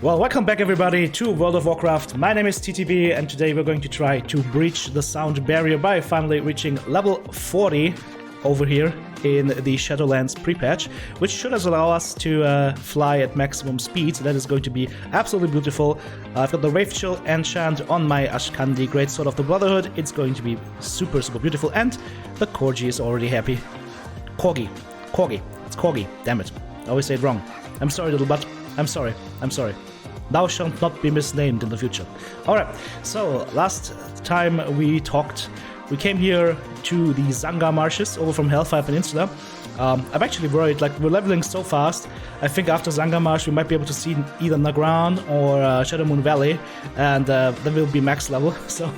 Well, welcome back everybody to World of Warcraft. My name is TTB and today we're going to try to breach the sound barrier by finally reaching level 40 over here in the Shadowlands Pre-Patch, which should allow us to fly at maximum speed. So that is going to be absolutely beautiful. I've got the Wraith Chill enchant on my Ashkandi Greatsword of the Brotherhood. It's going to be super beautiful, and the Corgi is already happy. Corgi. It's Corgi. Damn it. I always say it wrong. I'm sorry, little butt. I'm sorry. Thou shalt not be misnamed in the future. Alright, so last time we talked, we came here to the Zanga Marshes over from Hellfire Peninsula. I'm actually worried, like, we're leveling so fast. I think after Zanga Marsh we might be able to see either Nagran or Shadowmoon Valley, and then we'll be max level, so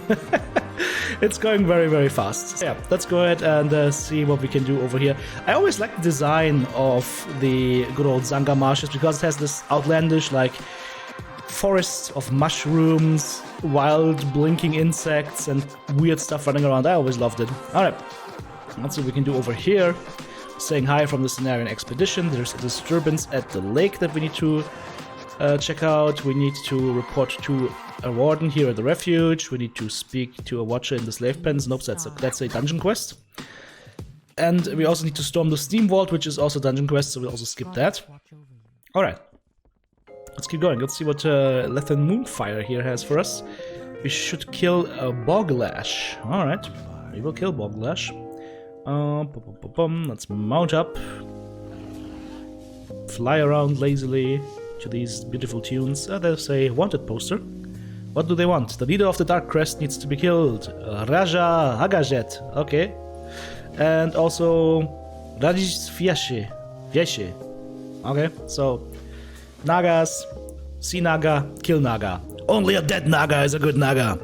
it's going very fast. So yeah, let's go ahead and see what we can do over here. I always like the design of the good old Zanga Marshes because it has this outlandish, like, forests of mushrooms, wild blinking insects, and weird stuff running around. I always loved it. Alright, let's see what we can do over here. Saying hi from the Cenarian Expedition. There's a disturbance at the lake that we need to check out. We need to report to a warden here at the refuge. We need to speak to a watcher in the slave pens. Nope, that's a dungeon quest. And we also need to storm the Steam Vault, which is also a dungeon quest, so we'll also skip that. Alright. Let's keep going. Let's see what Lethan Moonfire here has for us. We should kill a Boglash. Alright, we will kill Boglash. Let's mount up. Fly around lazily to these beautiful tunes. There's a wanted poster. What do they want? The leader of the Dark Crest needs to be killed. Raja Hagajet. Okay. And also Rajish Vieshe. Okay, so Nagas, see Naga, kill Naga. Only a dead Naga is a good Naga.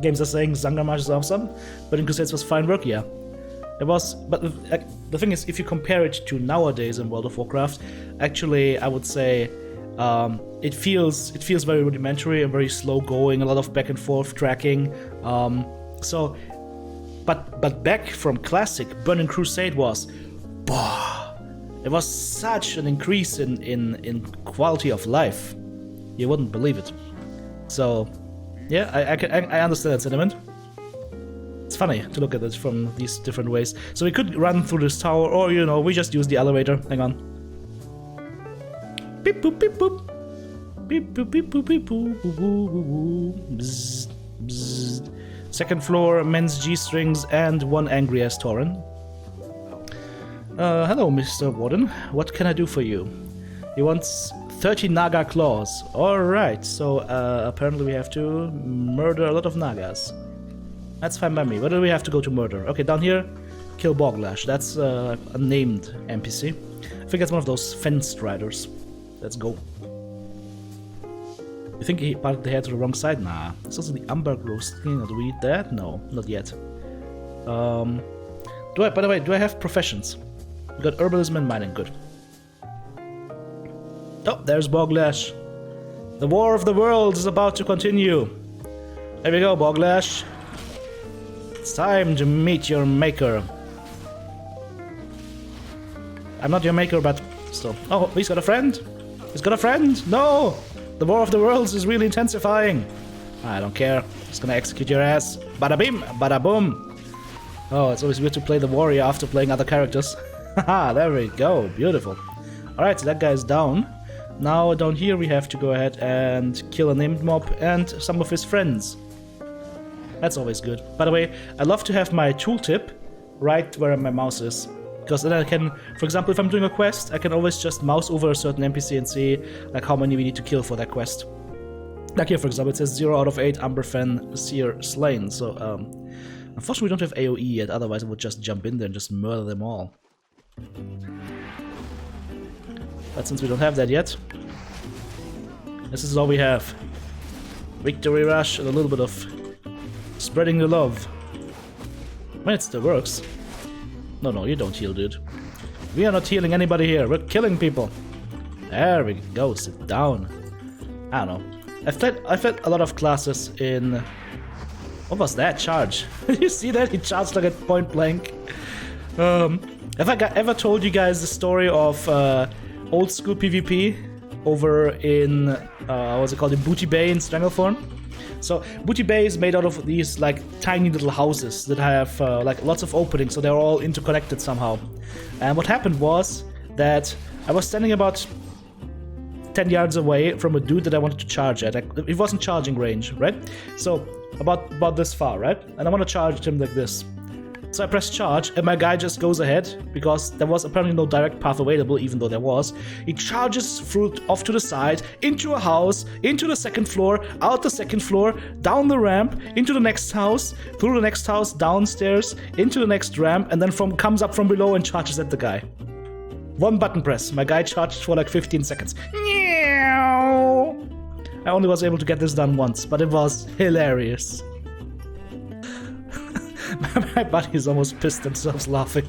Games are saying Zangarmarsh is awesome, but in Crusades was fine work, yeah. It was, but the thing is, if you compare it to nowadays in World of Warcraft, actually I would say it feels very rudimentary and very slow going, a lot of back and forth tracking. But back from Classic, Burning Crusade was, it was such an increase in quality of life. You wouldn't believe it. So, yeah, I understand that sentiment. It's funny to look at it from these different ways. So we could run through this tower, or, you know, we just use the elevator. Hang on. Beep boop beep boop. Beep boop beep boop beep boop boop boop. Bzzz, bzzz. Second floor, men's G-strings, and one angry-ass Tauren. Hello, Mr. Warden. What can I do for you? He wants 30 Naga Claws. Alright, so apparently we have to murder a lot of Nagas. That's fine by me. Where do we have to go to murder? Okay, down here, kill Boglash. That's a named NPC. I think that's one of those fenced riders. Let's go. You think he parted the hair to the wrong side? Nah. It's also the Umber Glow skin. Do we need that? No, not yet. By the way, do I have professions? We got herbalism and mining, good. Oh, there's Boglash. The War of the Worlds is about to continue. There we go, Boglash. It's time to meet your maker. I'm not your maker, but still. Oh, he's got a friend. He's got a friend. No! The War of the Worlds is really intensifying. I don't care. Just gonna execute your ass. Bada bim, bada boom. Oh, it's always weird to play the warrior after playing other characters. Haha, there we go. Beautiful. Alright, so that guy's down. Now down here we have to go ahead and kill a named mob and some of his friends. That's always good. By the way, I love to have my tooltip right where my mouse is. Because then I can, for example, if I'm doing a quest, I can always just mouse over a certain NPC and see like how many we need to kill for that quest. Like here, for example, it says 0 out of 8 Umberfen Seer slain. So, unfortunately we don't have AoE yet, otherwise I would just jump in there and just murder them all. But since we don't have that yet, this is all we have. Victory rush and a little bit of spreading the love. I mean, it still works. No, you don't heal, dude. We are not healing anybody here. We're killing people. There we go. Sit down. I don't know. I fed a lot of classes in... What was that charge? You see that? He charged like at point blank. Have I ever told you guys the story of old school PvP? over in, what's it called, in Booty Bay in Stranglethorn. So Booty Bay is made out of these like tiny little houses that have like lots of openings, so they're all interconnected somehow. And what happened was that I was standing about 10 yards away from a dude that I wanted to charge at. It wasn't charging range, right? So about this far, right? And I want to charge him like this. So I press charge, and my guy just goes ahead, because there was apparently no direct path available, even though there was. He charges through off to the side, into a house, into the second floor, out the second floor, down the ramp, into the next house, through the next house, downstairs, into the next ramp, and then comes up from below and charges at the guy. One button press. My guy charged for like 15 seconds. I only was able to get this done once, but it was hilarious. My buddies almost pissed themselves laughing.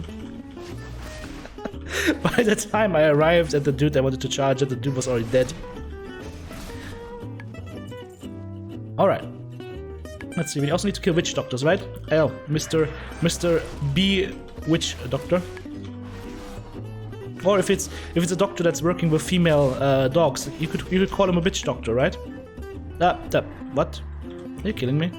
By the time I arrived at the dude I wanted to charge at, the dude was already dead. Alright. Let's see, we also need to kill witch doctors, right? Oh, Mr. B Witch Doctor. Or if it's a doctor that's working with female dogs, you could call him a witch doctor, right? What? Are you kidding me?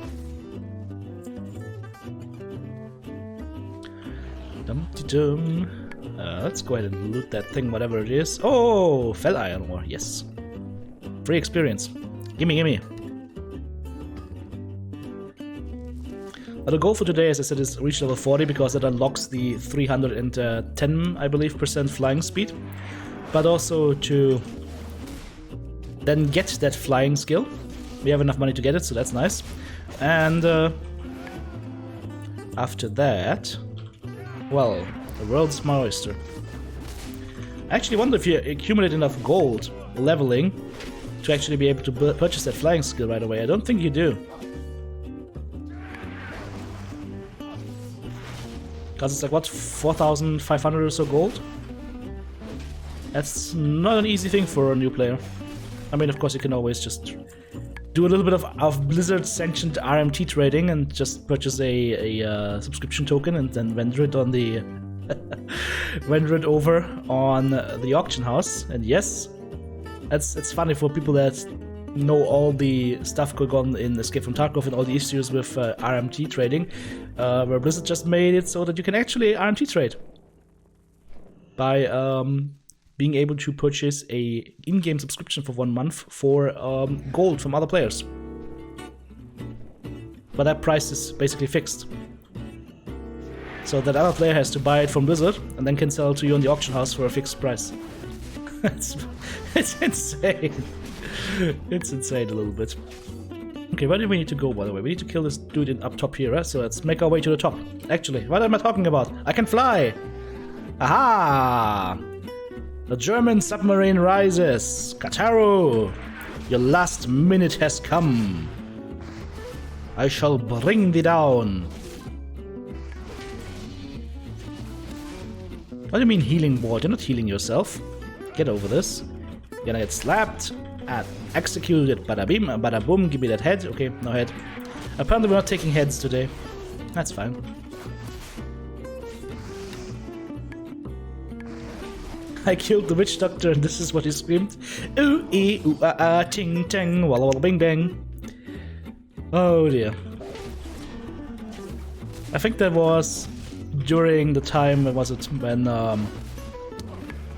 Let's go ahead and loot that thing, whatever it is. Oh, Fell Iron Ore, yes. Free experience. Gimme. The goal for today, as I said, is reach level 40, because it unlocks the 310, I believe, % flying speed. But also to then get that flying skill. We have enough money to get it, so that's nice. And after that, well, the world's my oyster. I actually wonder if you accumulate enough gold leveling to actually be able to purchase that flying skill right away. I don't think you do. Because it's like, what, 4,500 or so gold? That's not an easy thing for a new player. I mean, of course, you can always just do a little bit of Blizzard-sanctioned RMT trading and just purchase a subscription token and then render it on the render it over on the auction house. And yes, it's funny for people that know all the stuff going on in Escape from Tarkov and all the issues with RMT trading, where Blizzard just made it so that you can actually RMT trade by being able to purchase a in-game subscription for 1 month for gold from other players. But that price is basically fixed. So that other player has to buy it from Blizzard and then can sell it to you on the auction house for a fixed price. It's insane. It's insane a little bit. Okay, where do we need to go, by the way? We need to kill this dude up top here, right? So let's make our way to the top. Actually, what am I talking about? I can fly! Aha! The German submarine rises. Kataru, your last minute has come. I shall bring thee down. What do you mean healing ward? You're not healing yourself. Get over this. You're gonna get slapped and executed. Bada bim, bada boom. Give me that head. Okay, no head. Apparently we're not taking heads today. That's fine. I killed the witch doctor and this is what he screamed. Ooh ee ooh ah ah ting ting walla walla bing bang. Oh dear. I think that was during the time, when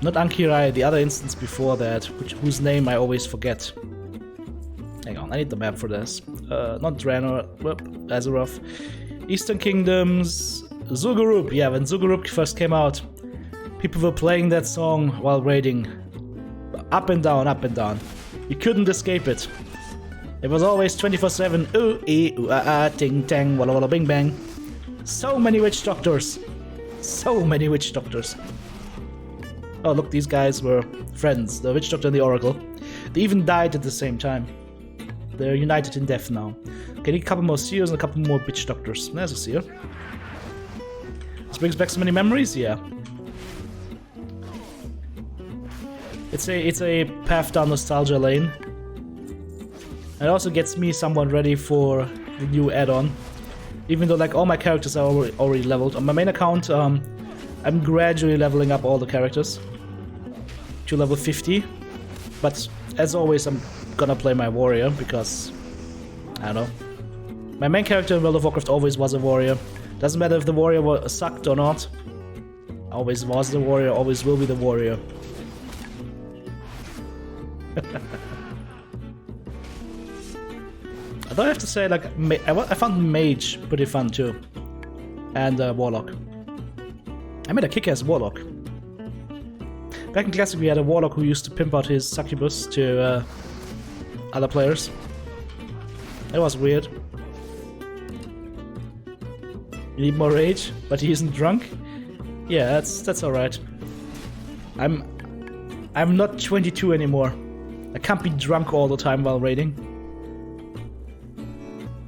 not Ankirai, the other instance before that, whose name I always forget. Hang on, I need the map for this. Not Draenor, Azeroth. Eastern Kingdoms, Zul'Gurub. Yeah, when Zul'Gurub first came out, people were playing that song while raiding. Up and down, up and down. You couldn't escape it. It was always 24/7. Ooh ee ooh ah ah ting tang walla walla bing bang. So many witch doctors. So many witch doctors. Oh look, these guys were friends. The witch doctor and the oracle. They even died at the same time. They're united in death now. Okay, need a couple more seers and a couple more witch doctors. There's a seer. This brings back so many memories. Yeah. It's a path down nostalgia lane. It also gets me somewhat ready for the new add-on. Even though like all my characters are already leveled. On my main account, I'm gradually leveling up all the characters to level 50. But as always, I'm gonna play my warrior because, I don't know. My main character in World of Warcraft always was a warrior. Doesn't matter if the warrior sucked or not. Always was the warrior, always will be the warrior. Although I have to say, like, I found Mage pretty fun too. And Warlock. I made a kick-ass Warlock. Back in Classic we had a Warlock who used to pimp out his succubus to other players. It was weird. You need more rage, but he isn't drunk? Yeah, that's alright. I'm not 22 anymore. I can't be drunk all the time while raiding.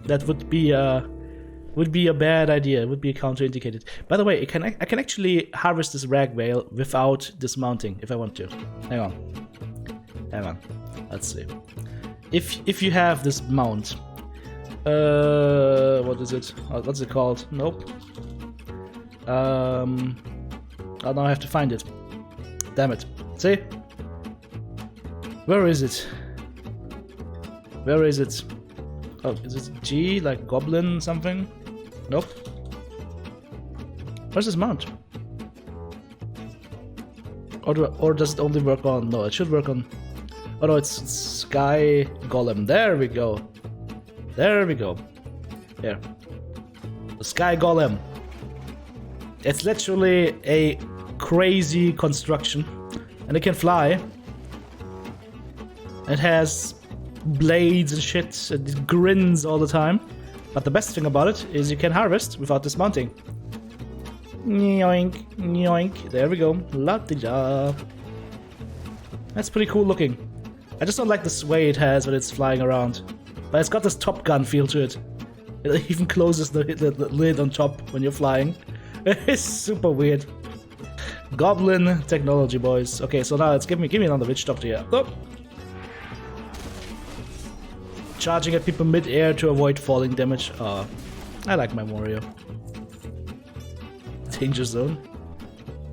That would be a bad idea. It would be counterindicated. By the way, I can actually harvest this rag veil without dismounting if I want to. Hang on. Let's see. If you have this mount, what is it? What's it called? Nope. Oh, now I have to find it. Damn it. See? Where is it? Where is it? Oh, is it G, like goblin something? Nope. Where's this mount? Or does it only work on... No, it should work on... Oh no, it's Sky Golem. There we go. There we go. Here. The Sky Golem. It's literally a crazy construction. And it can fly. It has blades and shit, and it grins all the time. But the best thing about it is you can harvest without dismounting. Yoink, yoink. There we go. La-di-da. That's pretty cool looking. I just don't like the sway it has when it's flying around. But it's got this Top Gun feel to it. It even closes the lid on top when you're flying. It's super weird. Goblin technology, boys. Okay, so now let's give me another witch doctor here. Oh. Charging at people mid-air to avoid falling damage. I like my warrior. Danger zone.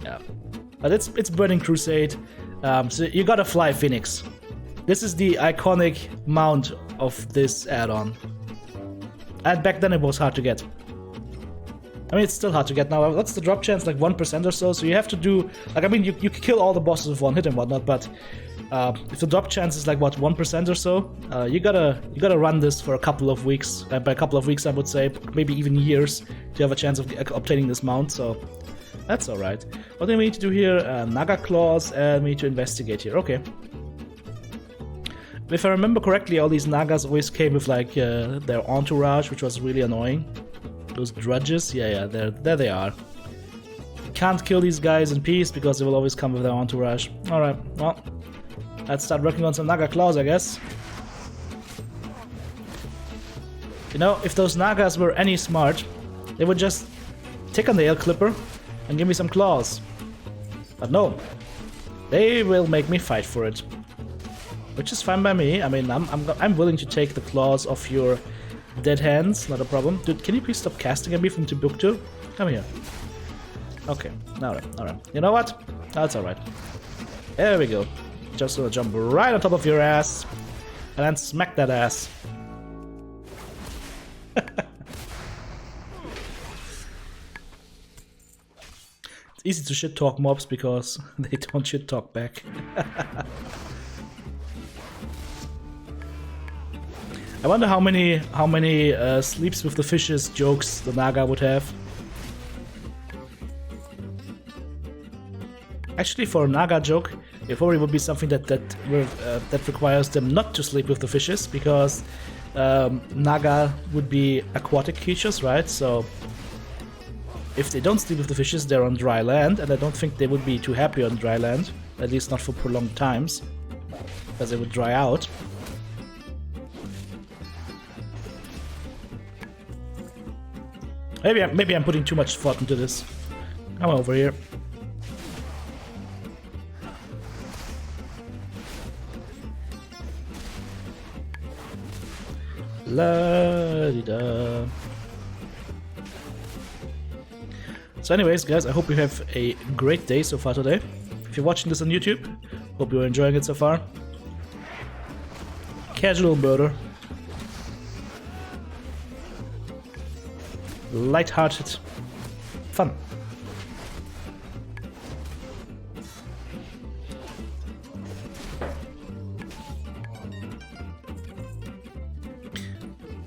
Yeah. But it's Burning Crusade. So you gotta fly Phoenix. This is the iconic mount of this add-on. And back then it was hard to get. I mean, it's still hard to get now. What's the drop chance? Like 1% or so? So you have to do... Like, I mean, you can kill all the bosses with one hit and whatnot, but... if the drop chance is like, what, 1% or so? You gotta run this for a couple of weeks. By a couple of weeks, I would say, maybe even years, to have a chance of obtaining this mount, so... That's alright. What do we need to do here? Naga Claws, and we need to investigate here. Okay. If I remember correctly, all these Nagas always came with, like, their entourage, which was really annoying. Those drudges, yeah, there they are. Can't kill these guys in peace because they will always come with their entourage. Alright, well, let's start working on some Naga Claws, I guess. You know, if those Nagas were any smart, they would just take a nail clipper and give me some claws. But no, they will make me fight for it. Which is fine by me. I mean, I'm willing to take the claws off your dead hands, not a problem. Dude, can you please stop casting at me from Timbuktu? Come here. Okay, alright. You know what? That's alright. There we go. Just gonna jump right on top of your ass and then smack that ass. It's easy to shit talk mobs because they don't shit talk back. I wonder how many sleeps with the fishes jokes the Naga would have. Actually, for a Naga joke, it probably would be something that requires them not to sleep with the fishes, because Naga would be aquatic creatures, right? So if they don't sleep with the fishes, they're on dry land, and I don't think they would be too happy on dry land, at least not for prolonged times, because they would dry out. Maybe I'm putting too much thought into this. Come over here. La-di-da. So anyways, guys, I hope you have a great day so far today. If you're watching this on YouTube, hope you're enjoying it so far. casual murder. Light-hearted fun.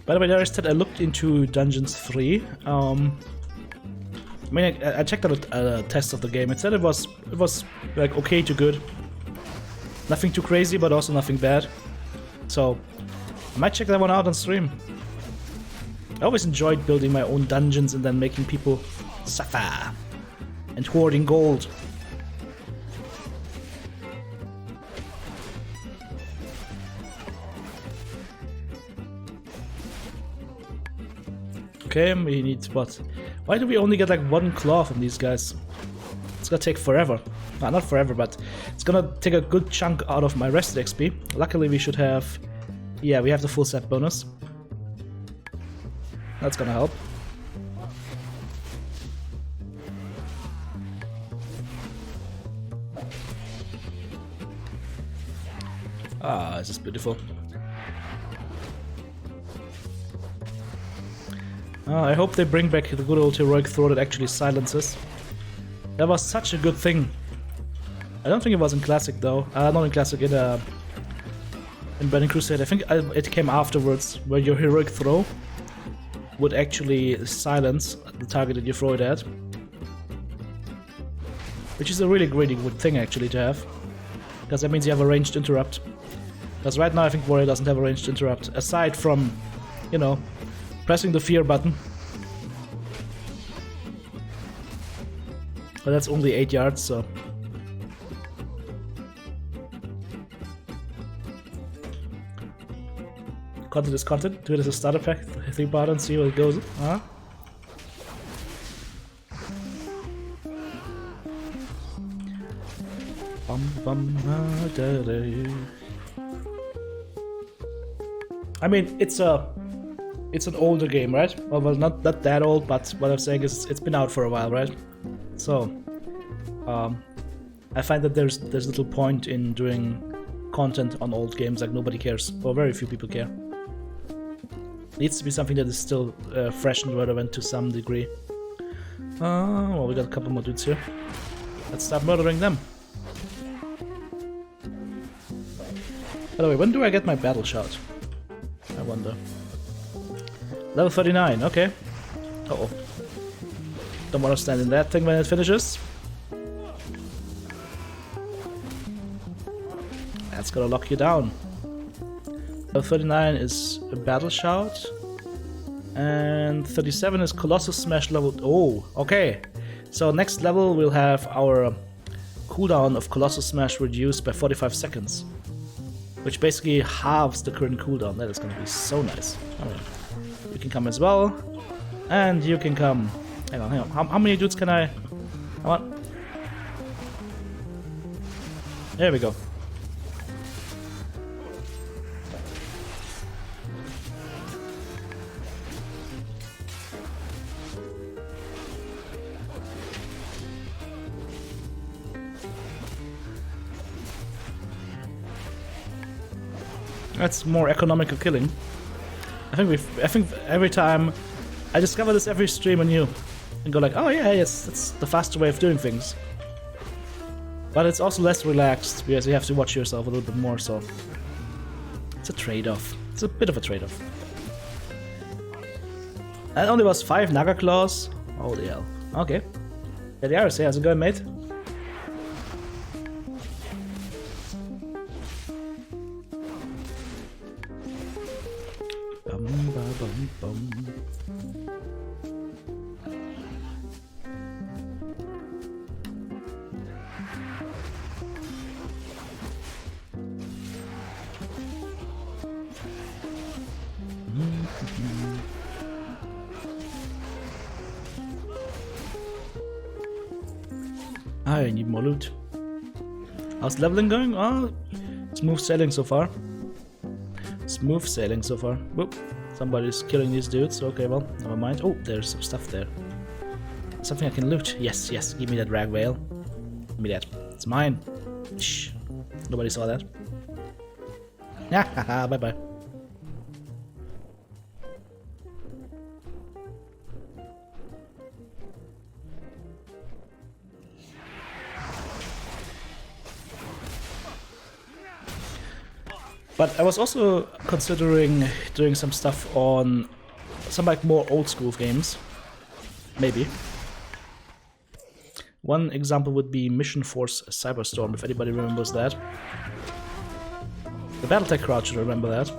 By the way, I looked into Dungeons 3. I mean, I checked out a test of the game. It said it was like okay to good. Nothing too crazy, but also nothing bad. So I might check that one out on stream. I always enjoyed building my own dungeons and then making people suffer and hoarding gold. Okay, we need what? Why do we only get like one claw from these guys? It's gonna take forever. Well, not forever, but it's gonna take a good chunk out of my rested XP. Luckily we should have... Yeah, we have the full set bonus. That's gonna help. Ah, this is beautiful. I hope they bring back the good old heroic throw that actually silences. That was such a good thing. I don't think it was in Classic though. Not in Classic, in Burning Crusade. I think it came afterwards, where your heroic throw would actually silence the target that you throw it at. Which is a really good thing actually to have. Because that means you have a ranged interrupt. Because right now I think Warrior doesn't have a ranged interrupt. Aside from, you know, pressing the fear button. But that's only 8 yards, so... Content is content. Do it as a starter pack. 3-part and see where it goes. Huh? I mean, it's an older game, right? Well, not that old, but what I'm saying is it's been out for a while, right? So, I find that there's little point in doing content on old games, like nobody cares, or very few people care. Needs to be something that is still fresh and relevant to some degree. Well, we got a couple more dudes here. Let's start murdering them. By the way, when do I get my battle shout? I wonder. Level 39, okay. Uh-oh. Don't want to stand in that thing when it finishes. That's gonna lock you down. Level 39 is a battle shout. And 37 is Colossus Smash level... Oh, okay. So next level we'll have our cooldown of Colossus Smash reduced by 45 seconds. Which basically halves the current cooldown. That is gonna be so nice. I mean, you can come as well. And you can come... Hang on. How many dudes can I... Come on. There we go. That's more economical killing. I think every time I discover this every stream anew and go like, oh yeah, yes, that's the faster way of doing things. But it's also less relaxed because you have to watch yourself a little bit more, so it's a trade-off. It's a bit of a trade-off. That only was 5 Naga Claws. Holy hell. Okay. There they are. Say, how's it going, mate? I need more loot. How's leveling going? Oh, smooth sailing so far. Smooth sailing so far. Whoop. Somebody's killing these dudes. Okay, well, never mind. Oh, there's some stuff there. Something I can loot. Yes, yes. Give me that rag whale. Give me that. It's mine. Shh. Nobody saw that. Bye bye. But I was also considering doing some stuff on some like more old school games. Maybe. One example would be Mission Force Cyberstorm, if anybody remembers that. The Battletech crowd should remember that.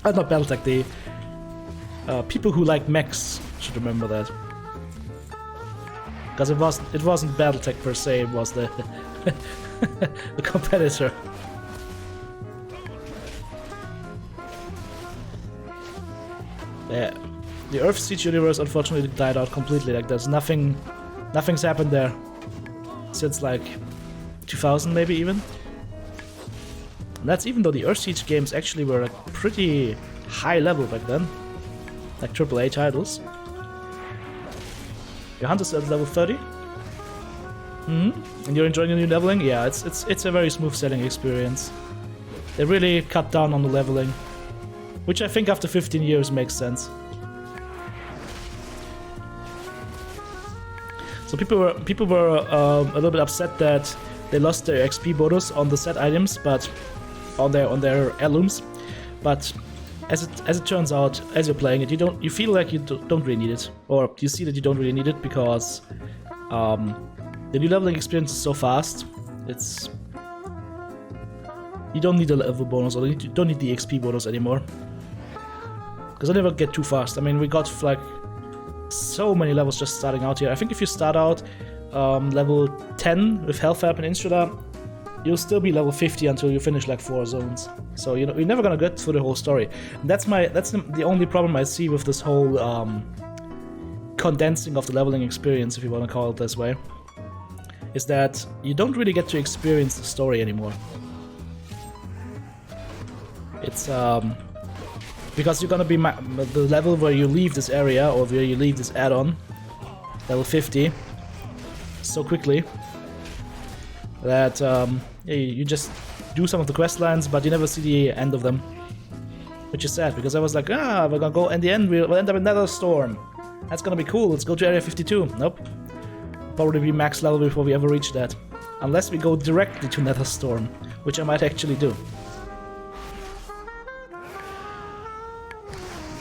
Not Battletech, the people who like mechs should remember that. Because it wasn't Battletech per se, it was the the competitor. Yeah, the Earth Siege universe unfortunately died out completely. Like there's nothing's happened there since like 2000 maybe even. And that's even though the Earth Siege games actually were like pretty high level back then, like AAA titles. Your hunter's at level 30. And you're enjoying the new leveling? Yeah, it's a very smooth sailing experience. They really cut down on the leveling, which I think after 15 years makes sense. So people were a little bit upset that they lost their XP bonus on the set items, but on their heirlooms. But as it turns out, as you're playing it, you feel like you don't really need it, or you see that you don't really need it because the new leveling experience is so fast. You don't need a level bonus, or you don't need the XP bonus anymore. Because I never get too fast. I mean, we got like so many levels just starting out here. I think if you start out level 10 with Health App and Instrada, you'll still be level 50 until you finish like 4 zones. So you're never gonna get through the whole story. And that's the only problem I see with this whole condensing of the leveling experience, if you want to call it this way, is that you don't really get to experience the story anymore. It's because you're gonna be the level where you leave this area or where you leave this add-on, level 50, so quickly that you just do some of the quest lines, but you never see the end of them, which is sad because I was like, we're gonna go, in the end we'll end up in Nether Storm. That's gonna be cool. Let's go to Area 52. Nope. Probably be max level before we ever reach that, unless we go directly to Nether Storm, which I might actually do.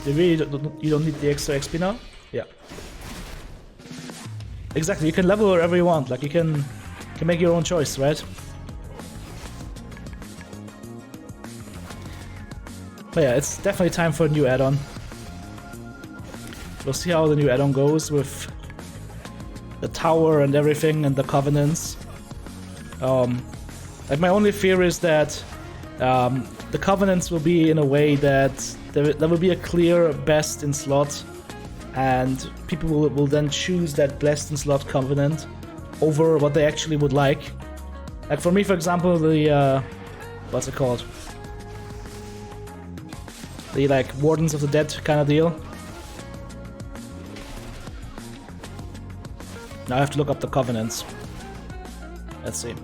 You don't need the extra XP now? Yeah. Exactly, you can level wherever you want, like you can make your own choice, right? But yeah, it's definitely time for a new add-on. We'll see how the new add-on goes with the tower and everything and the covenants. Like my only fear is that the covenants will be in a way that there will be a clear best in slot, and people will then choose that best in slot covenant over what they actually would like. Like for me, for example, the what's it called? The like Wardens of the Dead kind of deal. Now I have to look up the covenants. Let's see.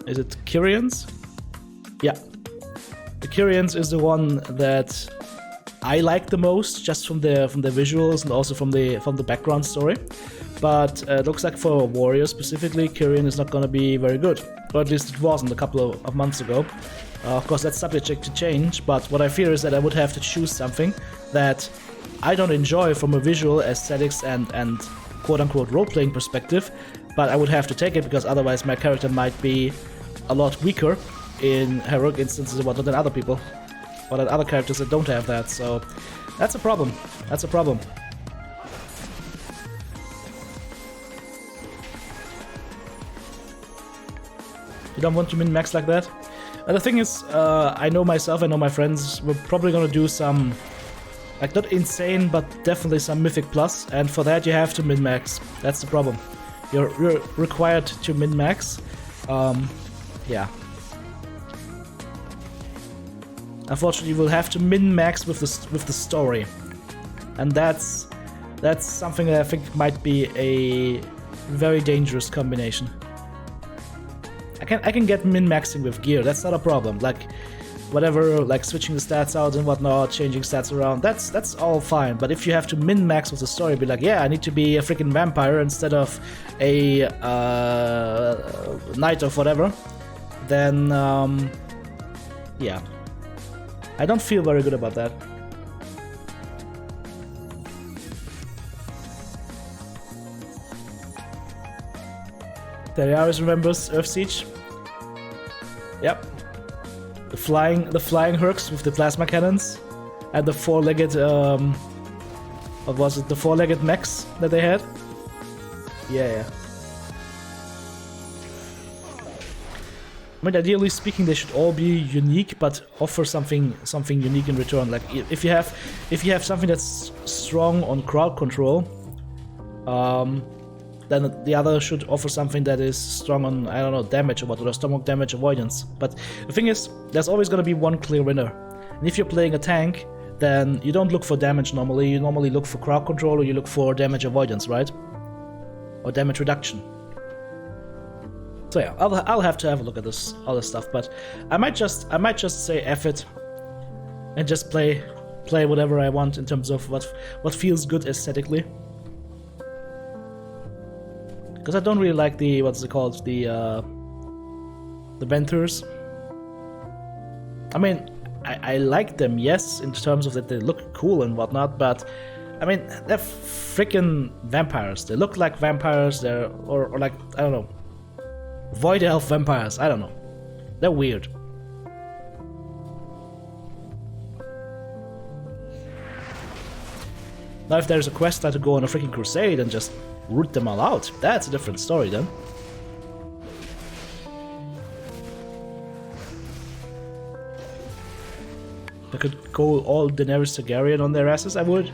Is it Kyrians? Yeah. The Kyrians is the one that I like the most, just from the visuals and also from the background story. But it looks like for warrior specifically, Kyrian is not going to be very good. Or at least it wasn't a couple of months ago. Of course, that's subject to change, but what I fear is that I would have to choose something that I don't enjoy from a visual, aesthetics, and quote-unquote role-playing perspective, but I would have to take it because otherwise my character might be a lot weaker in heroic instances and whatnot than other people, or than other characters that don't have that, so that's a problem. That's a problem. You don't want to min-max like that? And the thing is, I know myself, I know my friends, we're probably gonna do some, like not insane, but definitely some Mythic Plus, and for that you have to min-max. That's the problem. You're required to min-max. Yeah. Unfortunately, you will have to min-max with the story. and that's something that I think might be a very dangerous combination. I can get min-maxing with gear, that's not a problem. Like, whatever, like switching the stats out and whatnot, changing stats around, that's all fine. But if you have to min-max with the story, be like, yeah, I need to be a freaking vampire instead of a knight of whatever, then yeah, I don't feel very good about that. Teriaris remembers Earth Siege. Yep. The flying Hercs with the plasma cannons, and the four-legged what was it? The four-legged mechs that they had. Yeah. I mean, ideally speaking, they should all be unique, but offer something unique in return. Like if you have something that's strong on crowd control, then the other should offer something that is strong on, I don't know, damage or what, or stomach damage avoidance. But the thing is, there's always gonna be one clear winner. And if you're playing a tank, then you don't look for damage normally. You normally look for crowd control, or you look for damage avoidance, right? Or damage reduction. So yeah, I'll have to have a look at all this stuff. But I might just say F it and just play whatever I want in terms of what feels good aesthetically. Because I don't really like the, what's it called, the Ventures. I mean, I like them, yes, in terms of that they look cool and whatnot, but I mean, they're freaking vampires. They look like vampires, or like, I don't know, void elf vampires, I don't know. They're weird. Now if there's a quest to go on a freaking crusade and just root them all out, that's a different story then. I could go all Daenerys Targaryen on their asses, I would.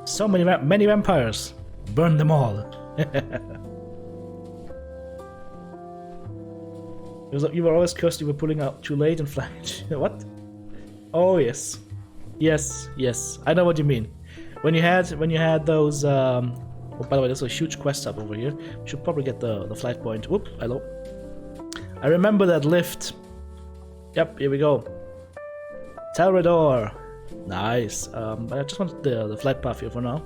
So many vampires. Burn them all. You were always cursed you were pulling out too late and flying. What? Oh yes. Yes. I know what you mean. When you had those oh, by the way, there's a huge quest hub over here. We should probably get the flight point. Whoop, hello. I remember that lift. Yep, here we go. Telrador. Nice. But I just want the flight path here for now.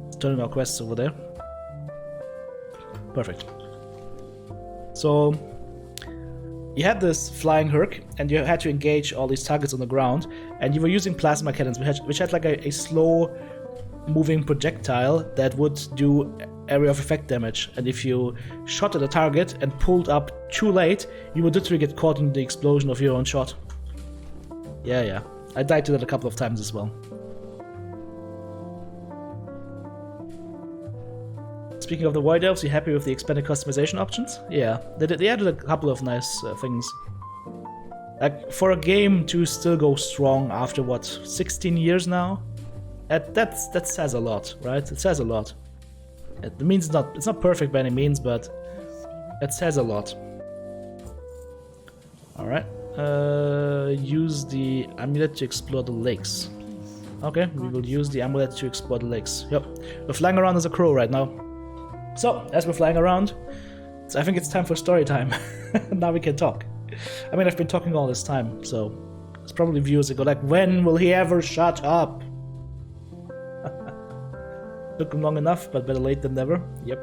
Let's turn in our quests over there. Perfect. So you had this flying Herc, and you had to engage all these targets on the ground, and you were using plasma cannons, which had like a slow moving projectile that would do area of effect damage, and if you shot at a target and pulled up too late, you would literally get caught in the explosion of your own shot. Yeah. I died to that a couple of times as well. Speaking of the White Elves, you happy with the expanded customization options? Yeah, they added a couple of nice things. Like, for a game to still go strong after, what, 16 years now? That says a lot, right? It says a lot. It means it's not perfect by any means, but it says a lot. Alright. Use the amulet to explore the lakes. Okay, we will use the amulet to explore the lakes. Yep. We're flying around as a crow right now. So, as we're flying around, I think it's time for story time. Now we can talk. I mean, I've been talking all this time, so there's probably viewers that go like, when will he ever shut up? Took him long enough, but better late than never. Yep.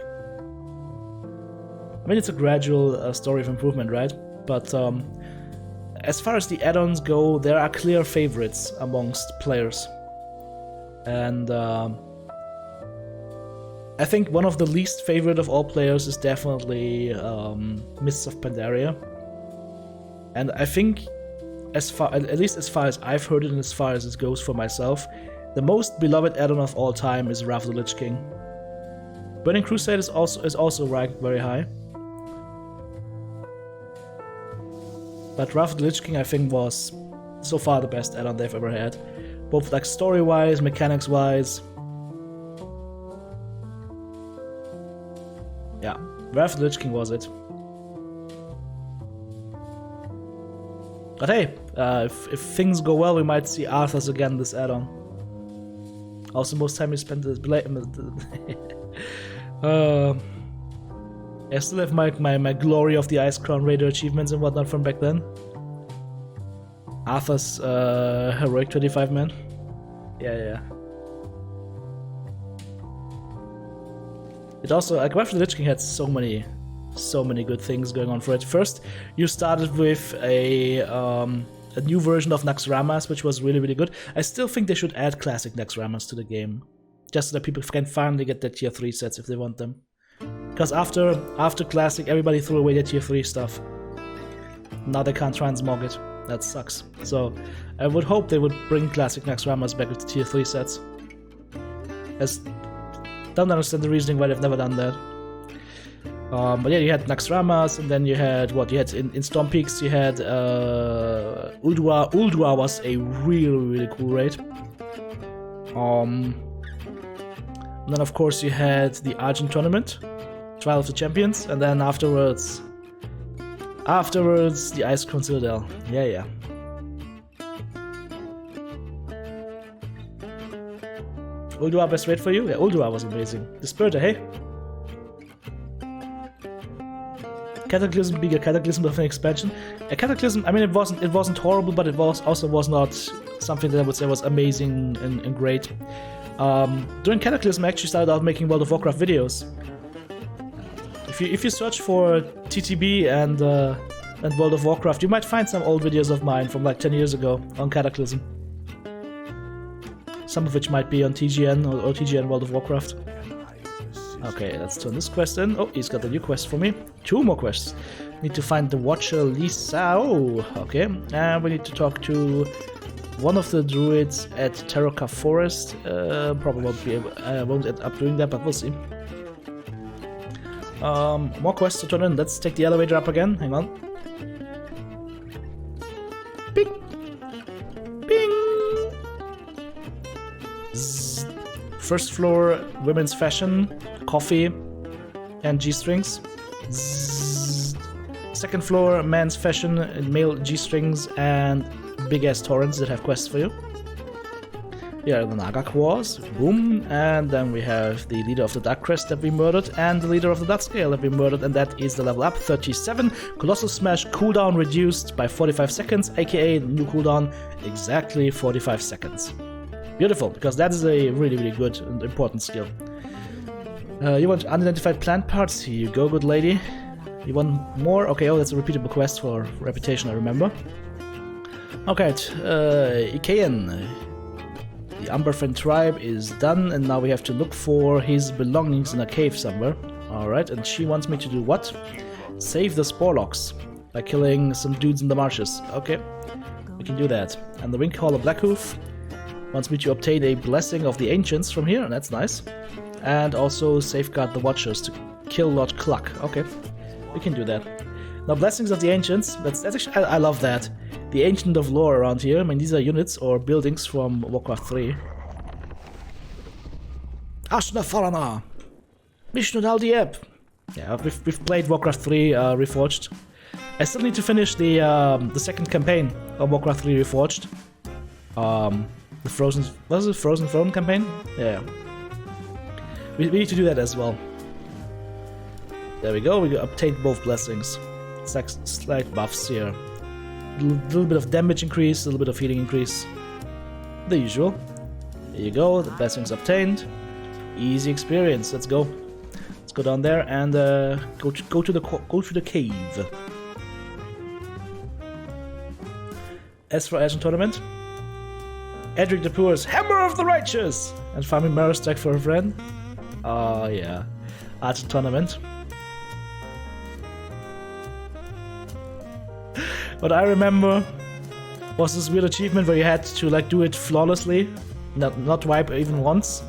I mean, it's a gradual story of improvement, right? But as far as the add-ons go, there are clear favorites amongst players. And I think one of the least favorite of all players is definitely Mists of Pandaria. And I think, at least as far as I've heard it and as far as it goes for myself, the most beloved add-on of all time is Wrath of the Lich King. Burning Crusade is also ranked very high. But Wrath of the Lich King, I think, was so far the best add-on they've ever had. Both like story-wise, mechanics-wise. Yeah, Wrath of the Lich King was it. But hey, if things go well, we might see Arthas again this add-on. Also, most time you spend the I still have my Glory of the Ice Crown Raider achievements and whatnot from back then. Arthur's heroic 25 man. Yeah. It also, like, Warcraft the Lich King had so many good things going on for it. First, you started with a new version of Naxxramas, which was really good. I still think they should add classic Naxxramas to the game, just so that people can finally get their tier 3 sets if they want them. Because after classic, everybody threw away their tier 3 stuff. Now they can't transmog it. That sucks. So I would hope they would bring classic Naxxramas back with the tier 3 sets. Don't understand the reasoning why they've never done that. But yeah, you had Naxxramas, and then you had what? You had in Storm Peaks, you had Uldua. Uldua was a really cool raid. And then of course you had the Argent Tournament, Trial of the Champions, and then afterwards the Ice Crown Citadel. Yeah. Uldua best raid for you? Yeah, Uldua was amazing. The Spiritor, hey? Cataclysm, bigger Cataclysm of an expansion. A Cataclysm, I mean, it wasn't horrible, but it also was not something that I would say was amazing and great. During Cataclysm, I actually started out making World of Warcraft videos. If you search for TTB and World of Warcraft, you might find some old videos of mine from like 10 years ago on Cataclysm. Some of which might be on TGN or TGN World of Warcraft. Okay, let's turn this quest in. Oh, he's got a new quest for me. 2 more quests. Need to find the Watcher Lisa. Oh, okay. And we need to talk to one of the druids at Terraka Forest. Probably won't end up doing that, but we'll see. More quests to turn in. Let's take the elevator up again. Hang on. Bing! Bing! Zzz. First floor, women's fashion, coffee, and G-strings. Zzz. Second floor, men's fashion, male G-strings, and big-ass torrents that have quests for you. Here are the Naga Claws, boom, and then we have the leader of the Dark Crest that we murdered, and the leader of the Dark Scale that we murdered, and that is the level up, 37. Colossal Smash cooldown reduced by 45 seconds, aka new cooldown exactly 45 seconds. Beautiful, because that is a really good and important skill. You want unidentified plant parts? Here you go, good lady. You want more? Okay, oh, that's a repeatable quest for reputation, I remember. Okay, Ikean. The Umberfen tribe is done, and now we have to look for his belongings in a cave somewhere. Alright, and she wants me to do what? Save the Sporlocks by killing some dudes in the marshes. Okay, we can do that. And the Wingcaller Blackhoof wants me to obtain a blessing of the ancients from here, and that's nice. And also safeguard the Watchers to kill Lord Cluck. Okay, we can do that. Now, blessings of the ancients. That's actually I love that. The Ancient of Lore around here. I mean, these are units or buildings from Warcraft 3. Ashna Farana, Mishnu Daldiep. Yeah, we've played Warcraft 3 Reforged. I still need to finish the second campaign of Warcraft 3 Reforged. The Frozen, what is it? Frozen Throne campaign? Yeah. We need to do that as well. There we go. We obtained both blessings. It's like slight buffs here. A little bit of damage increase, a little bit of healing increase. The usual. There you go. The blessings obtained. Easy experience. Let's go. Let's go down there and go to the cave. As for Ashen Tournament, Edric the Poor's Hammer of the Righteous and farming Maristech for a friend. Oh yeah, Ashen Tournament. What I remember was this weird achievement where you had to like do it flawlessly, not wipe even once.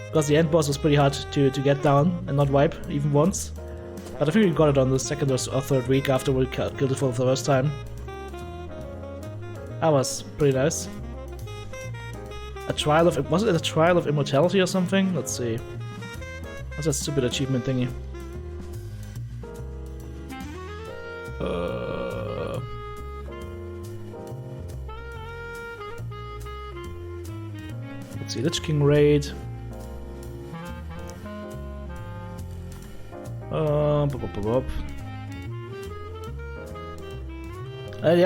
Because the end boss was pretty hard to get down and not wipe even once. But I think we got it on the second or third week after we killed it for the first time. That was pretty nice. Was it a trial of immortality or something? Let's see. What's that stupid achievement thingy? see, Lich King raid.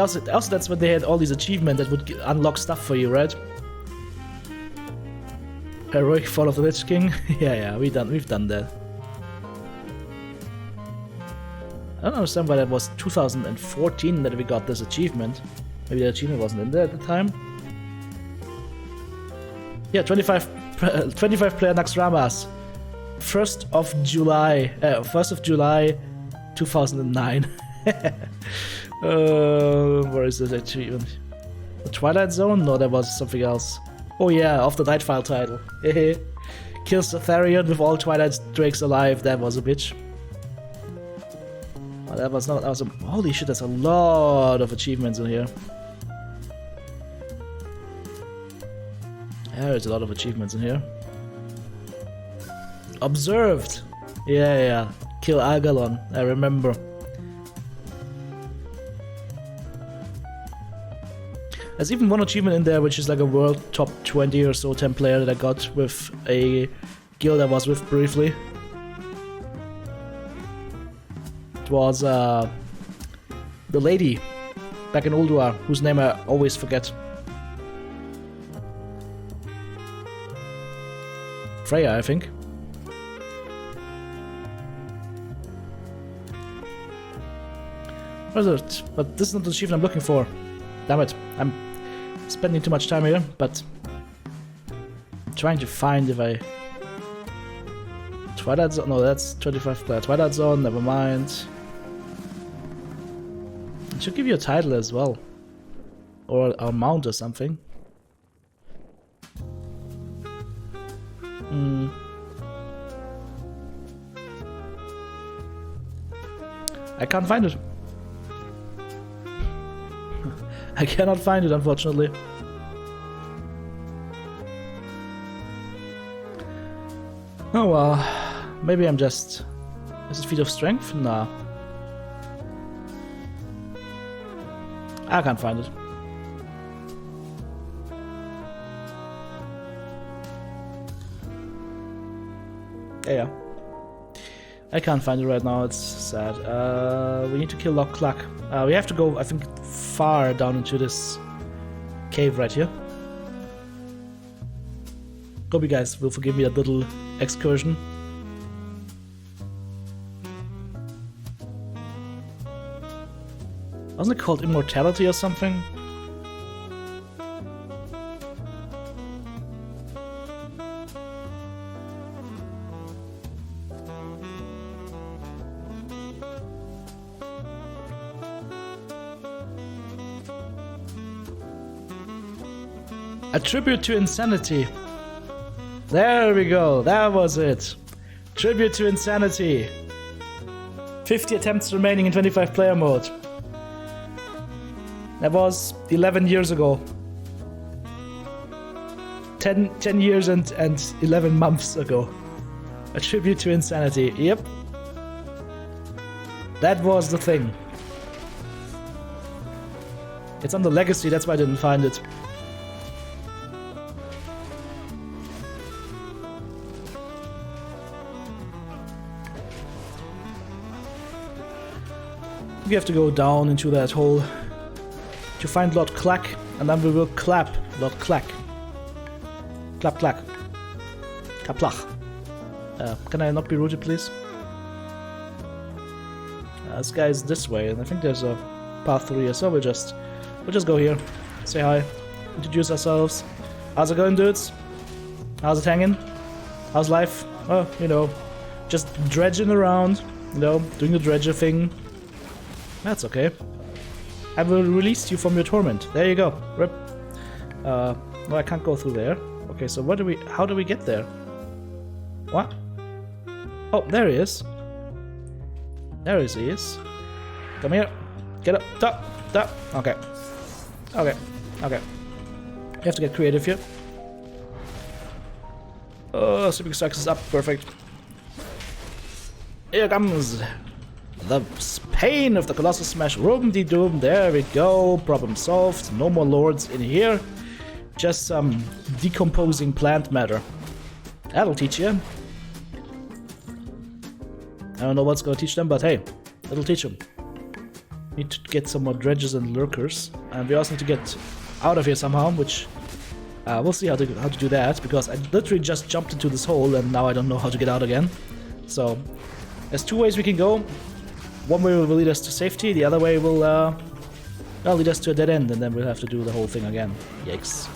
Also that's when they had all these achievements that would unlock stuff for you, right? Heroic Fall of the Lich King. yeah, we've done that. I don't understand why that was 2014 that we got this achievement. Maybe the achievement wasn't in there at the time. Yeah, 25 player Naxxramas. 1st of July 2009. Where is this achievement? The Twilight Zone? No, that was something else. Oh yeah, off the Nightfile title. Kills the Therion with all Twilight Drakes alive. That was a bitch. Oh, that was not. That was a. Holy shit! There's a lot of achievements in here. There's a lot of achievements in here. Observed. Yeah. Kill Agalon. I remember. There's even one achievement in there which is like a world top 20 or so 10 player that I got with a guild I was with briefly. It was the lady back in Ulduar whose name I always forget. Freya, I think. What is it? But this is not the achievement I'm looking for. Damn it. I'm spending too much time here, but I'm trying to find if I... Twilight Zone? No, that's 25 player. Twilight Zone, never mind. It should give you a title as well. Or a mount or something. I can't find it. I cannot find it, unfortunately. Oh well, maybe I'm just... Is it Feat of Strength? Nah. I can't find it. Yeah. I can't find it right now, it's sad. We need to kill Loch Cluck. We have to go, I think, far down into this cave right here. Hope you guys will forgive me that little excursion. Wasn't it called Immortality or something? A tribute to insanity. There we go, that was it. Tribute to insanity. 50 attempts remaining in 25 player mode. That was 11 years ago. 10 years and 11 months ago. A tribute to insanity, yep. That was the thing. It's on the legacy, that's why I didn't find it. We have to go down into that hole to find Lord Clack, and then we will clap Lord Clack. Clap, clack. Kaplach. Can I not be rooted, please? This guy is this way, and I think there's a path through here, so we'll just go here. Say hi. Introduce ourselves. How's it going, dudes? How's it hanging? How's life? Oh, you know, just dredging around, you know, doing the dredger thing. That's okay. I will release you from your torment. There you go. Rip. No, I can't go through there. Okay, so how do we get there? What? Oh, there he is. There he is. Come here. Get up. Top. Top. Okay. Okay. Okay. You have to get creative here. Oh, Sleeping Strikes is up. Perfect. Here comes the pain of the Colossus Smash. Room-de-doom. There we go. Problem solved. No more lords in here. Just some decomposing plant matter. That'll teach you. I don't know what's gonna teach them, but hey, it'll teach them. Need to get some more dredges and lurkers, and we also need to get out of here somehow, which we'll see how to do that, because I literally just jumped into this hole and now I don't know how to get out again. So there's two ways we can go. One way will lead us to safety, the other way will lead us to a dead end, and then we'll have to do the whole thing again. Yikes.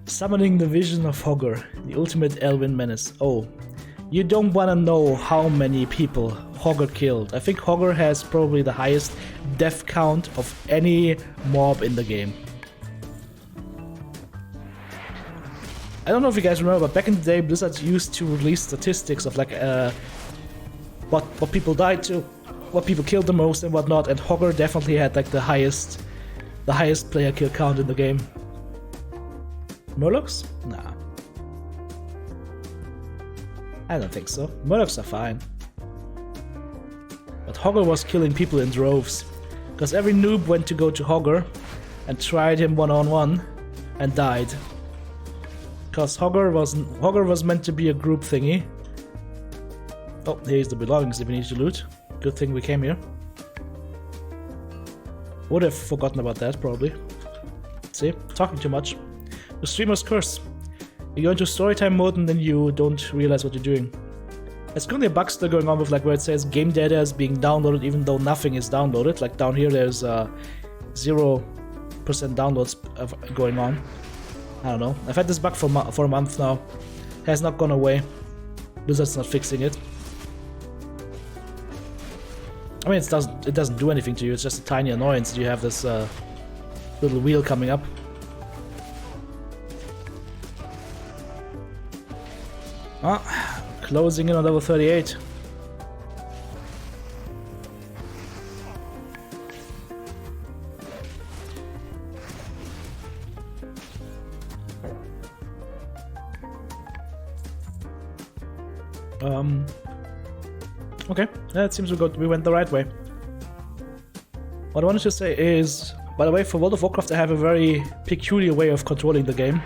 Summoning the vision of Hogger, the ultimate Elven menace. Oh, you don't want to know how many people Hogger killed. I think Hogger has probably the highest death count of any mob in the game. I don't know if you guys remember, but back in the day, Blizzard used to release statistics of like what people died to, what people killed the most and whatnot, and Hogger definitely had like the highest player kill count in the game. Murlocs? Nah. I don't think so. Murlocs are fine. But Hogger was killing people in droves. Because every noob went to go to Hogger and tried him one-on-one and died. Because Hogger was meant to be a group thingy. Oh, here's the belongings that we need to loot. Good thing we came here. Would have forgotten about that, probably. See? Talking too much. The streamer's curse. You go into storytime mode and then you don't realize what you're doing. There's currently a bug still going on with like where it says game data is being downloaded even though nothing is downloaded. Like down here there's 0% downloads going on. I don't know. I've had this bug for a month now. It has not gone away. Blizzard's not fixing it. I mean, it doesn't do anything to you. It's just a tiny annoyance. You have this little wheel coming up. Ah, closing in on level 38. Okay, it seems we went the right way. What I wanted to say is, by the way, for World of Warcraft I have a very peculiar way of controlling the game.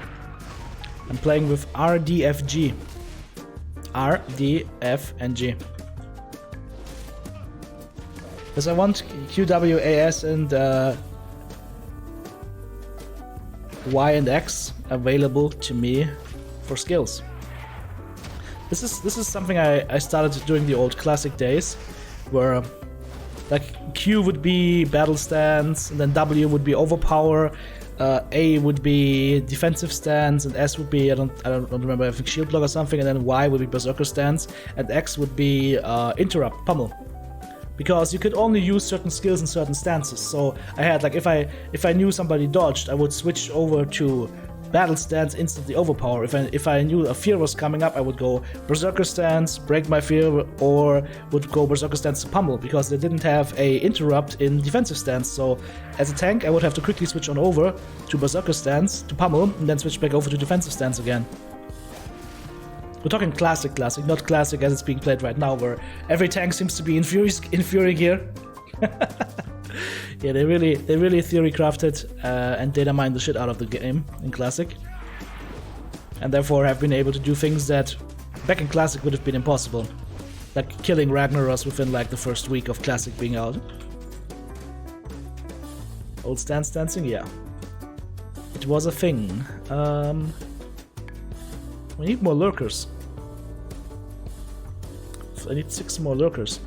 I'm playing with RDFG. R, D, F, and G. Because I want Q, W, A, S, and Y and X available to me for skills. This is something I started during the old classic days, where like Q would be battle stance, and then W would be overpower, A would be defensive stance, and S would be I don't remember, I think shield block or something, and then Y would be berserker stance, and X would be interrupt, pummel. Because you could only use certain skills in certain stances. So I had like if I knew somebody dodged, I would switch over to battle stance, instantly overpower. If I knew a fear was coming up, I would go berserker stance, break my fear, or would go berserker stance to pummel, because they didn't have a interrupt in defensive stance. So as a tank, I would have to quickly switch on over to berserker stance to pummel, and then switch back over to defensive stance again. We're talking classic, not classic as it's being played right now, where every tank seems to be in Fury gear. Yeah, they really theory crafted and data mined the shit out of the game in Classic, and therefore have been able to do things that back in Classic would have been impossible, like killing Ragnaros within like the first week of Classic being out. Old stance dancing, yeah, it was a thing. We need more lurkers. I need 6 more lurkers.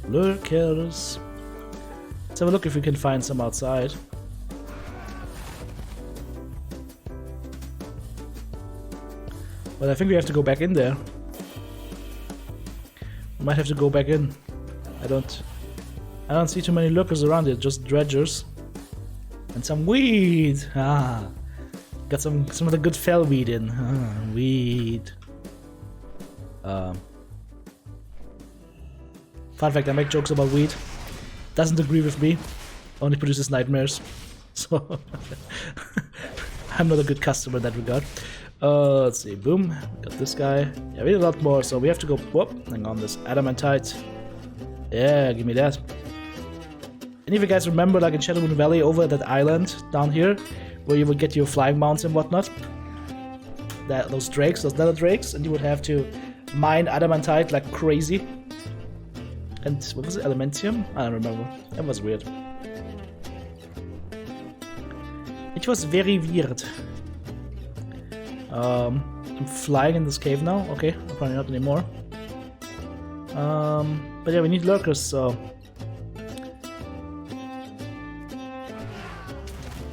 Lurkers. Let's have a look if we can find some outside. But I think we have to go back in there. We might have to go back in. I don't see too many lurkers around here, just dredgers. And some weed! Ah. Got some of the good fell weed in. Ah, weed. Fun fact, I make jokes about weed. Doesn't agree with me. Only produces nightmares. So I'm not a good customer in that regard. Let's see. Boom. Got this guy. Yeah, we need a lot more, so we have to go. Whoop. Hang on, this adamantite. Yeah, give me that. And if you guys remember, like in Shadowmoon Valley, over that island down here, where you would get your flying mounts and whatnot, those drakes, those nether drakes, and you would have to mine adamantite like crazy. And what was it? Elementium? I don't remember. That was weird. It was very weird. I'm flying in this cave now. Okay, apparently not anymore. But yeah, we need lurkers, so.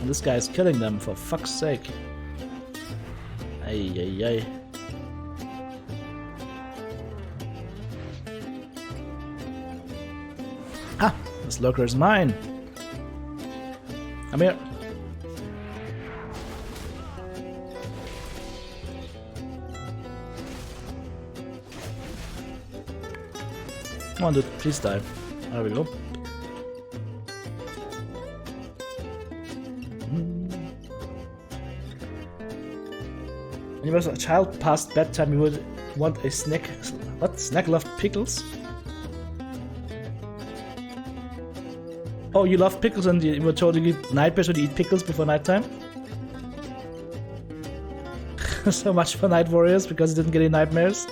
And this guy is killing them, for fuck's sake. Ay, ay, ay. Ah, this lurker is mine. Come here. Come on, dude, please die. There we go. When you was a child past bedtime, you would want a snack. What? Snack loved pickles? Oh, you love pickles and you were told to eat nightmares when you eat pickles before nighttime? So much for Night Warriors because you didn't get any nightmares?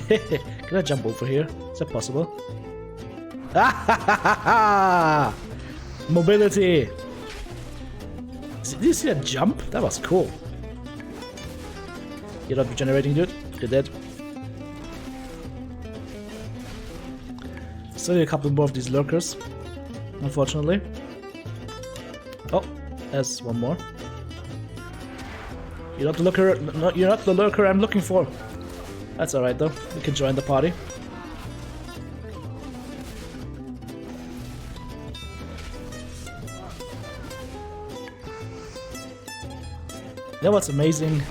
Can I jump over here? Is that possible? Mobility! Did you see that jump? That was cool. You're not regenerating, dude. You're dead. Still a couple more of these lurkers, unfortunately. Oh, there's one more. You're not the lurker. No, you're not the lurker I'm looking for. That's alright though. We can join the party. You know what's amazing?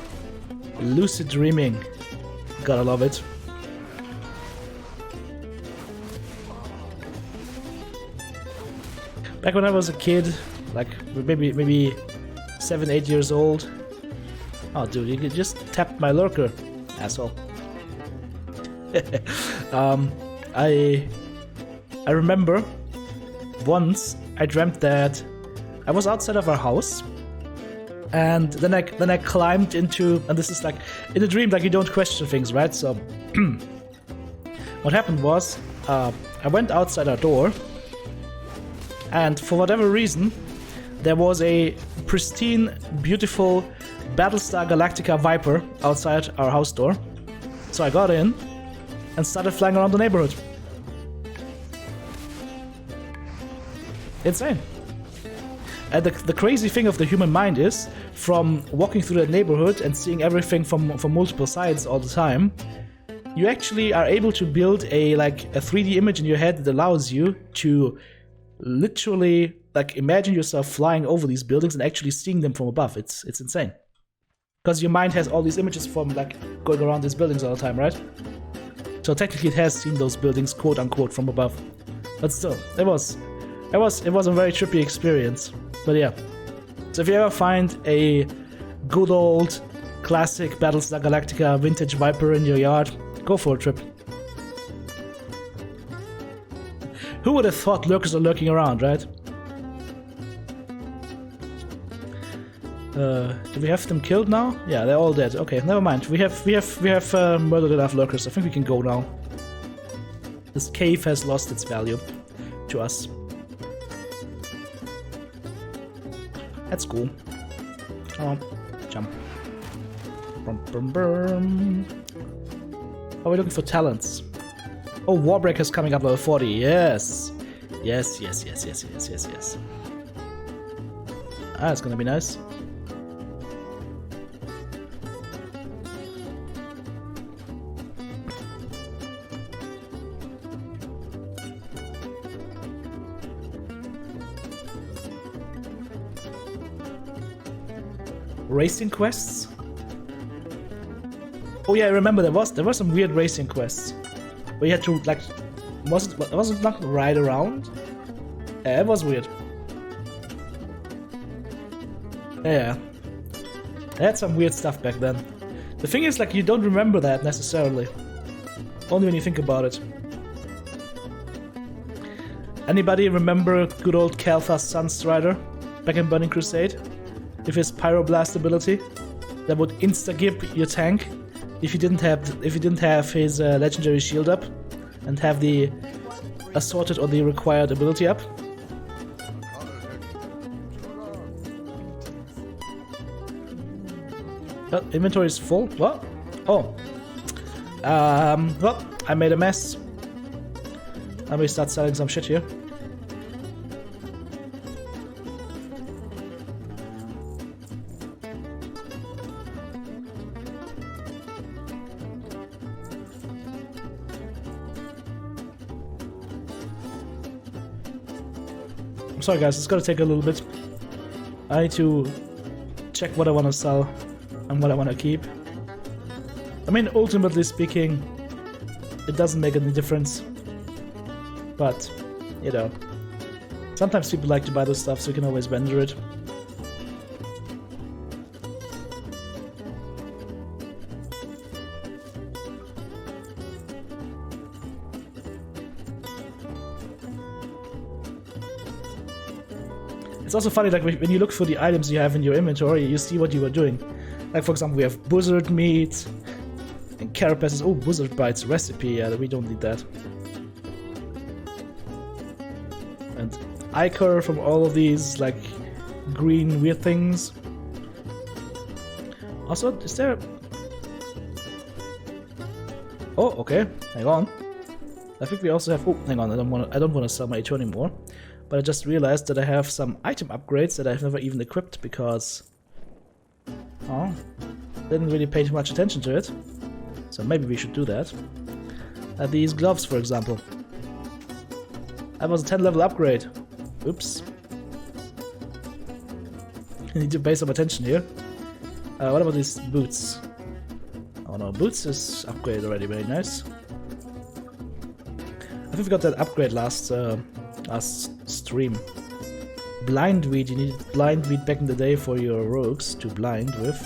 Lucid dreaming. Gotta love it. Back when I was a kid, like maybe 7, 8 years old. Oh dude, you could just tap my lurker, asshole. I remember once I dreamt that I was outside of our house. And then I climbed into, and this is like, in a dream, like you don't question things, right? So, what happened was, I went outside our door, and for whatever reason, there was a pristine, beautiful Battlestar Galactica Viper outside our house door. So I got in, and started flying around the neighborhood. Insane. And the crazy thing of the human mind is, from walking through that neighborhood and seeing everything from multiple sides all the time, you actually are able to build a 3D image in your head that allows you to literally imagine yourself flying over these buildings and actually seeing them from above. It's insane. Because your mind has all these images from going around these buildings all the time, right? So technically it has seen those buildings quote unquote from above. But still, it was a very trippy experience. But yeah, so if you ever find a good old classic Battlestar Galactica vintage Viper in your yard, go for a trip. Who would have thought lurkers are lurking around, right? Do we have them killed now? Yeah, they're all dead. Okay, never mind. We have murdered enough lurkers. I think we can go now. This cave has lost its value to us. That's cool. Oh, jump. Brum, brum, brum. Are we looking for talents? Oh, Warbreaker's coming up level 40. Yes. Yes. Ah, it's gonna be nice. Racing quests? Oh yeah, I remember there were some weird racing quests where you had to was it not ride around? Yeah, it was weird. Yeah, they had some weird stuff back then. The thing is, you don't remember that necessarily, only when you think about it. Anybody remember good old Kalthas Sunstrider back in Burning Crusade? With his Pyroblast ability that would insta-gib your tank if you didn't have his legendary shield up and have the assorted or the required ability up. Oh, inventory is full. What? Oh. Well, I made a mess. Let me start selling some shit here. I'm sorry guys, it's gonna take a little bit. I need to check what I want to sell and what I want to keep. I mean, ultimately speaking, it doesn't make any difference. But, you know, sometimes people like to buy this stuff, so you can always render it. It's also funny, like, when you look for the items you have in your inventory, you see what you were doing. Like, for example, we have buzzard meat and carapaces. Oh, buzzard bites recipe. Yeah, we don't need that. And ichor from all of these, like, green weird things. Also, is there... Oh, okay. Hang on. I think we also have... Oh, hang on. I don't want to sell my H2 anymore. But I just realized that I have some item upgrades that I've never even equipped because... Oh, didn't really pay too much attention to it. So maybe we should do that. These gloves, for example. That was a 10 level upgrade. Oops. I need to pay some attention here. What about these boots? Oh no, boots is upgraded already, very nice. I think we got that upgrade last stream. Blindweed, you needed blindweed back in the day for your rogues to blind with.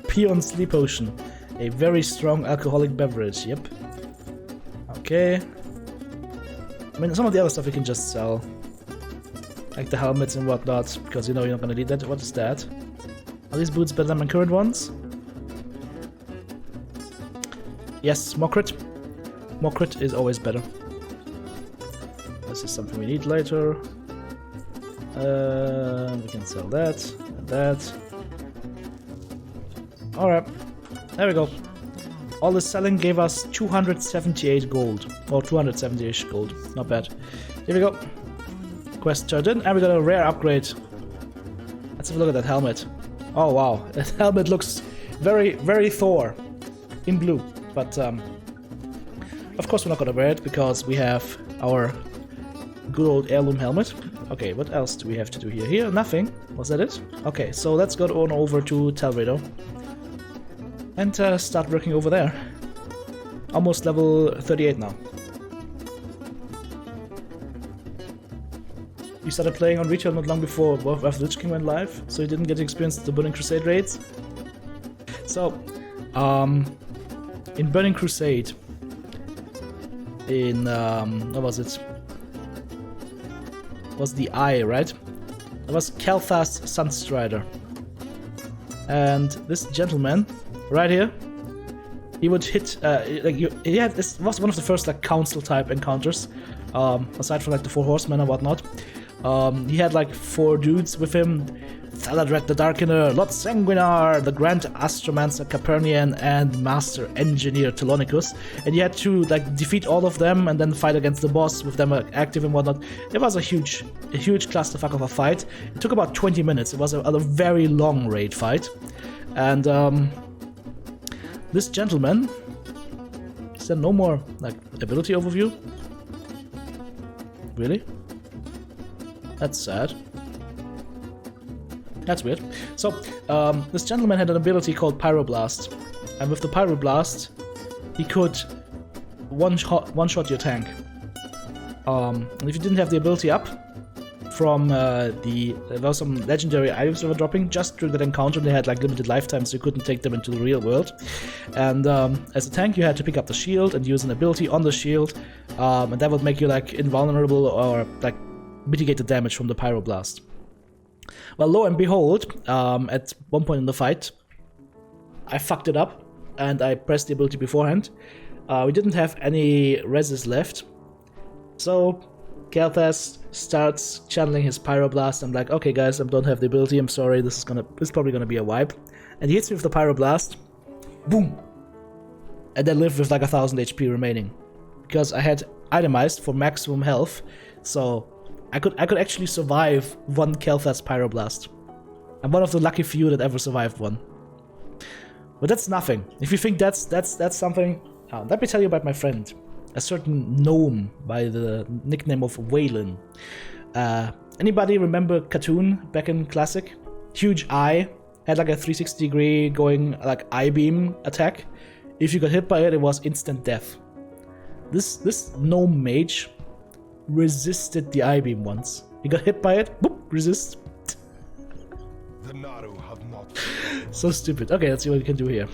Peon Sleep Potion, a very strong alcoholic beverage, yep. Okay. I mean, some of the other stuff we can just sell. Like the helmets and whatnot, because you know you're not gonna need that. What is that? Are these boots better than my current ones? Yes, more crit. More crit is always better. This is something we need later. We can sell that and that. Alright, there we go. All the selling gave us 278 gold. Or 270-ish gold. Not bad. Here we go. Quest turned in, and we got a rare upgrade. Let's have a look at that helmet. Oh wow, that helmet looks very, very Thor. In blue. But, of course we're not gonna wear it, because we have our good old heirloom helmet. Okay, what else do we have to do here? Here, nothing. Was that it? Okay, so let's go on over to Telredo. And start working over there. Almost level 38 now. You started playing on retail not long before Warcraft Lich King went live, so you didn't get to experience the Burning Crusade raids. So, in Burning Crusade, in what was it? Was the Eye, right? It was Kalthas Sunstrider. And this gentleman right here, he would hit this was one of the first like council type encounters, aside from like the 4 horsemen and whatnot. He had like 4 dudes with him: Thaladred the Darkener, Lot Sanguinar, the Grand Astromancer Capernian, and Master Engineer Telonicus. And you had to like defeat all of them and then fight against the boss with them active and whatnot. It was a huge clusterfuck of a fight. It took about 20 minutes. It was a very long raid fight. And this gentleman, is there no more like ability overview? Really? That's sad. That's weird. So, this gentleman had an ability called Pyroblast, and with the Pyroblast, he could one-shot your tank. And if you didn't have the ability up from there were some legendary items that were dropping just during that encounter. They had like limited lifetimes, so you couldn't take them into the real world. And as a tank, you had to pick up the shield and use an ability on the shield, and that would make you like invulnerable or like mitigate the damage from the pyroblast. Well, lo and behold, at one point in the fight, I fucked it up and I pressed the ability beforehand. We didn't have any reses left, so Kel'Thas starts channeling his pyroblast. I'm like, okay guys, I don't have the ability, I'm sorry, this is probably gonna be a wipe. And he hits me with the pyroblast, boom! And then lived with like 1000 HP remaining. Because I had itemized for maximum health, so I could actually survive one Kel'Thas pyroblast. I'm one of the lucky few that ever survived one. But that's nothing. If you think that's something, let me tell you about my friend. A certain gnome by the nickname of Waylon. Anybody remember Cartoon back in Classic? Huge eye, had like a 360 degree going like eye beam attack. If you got hit by it, it was instant death. This gnome mage resisted the eye beam once. He got hit by it, boop, resist. The Naru have not. So stupid. Okay, let's see what we can do here.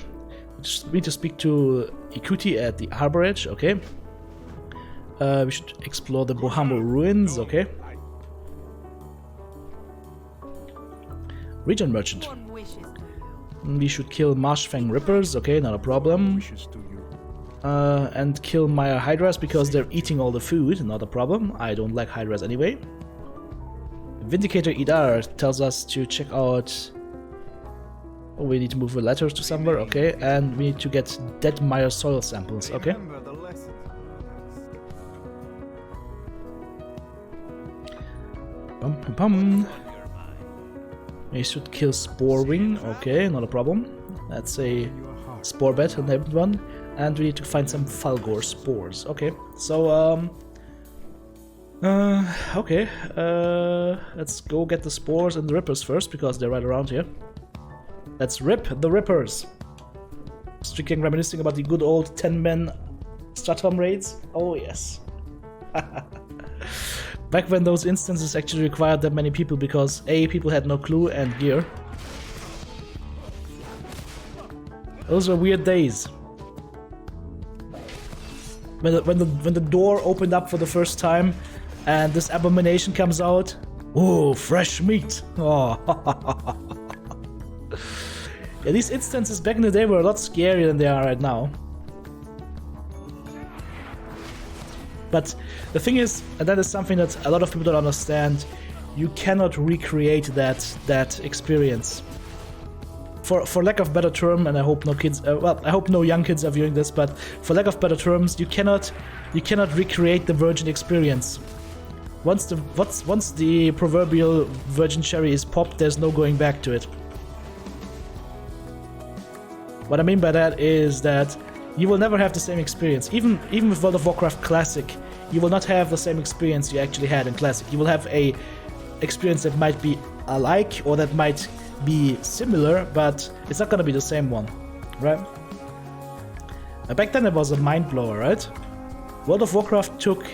We need to speak to Ikuti at the harbor edge, okay. We should explore the Bohamo ruins, okay. Region merchant. We should kill Marshfang Rippers, okay, not a problem. And kill Maya Hydras because they're eating all the food, not a problem. I don't like Hydras anyway. Vindicator Idar tells us to check out... Oh, we need to move the letters to somewhere, okay. And we need to get dead Maya soil samples, okay. We should kill Sporewing, okay, not a problem. That's a spore bet on that one. And we need to find some Falgor spores, okay. So, okay, let's go get the spores and the rippers first, because they're right around here. Let's rip the rippers. Strictly reminiscing about the good old 10-man Stratholm raids. Oh yes. Back when those instances actually required that many people, because A, people had no clue, and gear. Those were weird days. When the door opened up for the first time, and this abomination comes out. Oh, fresh meat! Oh. Yeah, these instances back in the day were a lot scarier than they are right now. But the thing is, and that is something that a lot of people don't understand, you cannot recreate that experience. For lack of better term, and I hope no kids, well, I hope no young kids are viewing this, but for lack of better terms, you cannot recreate the virgin experience. Once the proverbial virgin cherry is popped, there's no going back to it. What I mean by that is that you will never have the same experience. Even with World of Warcraft Classic, you will not have the same experience you actually had in Classic. You will have a experience that might be alike or that might be similar, but it's not gonna be the same one, right? Back then it was a mind blower, right? World of Warcraft took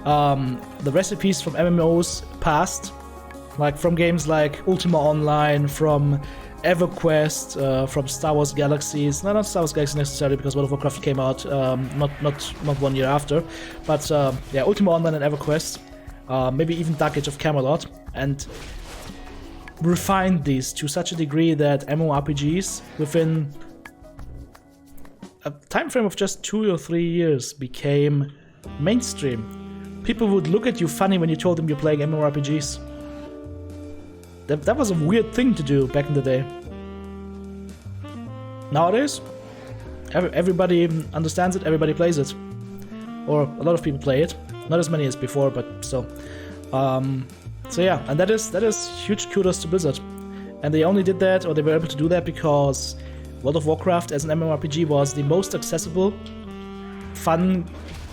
the recipes from MMOs past, like from games like Ultima Online, from EverQuest, from Star Wars Galaxies. No, not Star Wars Galaxies necessarily, because World of Warcraft came out not 1 year after, but yeah, Ultima Online and EverQuest, maybe even Dark Age of Camelot, and refined these to such a degree that MMORPGs within a time frame of just 2 or 3 years became mainstream. People would look at you funny when you told them you're playing MMORPGs. That was a weird thing to do back in the day. Nowadays, everybody understands it, everybody plays it. Or a lot of people play it. Not as many as before, but still. So yeah, and that is huge kudos to Blizzard. And they only did that, or they were able to do that, because World of Warcraft as an MMORPG was the most accessible, fun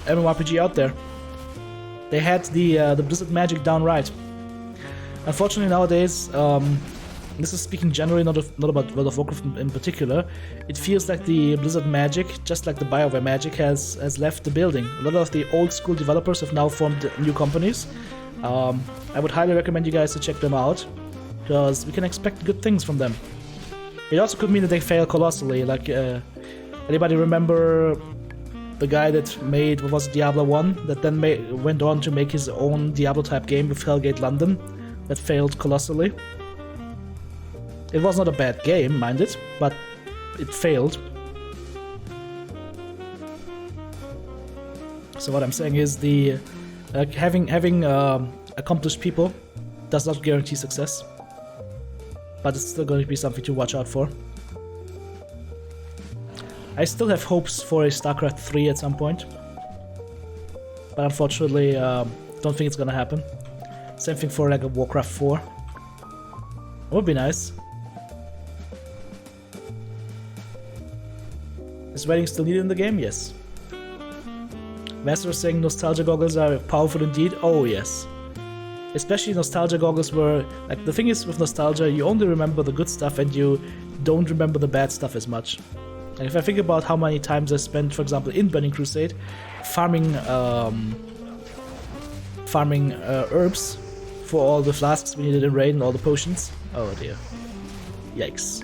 MMORPG out there. They had the Blizzard magic down right. Unfortunately nowadays, this is speaking generally, not about World of Warcraft in particular, it feels like the Blizzard magic, just like the BioWare magic, has left the building. A lot of the old school developers have now formed new companies, I would highly recommend you guys to check them out, because we can expect good things from them. It also could mean that they fail colossally, like, anybody remember the guy that made, what was it, Diablo 1, that then went on to make his own Diablo-type game with Hellgate London, that failed colossally? It was not a bad game, mind it, but it failed. So what I'm saying is having accomplished people does not guarantee success, but it's still going to be something to watch out for. I still have hopes for a StarCraft 3 at some point, but unfortunately, don't think it's gonna happen. Same thing for like a Warcraft 4. It would be nice. Is rating still needed in the game? Yes. Master is saying nostalgia goggles are powerful indeed. Oh yes. Especially nostalgia goggles where, like, the thing is with nostalgia, you only remember the good stuff and you don't remember the bad stuff as much. And if I think about how many times I spent, for example, in Burning Crusade, farming herbs for all the flasks we needed in raid and all the potions. Oh dear. Yikes.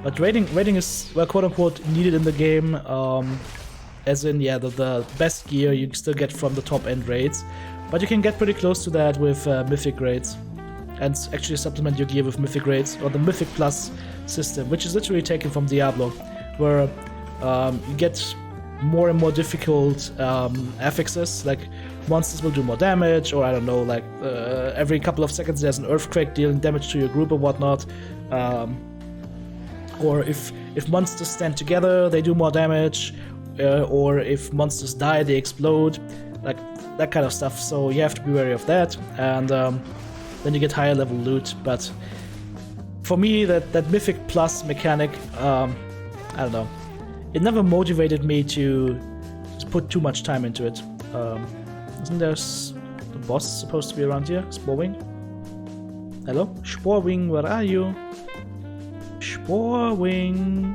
But raiding is, well, quote unquote, needed in the game, as in, yeah, the best gear you still get from the top end raids, but you can get pretty close to that with mythic raids, and actually supplement your gear with mythic raids, or the Mythic Plus system, which is literally taken from Diablo, where you get more and more difficult affixes, like monsters will do more damage, or I don't know, like every couple of seconds there's an earthquake dealing damage to your group or whatnot. Or if monsters stand together, they do more damage, or if monsters die, they explode, like that kind of stuff. So you have to be wary of that, and then you get higher level loot. But for me, that Mythic Plus mechanic, I don't know, it never motivated me to put too much time into it. Isn't there the boss supposed to be around here? Sporewing? Hello? Sporewing, where are you? Sporewing.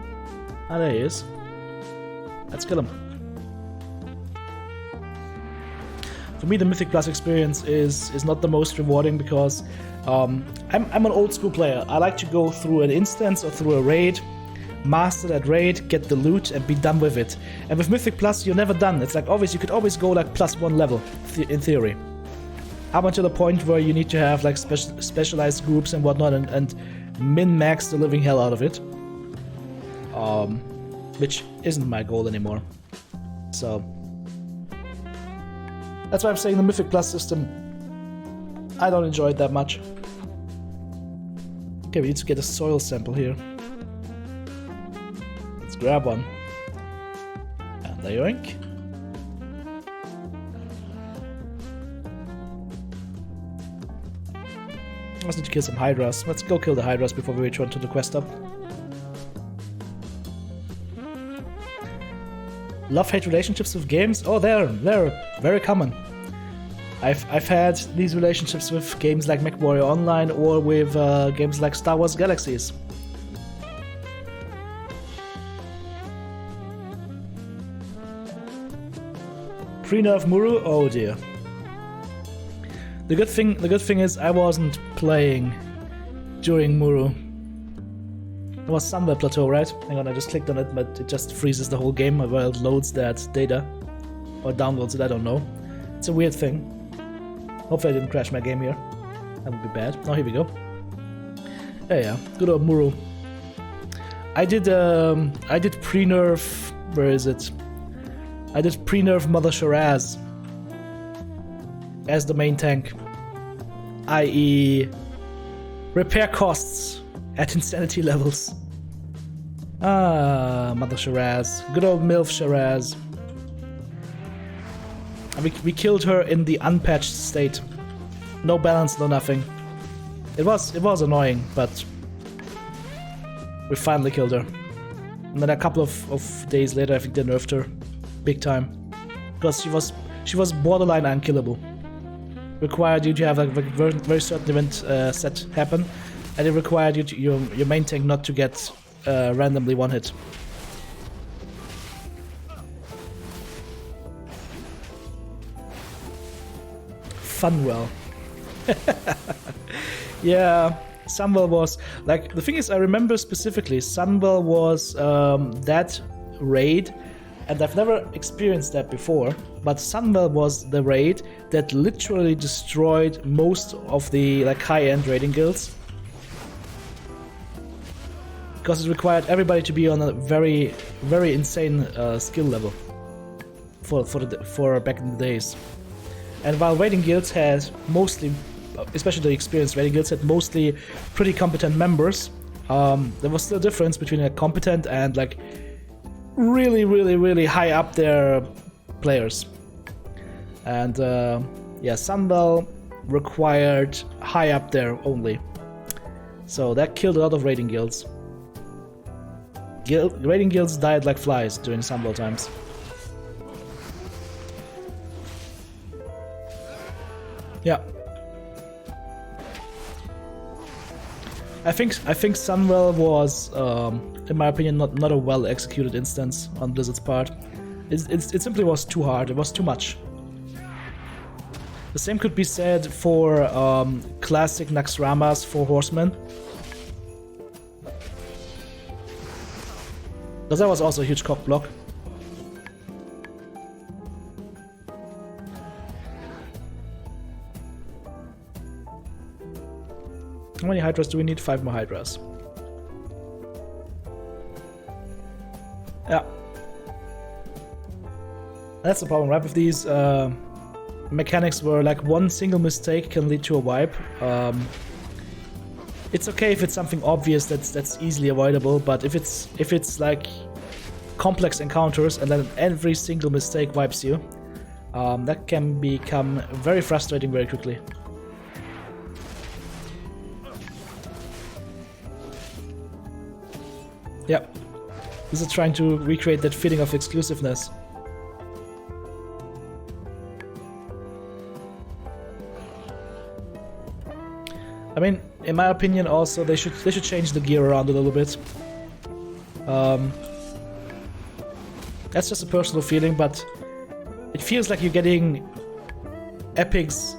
Ah, there he is. Let's kill him. For me, the Mythic Plus experience is not the most rewarding because I'm an old school player. I like to go through an instance or through a raid, master that raid, get the loot, and be done with it. And with Mythic Plus, you're never done. It's like you could always go like +1 level in theory, up until the point where you need to have like specialized groups and whatnot, and min-max the living hell out of it, which isn't my goal anymore. So that's why I'm saying the Mythic Plus system, I don't enjoy it that much. Okay, we need to get a soil sample here. Let's grab one. And the yoink. I just need to kill some Hydras. Let's go kill the Hydras before we return to the quest hub. Love-hate relationships with games? Oh, they're very common. I've had these relationships with games like MechWarrior Online or with games like Star Wars Galaxies. Pre-nerf Muru? Oh dear. The good thing is I wasn't playing during Muru. It was somewhere plateau, right? Hang on, I just clicked on it, but it just freezes the whole game while it loads that data. Or downloads it, I don't know. It's a weird thing. Hopefully I didn't crash my game here. That would be bad. Oh, here we go. Yeah, good old Muru. I did pre-nerf... Where is it? I did pre-nerf Mother Shiraz as the main tank, i.e. repair costs at insanity levels. Ah, Mother Shiraz. Good old MILF Shiraz. And we killed her in the unpatched state. No balance, no nothing. It was annoying, but we finally killed her. And then a couple of days later, I think they nerfed her big time, because she was borderline unkillable. Required you to have a very certain event set happen, and it required you to, your main tank not to get randomly one hit. Funwell. Yeah, Sunwell was like, the thing is, I remember specifically Sunwell was that raid, and I've never experienced that before, but Sunwell was the raid that literally destroyed most of the like high-end raiding guilds, because it required everybody to be on a very, very insane skill level for back in the days. And while raiding guilds had mostly, especially the experienced raiding guilds, had mostly pretty competent members, there was still a difference between a competent and like really, really, really high up there players. And yeah, Sunwell required high up there only. So that killed a lot of raiding guilds. Raiding guilds died like flies during Sunwell times. Yeah. I think Sunwell was, in my opinion, not a well executed instance on Blizzard's part. It simply was too hard. It was too much. The same could be said for classic Naxxrama's 4 Horsemen. Because that was also a huge cock block. How many Hydras do we need? 5 more Hydras. Yeah. That's the problem, right? With these mechanics where like one single mistake can lead to a wipe. It's okay if it's something obvious that's easily avoidable, but if it's like complex encounters and then every single mistake wipes you, that can become very frustrating very quickly. Yep. This is trying to recreate that feeling of exclusiveness. I mean, in my opinion, also they should change the gear around a little bit. That's just a personal feeling, but it feels like you're getting epics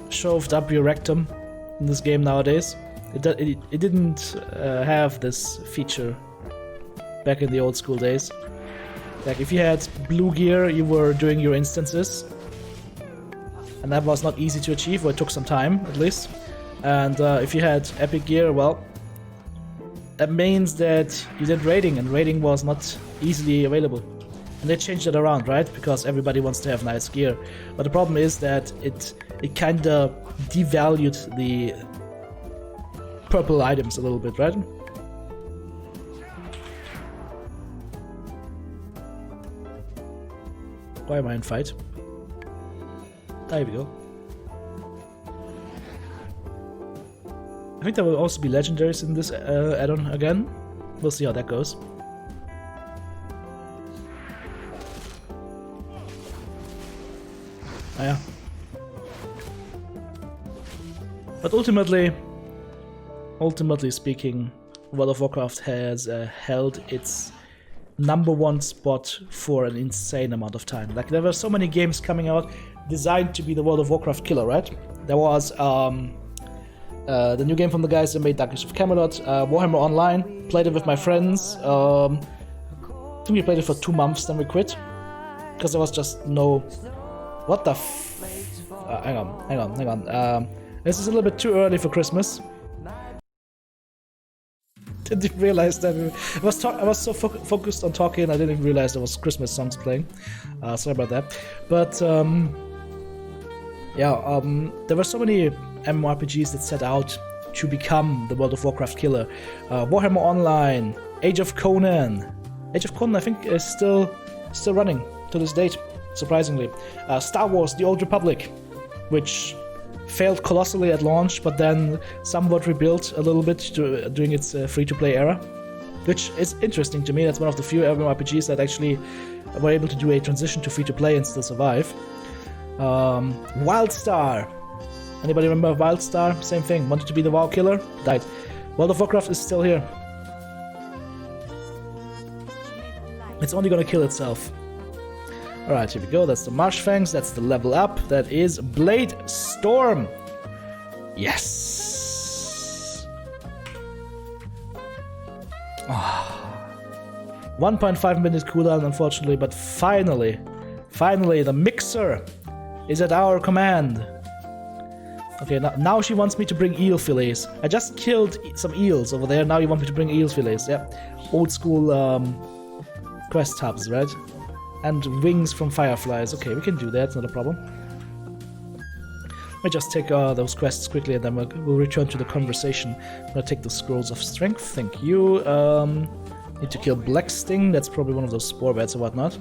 shoved up your rectum in this game nowadays. It didn't have this feature back in the old school days. Like if you had blue gear, you were doing your instances, and that was not easy to achieve, or it took some time at least. And if you had epic gear, well, that means that you did raiding, and raiding was not easily available. And they changed it around, right? Because everybody wants to have nice gear. But the problem is that it kinda devalued the purple items a little bit, right? Why am I in fight? There we go. I think there will also be legendaries in this add-on again. We'll see how that goes. Oh, yeah. But ultimately speaking, World of Warcraft has held its #1 spot for an insane amount of time. Like there were so many games coming out designed to be the World of Warcraft killer, right? There was the new game from the guys that made Dark Age of Camelot, Warhammer Online. Played it with my friends. I think we played it for 2 months, then we quit because there was just no. What the? Hang on. This is a little bit too early for Christmas. Didn't realize that I was so focused on talking, I didn't even realize there was Christmas songs playing. Sorry about that. But yeah, there were so many MMORPGs that set out to become the World of Warcraft killer. Warhammer Online, Age of Conan. Age of Conan, I think, is still running to this date, surprisingly. Star Wars: The Old Republic, which failed colossally at launch, but then somewhat rebuilt a little bit during its free-to-play era, which is interesting to me. That's one of the few MMORPGs that actually were able to do a transition to free-to-play and still survive. Wildstar. Anybody remember Wildstar? Same thing. Wanted to be the WoW killer? Died. World of Warcraft is still here. It's only gonna kill itself. Alright, here we go. That's the Marsh Fangs. That's the level up. That is Blade Storm. Yes. 1.5 minute cooldown, unfortunately, but finally, the mixer is at our command. Okay, now she wants me to bring eel fillets. I just killed some eels over there. Now you want me to bring eel fillets? Yep. Old school quest hubs, right? And wings from fireflies. Okay, we can do that. It's not a problem. Let me just take those quests quickly, and then we'll return to the conversation. I'm gonna take the scrolls of strength. Thank you. Need to kill Black Sting. That's probably one of those spore bats or whatnot.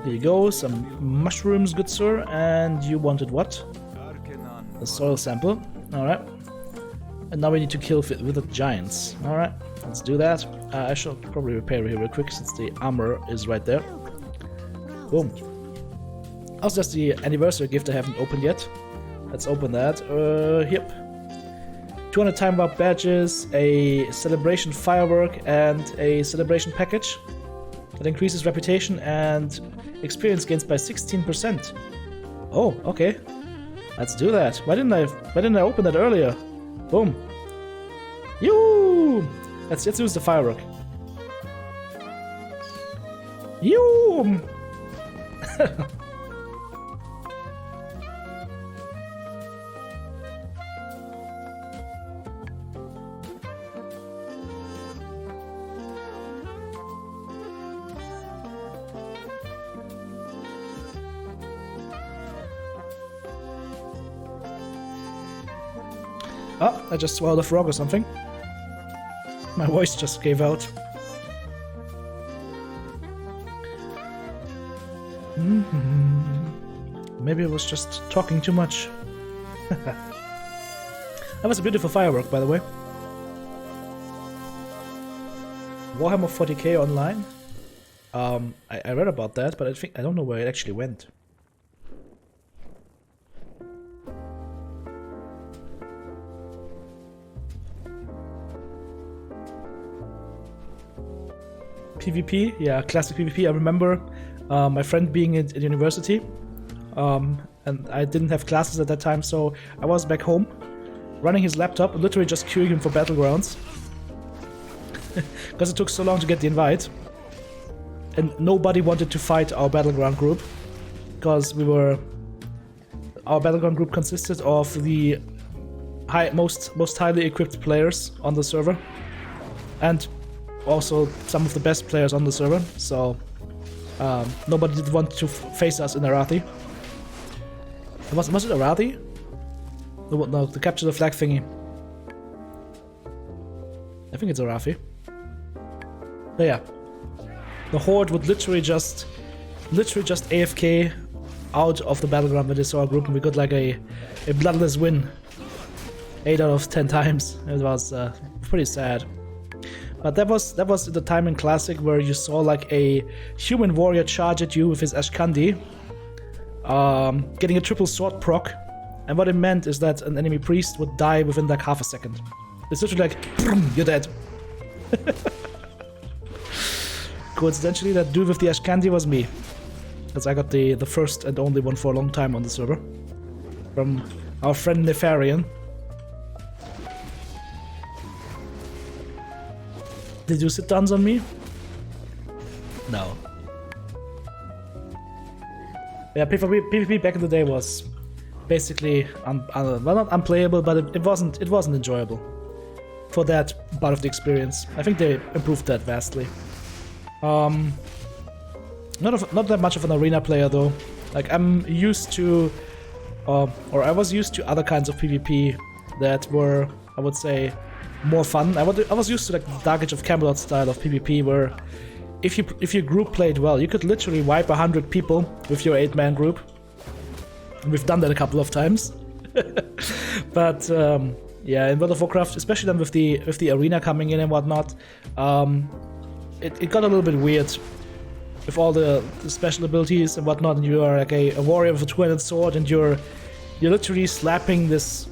Here you go. Some mushrooms, good sir. And you wanted what? A soil sample. Alright. And now we need to kill with the giants. Alright, let's do that. I should probably repair here real quick since the armor is right there. Boom. Also, that's the anniversary gift I haven't opened yet. Let's open that. Yep. 200 time warp badges, a celebration firework, and a celebration package that increases reputation and experience gains by 16%. Oh, okay. Let's do that. Why didn't I open that earlier? Boom. Yoo! Let's use the firework. Yoo! Oh, I just swallowed a frog or something. My voice just gave out. Maybe I was just talking too much. That was a beautiful firework, by the way. Warhammer 40k online. I read about that, but I don't know where it actually went. PvP, yeah, classic PvP. I remember my friend being at university, and I didn't have classes at that time, so I was back home, running his laptop, literally just queuing him for Battlegrounds, because it took so long to get the invite, and nobody wanted to fight our Battleground group, because our Battleground group consisted of the most highly equipped players on the server, and also some of the best players on the server, so nobody did want to face us in Arathi. Was it Arathi? No, to capture the flag thingy. I think it's Arathi. But yeah, the Horde would literally just AFK out of the battleground when they saw our group, and we got like a bloodless win 8 out of 10 times. It was pretty sad. But that was the time in Classic where you saw like a human warrior charge at you with his Ashkandi, getting a triple sword proc, and what it meant is that an enemy priest would die within like half a second. It's literally like, you're dead. Coincidentally, that dude with the Ashkandi was me, because I got the first and only one for a long time on the server, from our friend Nefarian. Did you sit downs on me? No. Yeah, PvP back in the day was basically well, not unplayable, but it wasn't enjoyable for that part of the experience. I think they improved that vastly. Not that much of an arena player though. Like I'm used to, or I was used to other kinds of PvP that were, I would say, more fun. I was used to like the Dark Age of Camelot style of PvP, where if your group played well, you could literally wipe 100 people with your 8-man group. And we've done that a couple of times. But yeah, in World of Warcraft, especially then with the arena coming in and whatnot, it got a little bit weird with all the special abilities and whatnot. And you are like a warrior with a two-handed sword, and you're literally slapping this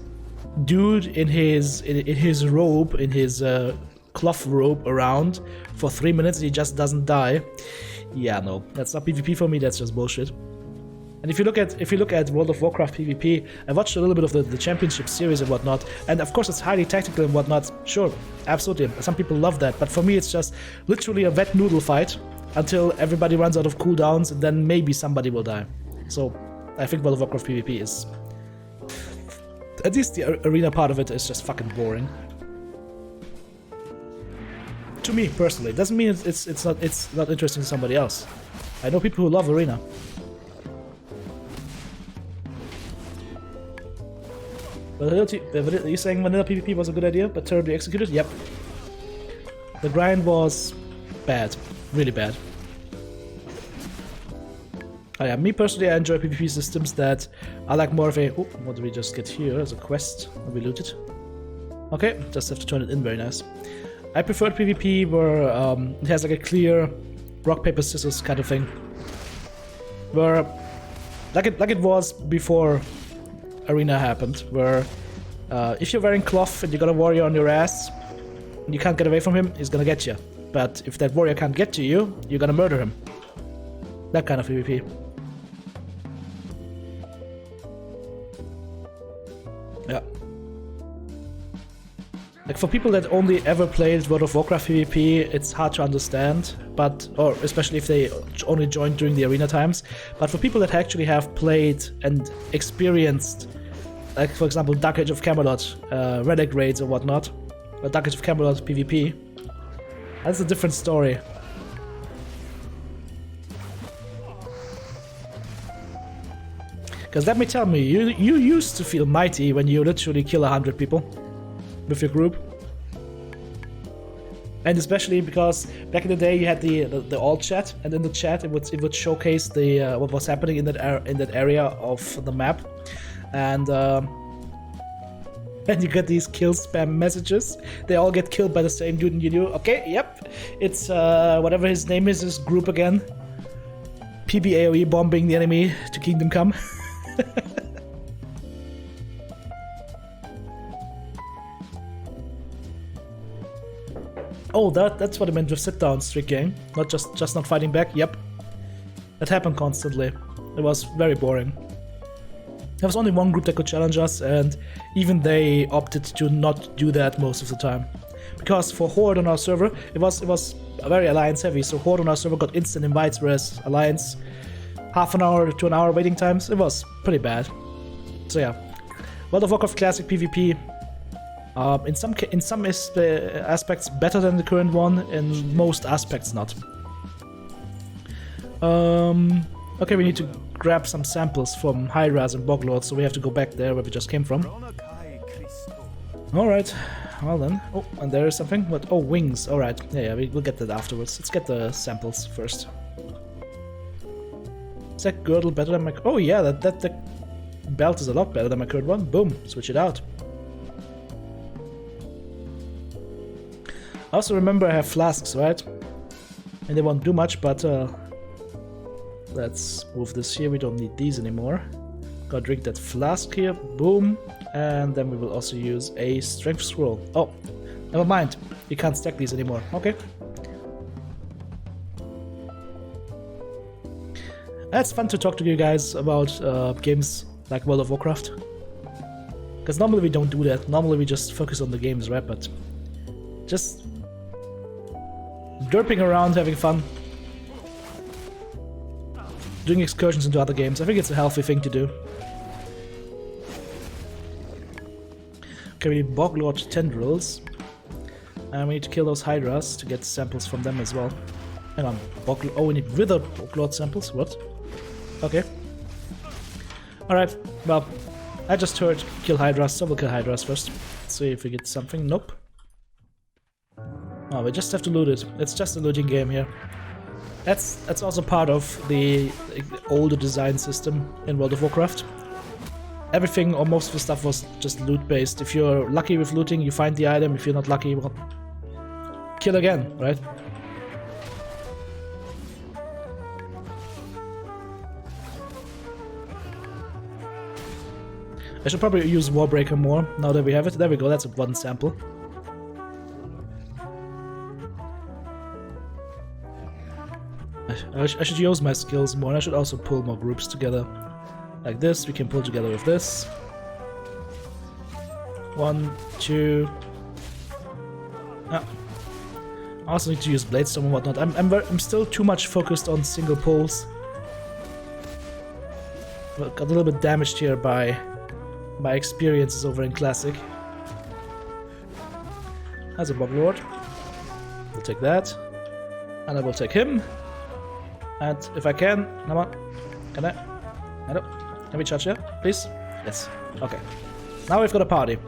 dude in his robe, in his cloth robe around for 3 minutes, and he just doesn't die. Yeah, no, that's not PvP for me. That's just bullshit. And if you look at World of Warcraft PvP, I watched a little bit of the championship series and whatnot, and of course it's highly tactical and whatnot. Sure, absolutely. Some people love that, but for me it's just literally a wet noodle fight until everybody runs out of cooldowns, and then maybe somebody will die. So I think World of Warcraft PvP is, at least the arena part of it, is just fucking boring. To me personally, it doesn't mean it's not interesting to somebody else. I know people who love arena. Are you saying vanilla PvP was a good idea, but terribly executed? Yep. The grind was bad. Really bad. Oh yeah, me personally, I enjoy PvP systems that are like more of a... Oh, what do we just get here as a quest? We loot it. Okay, just have to turn it in, very nice. I preferred PvP where it has like a clear rock, paper, scissors kind of thing. Where, like it was before arena happened, where if you're wearing cloth and you got a warrior on your ass and you can't get away from him, he's gonna get you. But if that warrior can't get to you, you're gonna murder him. That kind of PvP. Yeah. Like for people that only ever played World of Warcraft PvP, it's hard to understand, but, or especially if they only joined during the arena times. But for people that actually have played and experienced, like for example Dark Age of Camelot, Relic raids or whatnot, or Dark Age of Camelot PvP, that's a different story. Because let me tell you, you used to feel mighty when you literally kill 100 people with your group. And especially because back in the day you had the alt chat, and in the chat it would showcase the what was happening in that area of the map, and you get these kill spam messages. They all get killed by the same dude, and you knew, okay, yep, it's whatever his name is, his group again. PB AoE bombing the enemy to Kingdom Come. Oh, that's what I meant with sit-down strict game, not just not fighting back. Yep, that happened constantly. It was very boring. There was only one group that could challenge us, and even they opted to not do that most of the time. Because for Horde on our server, it was very alliance heavy. So Horde on our server got instant invites, whereas Alliance, half an hour to an hour waiting times. It was pretty bad. So yeah, World of Warcraft Classic PvP. In some aspects better than the current one, in most aspects not. Okay, we need to grab some samples from Hydras and Boglord, so we have to go back there where we just came from. Alright, well then. Oh, and there is something. What? Oh, wings. Alright, yeah, we'll get that afterwards. Let's get the samples first. Is that girdle better than my... Oh yeah, that belt is a lot better than my current one. Boom, switch it out. I also remember I have flasks, right? And they won't do much, but let's move this here. We don't need these anymore. Gotta drink that flask here. Boom. And then we will also use a strength scroll. Oh, never mind. You can't stack these anymore. Okay. It's fun to talk to you guys about games like World of Warcraft. Because normally we don't do that. Normally we just focus on the games, right? But just derping around, having fun, doing excursions into other games. I think it's a healthy thing to do. Okay, we need Boglord tendrils, and we need to kill those Hydras to get samples from them as well. Hang on, oh, we need Wither Boglord samples. What? Okay. Alright, well, I just heard kill Hydras, so we'll kill Hydras first. Let's see if we get something. Nope. Oh, we just have to loot it. It's just a looting game here. That's also part of the older design system in World of Warcraft. Everything or most of the stuff was just loot based. If you're lucky with looting, you find the item. If you're not lucky, well, kill again, right? I should probably use Warbreaker more now that we have it. There we go, that's one sample. I should use my skills more, and I should also pull more groups together. Like this, we can pull together with this. 1, 2... Ah. I also need to use Bladestorm and whatnot. I'm still too much focused on single pulls. Got a little bit damaged here by my experiences over in Classic. As a Boglord. We'll take that. And I will take him. And if I can, come on. Can I? I don't. Can we charge here, please? Yes. Okay. Now we've got a party.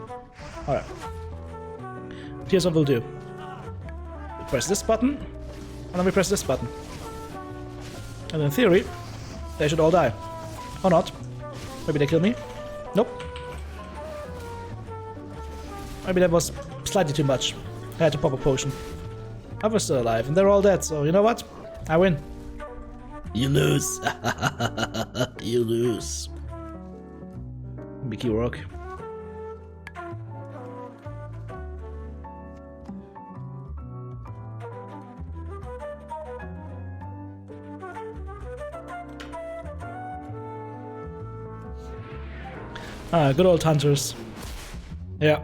Alright. Here's what we'll do. We press this button, and then we press this button. And in theory, they should all die. Or not. Maybe they kill me. Nope. Maybe that was slightly too much. I had to pop a potion. I was still alive, and they're all dead, so you know what? I win. You lose. You lose. Mickey Rourke. Ah, good old hunters. Yeah.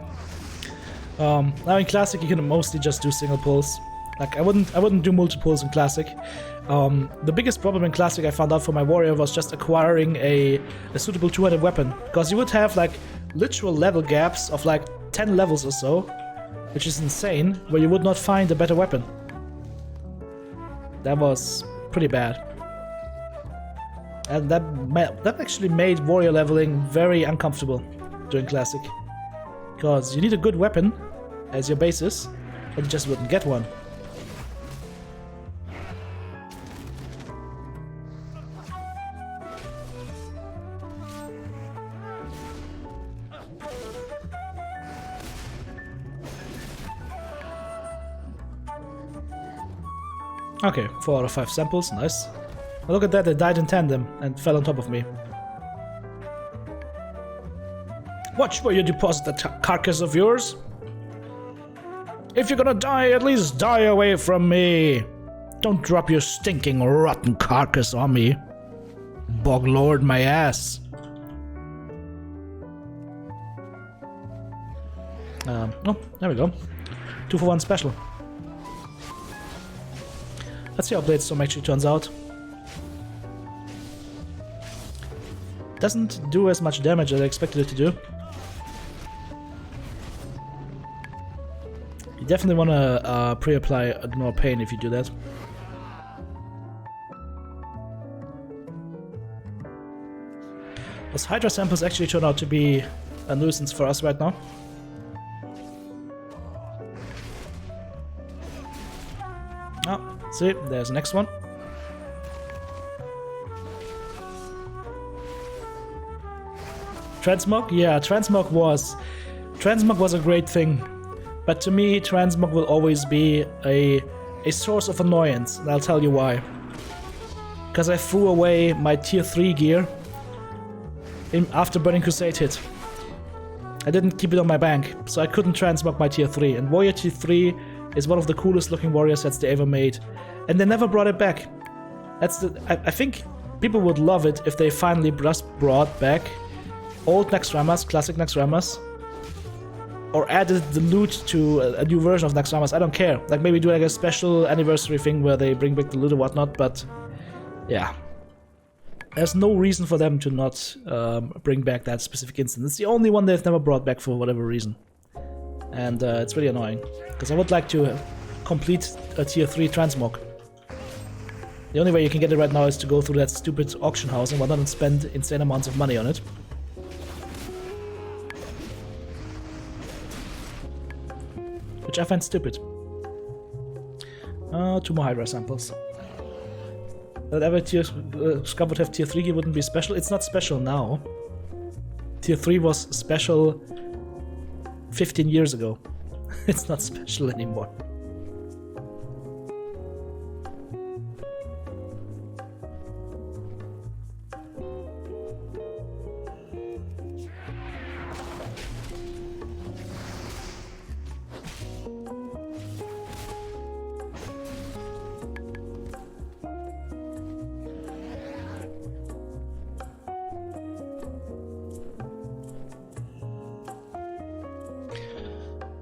Now in Classic you can mostly just do single pulls. Like I wouldn't do multiples in Classic. The biggest problem in Classic I found out for my warrior was just acquiring a suitable two-handed weapon, because you would have like literal level gaps of like 10 levels or so, which is insane, where you would not find a better weapon. That was pretty bad. And that actually made warrior leveling very uncomfortable during Classic, because you need a good weapon as your basis, but you just wouldn't get one. Okay, 4 out of 5 samples, nice. Well, look at that, they died in tandem and fell on top of me. Watch where you deposit the carcass of yours. If you're gonna die, at least die away from me. Don't drop your stinking rotten carcass on me. Boglord my ass. Oh, there we go. 2 for 1 special. Let's see how Bladestorm actually turns out. Doesn't do as much damage as I expected it to do. You definitely want to pre-apply Ignore Pain if you do that. Those Hydra samples actually turn out to be a nuisance for us right now. Oh, see, there's the next one. Transmog? Yeah, Transmog was a great thing. But to me, Transmog will always be a source of annoyance, and I'll tell you why. Because I threw away my tier 3 gear after Burning Crusade hit. I didn't keep it on my bank, so I couldn't transmog my tier 3. And Warrior tier 3 is one of the coolest looking warrior sets they ever made. And they never brought it back. I think people would love it if they finally just brought back old Naxxramas, classic Naxxramas, or added the loot to a new version of Naxxramas. I don't care. Like maybe do like a special anniversary thing where they bring back the loot or whatnot, but yeah. There's no reason for them to not bring back that specific instance. It's the only one they've never brought back for whatever reason. And it's really annoying, because I would like to complete a tier 3 transmog. The only way you can get it right now is to go through that stupid auction house and whatnot and spend insane amounts of money on it. Which I find stupid. 2 more Hydra samples. That every tier scum would have tier 3 gear wouldn't be special. It's not special now. Tier 3 was special 15 years ago. It's not special anymore.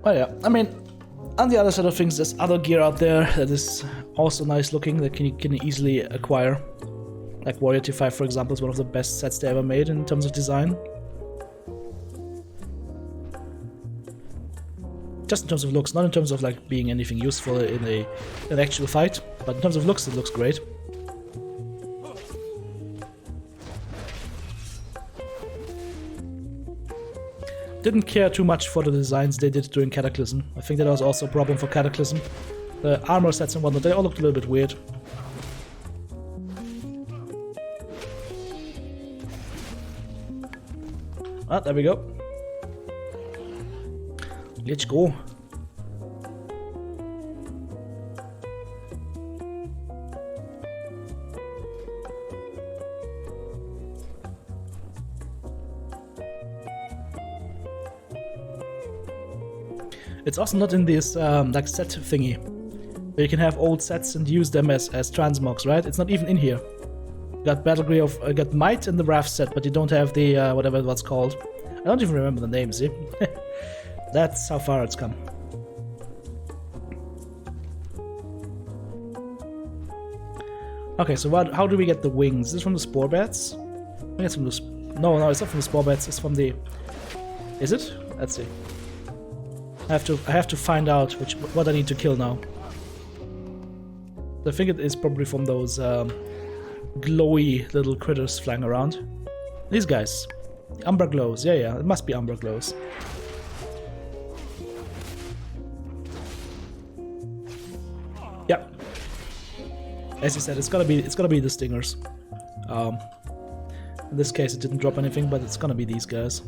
Oh yeah, I mean, on the other side of things, there's other gear out there that is also nice looking that you can easily acquire. Like Warrior T5, for example, is one of the best sets they ever made in terms of design. Just in terms of looks, not in terms of like being anything useful in an actual fight, but in terms of looks, it looks great. Didn't care too much for the designs they did during Cataclysm. I think that was also a problem for Cataclysm. The armor sets and whatnot, they all looked a little bit weird. Ah, there we go. Let's go. It's also not in this like set thingy, where you can have old sets and use them as transmogs, right? It's not even in here. You got Battlegree of got Might in the Wrath set, but you don't have the whatever it was called. I don't even remember the name. See, that's how far it's come. Okay, so how do we get the wings? Is this from the Spore Bats? I think it's from the no, it's not from the Spore Bats. It's from the. Is it? Let's see. I have to find out what I need to kill now. I think it is probably from those glowy little critters flying around. These guys. Umbra Glows. Yeah, it must be Umbra Glows. Yeah. As you said, it's gonna be the stingers. In this case, it didn't drop anything, but it's gonna be these guys.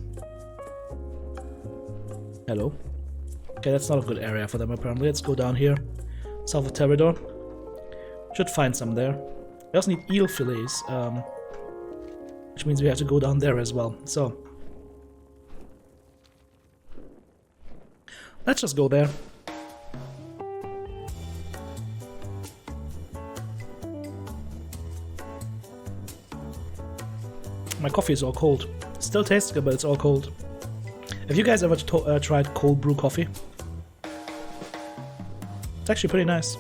Hello. Okay, that's not a good area for them apparently. Let's go down here. South of Terrador. Should find some there. We also need eel fillets, which means we have to go down there as well. So let's just go there. My coffee is all cold. Still tastes good, but it's all cold. Have you guys ever tried cold brew coffee? It's actually pretty nice.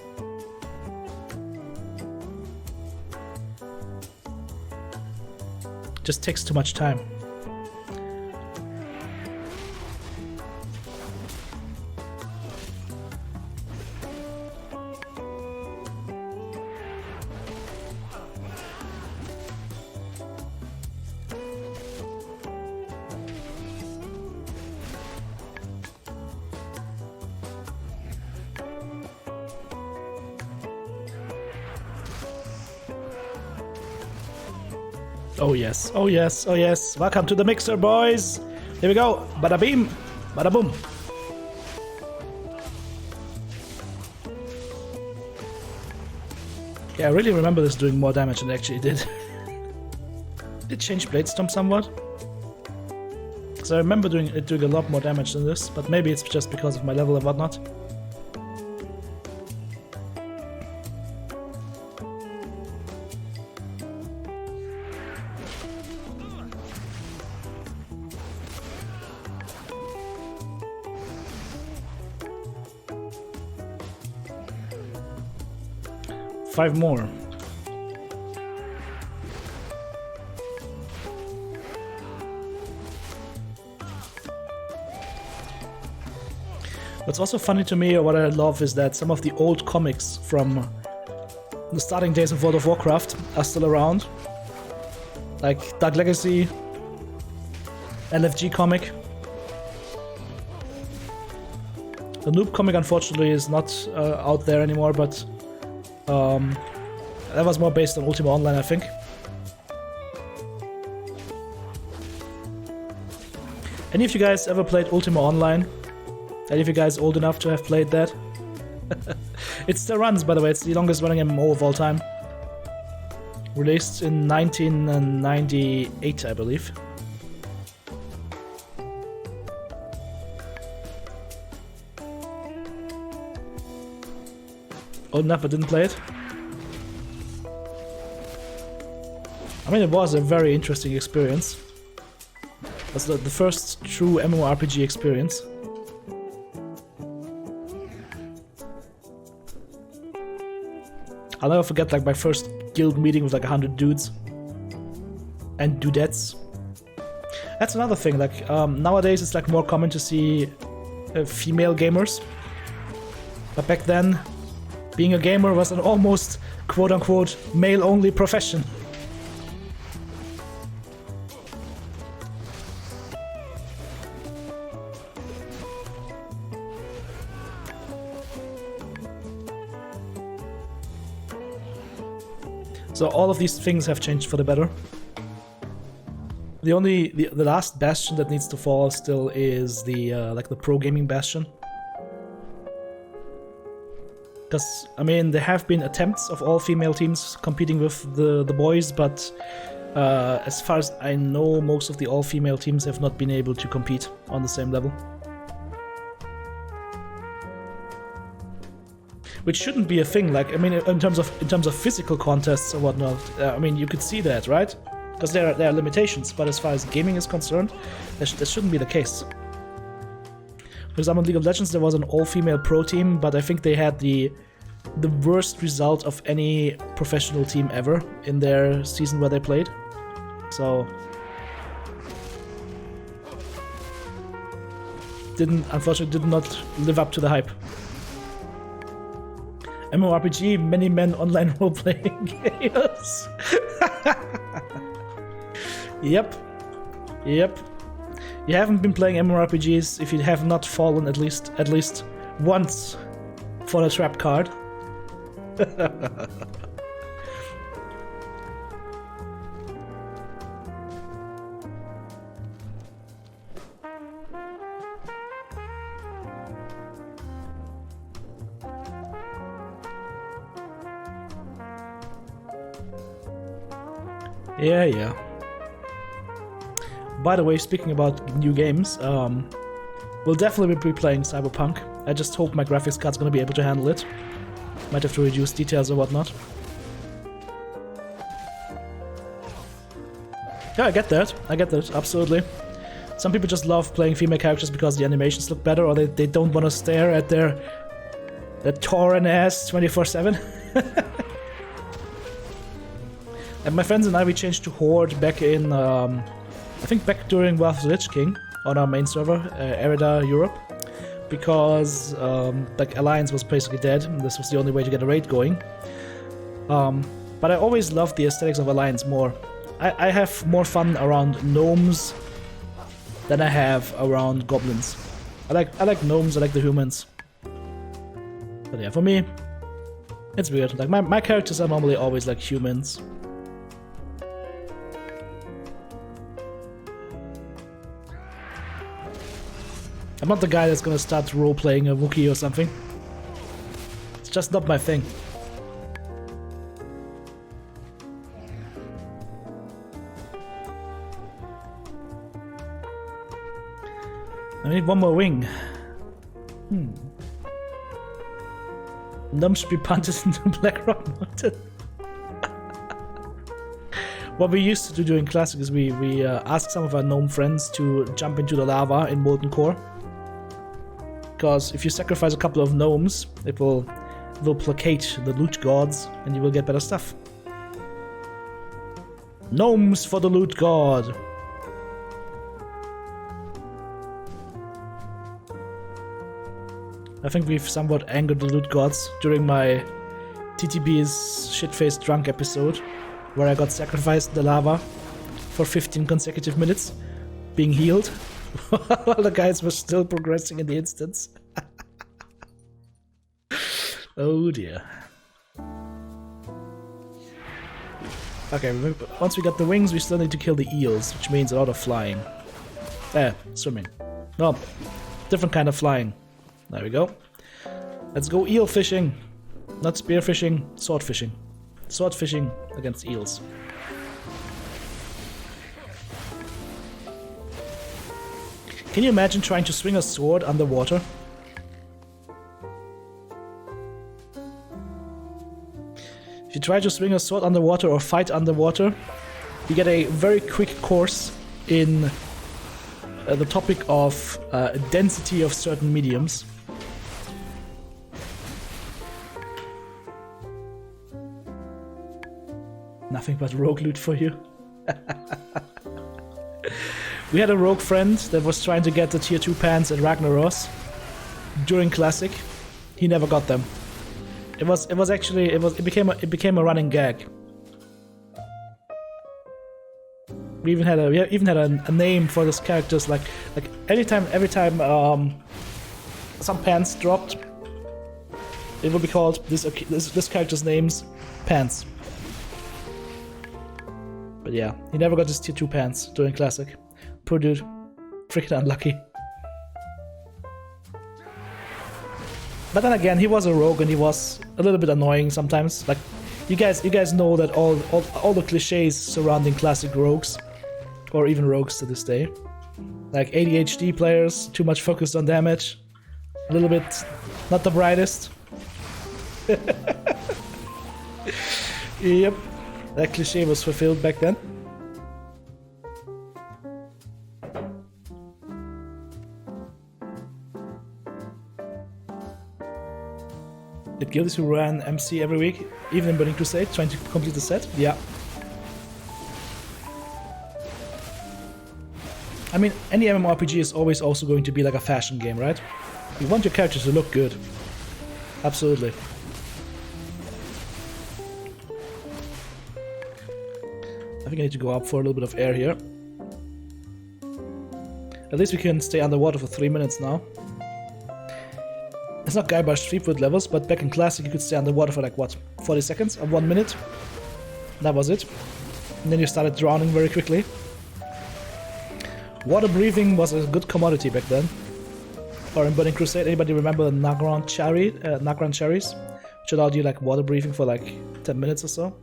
Just takes too much time. Oh yes, oh yes, oh yes. Welcome to the mixer, boys. Here we go. Bada beam, bada boom. Yeah, I really remember this doing more damage than it actually did. Did it change Blade Storm somewhat? Because I remember it doing a lot more damage than this, but maybe it's just because of my level and whatnot. Five more. What's also funny to me, or what I love, is that some of the old comics from the starting days of World of Warcraft are still around. Like Dark Legacy, LFG comic. The Noob comic, unfortunately, is not out there anymore, but that was more based on Ultima Online, I think. Any of you guys ever played Ultima Online? Any of you guys old enough to have played that? It still runs, by the way. It's the longest running MMO of all time. Released in 1998, I believe. Old enough, I didn't play it. I mean, it was a very interesting experience. It was the first true MMORPG experience. I'll never forget like my first guild meeting with like 100 dudes and dudettes. That's another thing, like nowadays it's like more common to see female gamers. But back then, being a gamer was an almost quote-unquote male-only profession. So all of these things have changed for the better. The last bastion that needs to fall still is the like the pro gaming bastion. Because I mean there have been attempts of all female teams competing with the boys, but as far as I know, most of the all female teams have not been able to compete on the same level. Which shouldn't be a thing. Like I mean, in terms of physical contests or whatnot. I mean, you could see that, right? Because there are limitations. But as far as gaming is concerned, that shouldn't be the case. For example, in League of Legends, there was an all-female pro team, but I think they had the worst result of any professional team ever in their season where they played. So unfortunately did not live up to the hype. MMORPG, many men online role-playing games. Yep. You haven't been playing MMORPGs if you have not fallen at least once for a trap card. Yeah. By the way, speaking about new games, we'll definitely be playing Cyberpunk. I just hope my graphics card's gonna be able to handle it. Might have to reduce details or whatnot. Yeah, I get that, absolutely. Some people just love playing female characters because the animations look better, or they don't want to stare at their Tauren ass 24/7. And my friends and I, we changed to Horde back in, I think back during Wrath of the Lich King on our main server, Erida Europe, because like Alliance was basically dead, and this was the only way to get a raid going. But I always loved the aesthetics of Alliance more. I have more fun around gnomes than I have around goblins. I like gnomes, I like the humans. But yeah, for me, it's weird. Like my characters are normally always like humans. I'm not the guy that's gonna start role-playing a Wookiee or something. It's just not my thing. I need one more wing. Gnome should be punted into Blackrock Mountain. What we used to do during Classic is we asked some of our gnome friends to jump into the lava in Molten Core. Because if you sacrifice a couple of gnomes, it will placate the loot gods, and you will get better stuff. Gnomes for the loot god! I think we've somewhat angered the loot gods during my TTB's shit-faced drunk episode, where I got sacrificed in the lava for 15 consecutive minutes, being healed, while the guys were still progressing in the instance. Oh dear. Okay, once we got the wings, we still need to kill the eels, which means a lot of flying. Swimming. No, different kind of flying. There we go. Let's go eel fishing. Not spear fishing, sword fishing. Sword fishing against eels. Can you imagine trying to swing a sword underwater? If you try to swing a sword underwater or fight underwater, you get a very quick course in the topic of density of certain mediums. Nothing but rogue loot for you. We had a rogue friend that was trying to get the tier 2 pants at Ragnaros during Classic. He never got them. It became a running gag. We even had a name for these characters. Like every time some pants dropped, it would be called this character's name's Pants. But yeah, he never got his tier 2 pants during Classic. Poor dude. Freaking unlucky. But then again, he was a rogue and he was a little bit annoying sometimes. Like, you guys know that all the cliches surrounding classic rogues, or even rogues to this day. Like ADHD players, too much focused on damage, a little bit not the brightest. Yep, that cliche was fulfilled back then. It guilds who ran MC every week, even in Burning Crusade, trying to complete the set. Yeah. I mean, any MMORPG is always also going to be like a fashion game, right? You want your characters to look good. Absolutely. I think I need to go up for a little bit of air here. At least we can stay underwater for 3 minutes now. It's not Guybrush Threepwood levels, but back in Classic you could stay underwater for like, what, 40 seconds or 1 minute? That was it. And then you started drowning very quickly. Water breathing was a good commodity back then. Or in Burning Crusade, anybody remember the Nagran cherries? Which allowed you like water breathing for like 10 minutes or so.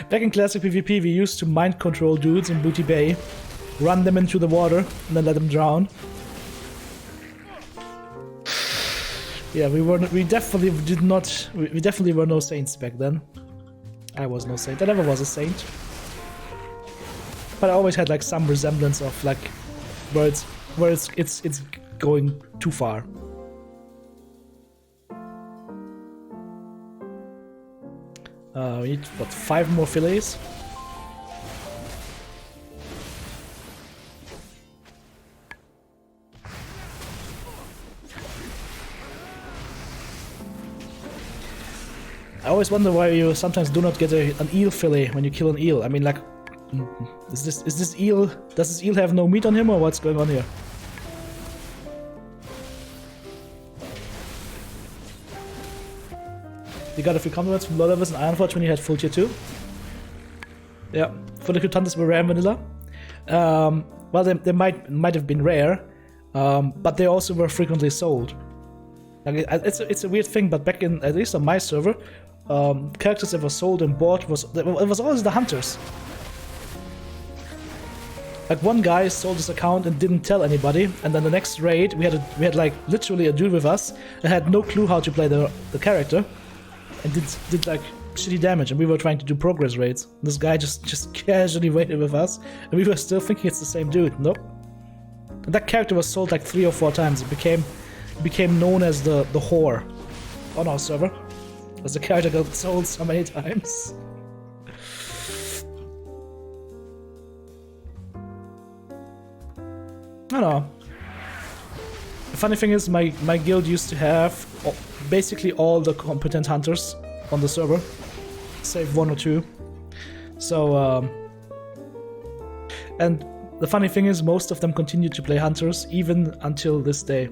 Back in Classic PvP we used to mind control dudes in Booty Bay, run them into the water, and then let them drown. Yeah, we definitely were no saints back then. I was no saint. I never was a saint. But I always had like some resemblance of like where it's going too far. We need what, 5 more fillets? I always wonder why you sometimes do not get an eel fillet when you kill an eel. I mean, like, is this eel? Does this eel have no meat on him, or what's going on here? You got a few compliments from Bloodlovers and Ironforge when you had full tier 2. Yeah, for the Hunters were rare in vanilla. Well, they might have been rare, but they also were frequently sold. Like, it's a weird thing, but back in, at least on my server, characters that were sold and bought it was always the hunters. Like, one guy sold his account and didn't tell anybody, and then the next raid we had like literally a dude with us that had no clue how to play the character, and did like shitty damage, and we were trying to do progress raids. This guy just casually waited with us, and we were still thinking it's the same dude. Nope. And that character was sold like 3 or 4 times. It became known as the whore on our server, as the character got sold so many times. I don't know. The funny thing is, my guild used to have basically all the competent hunters on the server, save 1 or 2. So, and the funny thing is, most of them continued to play hunters even until this day.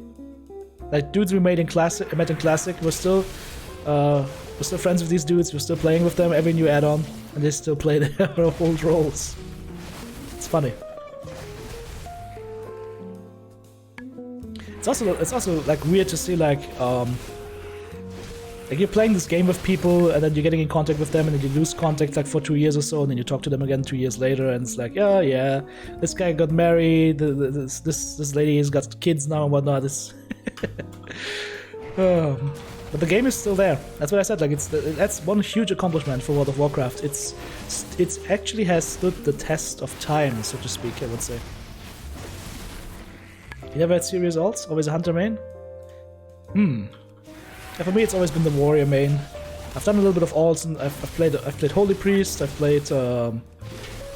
Like, dudes we met in Classic, we're still friends with these dudes. We're still playing with them every new add-on, and they still play their old roles. It's funny. It's also like weird to see like you're playing this game with people, and then you're getting in contact with them, and then you lose contact like for 2 years or so, and then you talk to them again 2 years later, and it's like, oh yeah, this guy got married, this lady has got kids now and whatnot. It's but the game is still there. That's what I said. Like, that's one huge accomplishment for World of Warcraft. It's actually has stood the test of time, so to speak, I would say. You never had serious alts? Always a hunter main? Yeah, for me it's always been the warrior main. I've done a little bit of alts, and I've played Holy Priest, I've played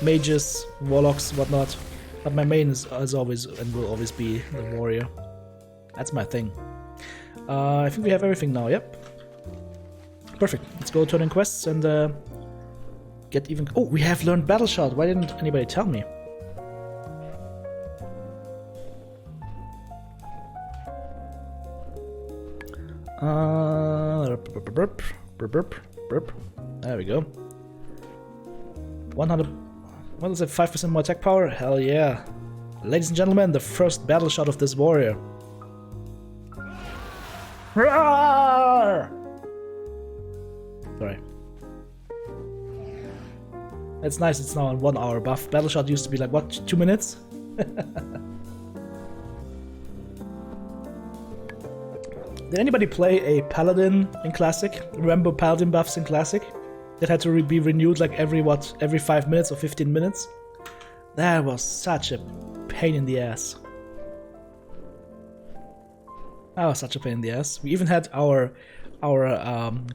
mages, warlocks, whatnot. But my main is always and will always be the warrior. That's my thing. I think we have everything now. Yep. Perfect. Let's go turn in quests and get even. Oh, we have learned Battle Shout. Why didn't anybody tell me? There we go. 100. What is it? 5% more attack power? Hell yeah! Ladies and gentlemen, the first battle shot of this warrior. Roar! Sorry. It's nice. It's now a 1 hour buff. Battle shot used to be like what? 2 minutes? Did anybody play a paladin in Classic? Remember paladin buffs in Classic? That had to be renewed like every 5 minutes or 15 minutes? That was such a pain in the ass. That was such a pain in the ass. We even had our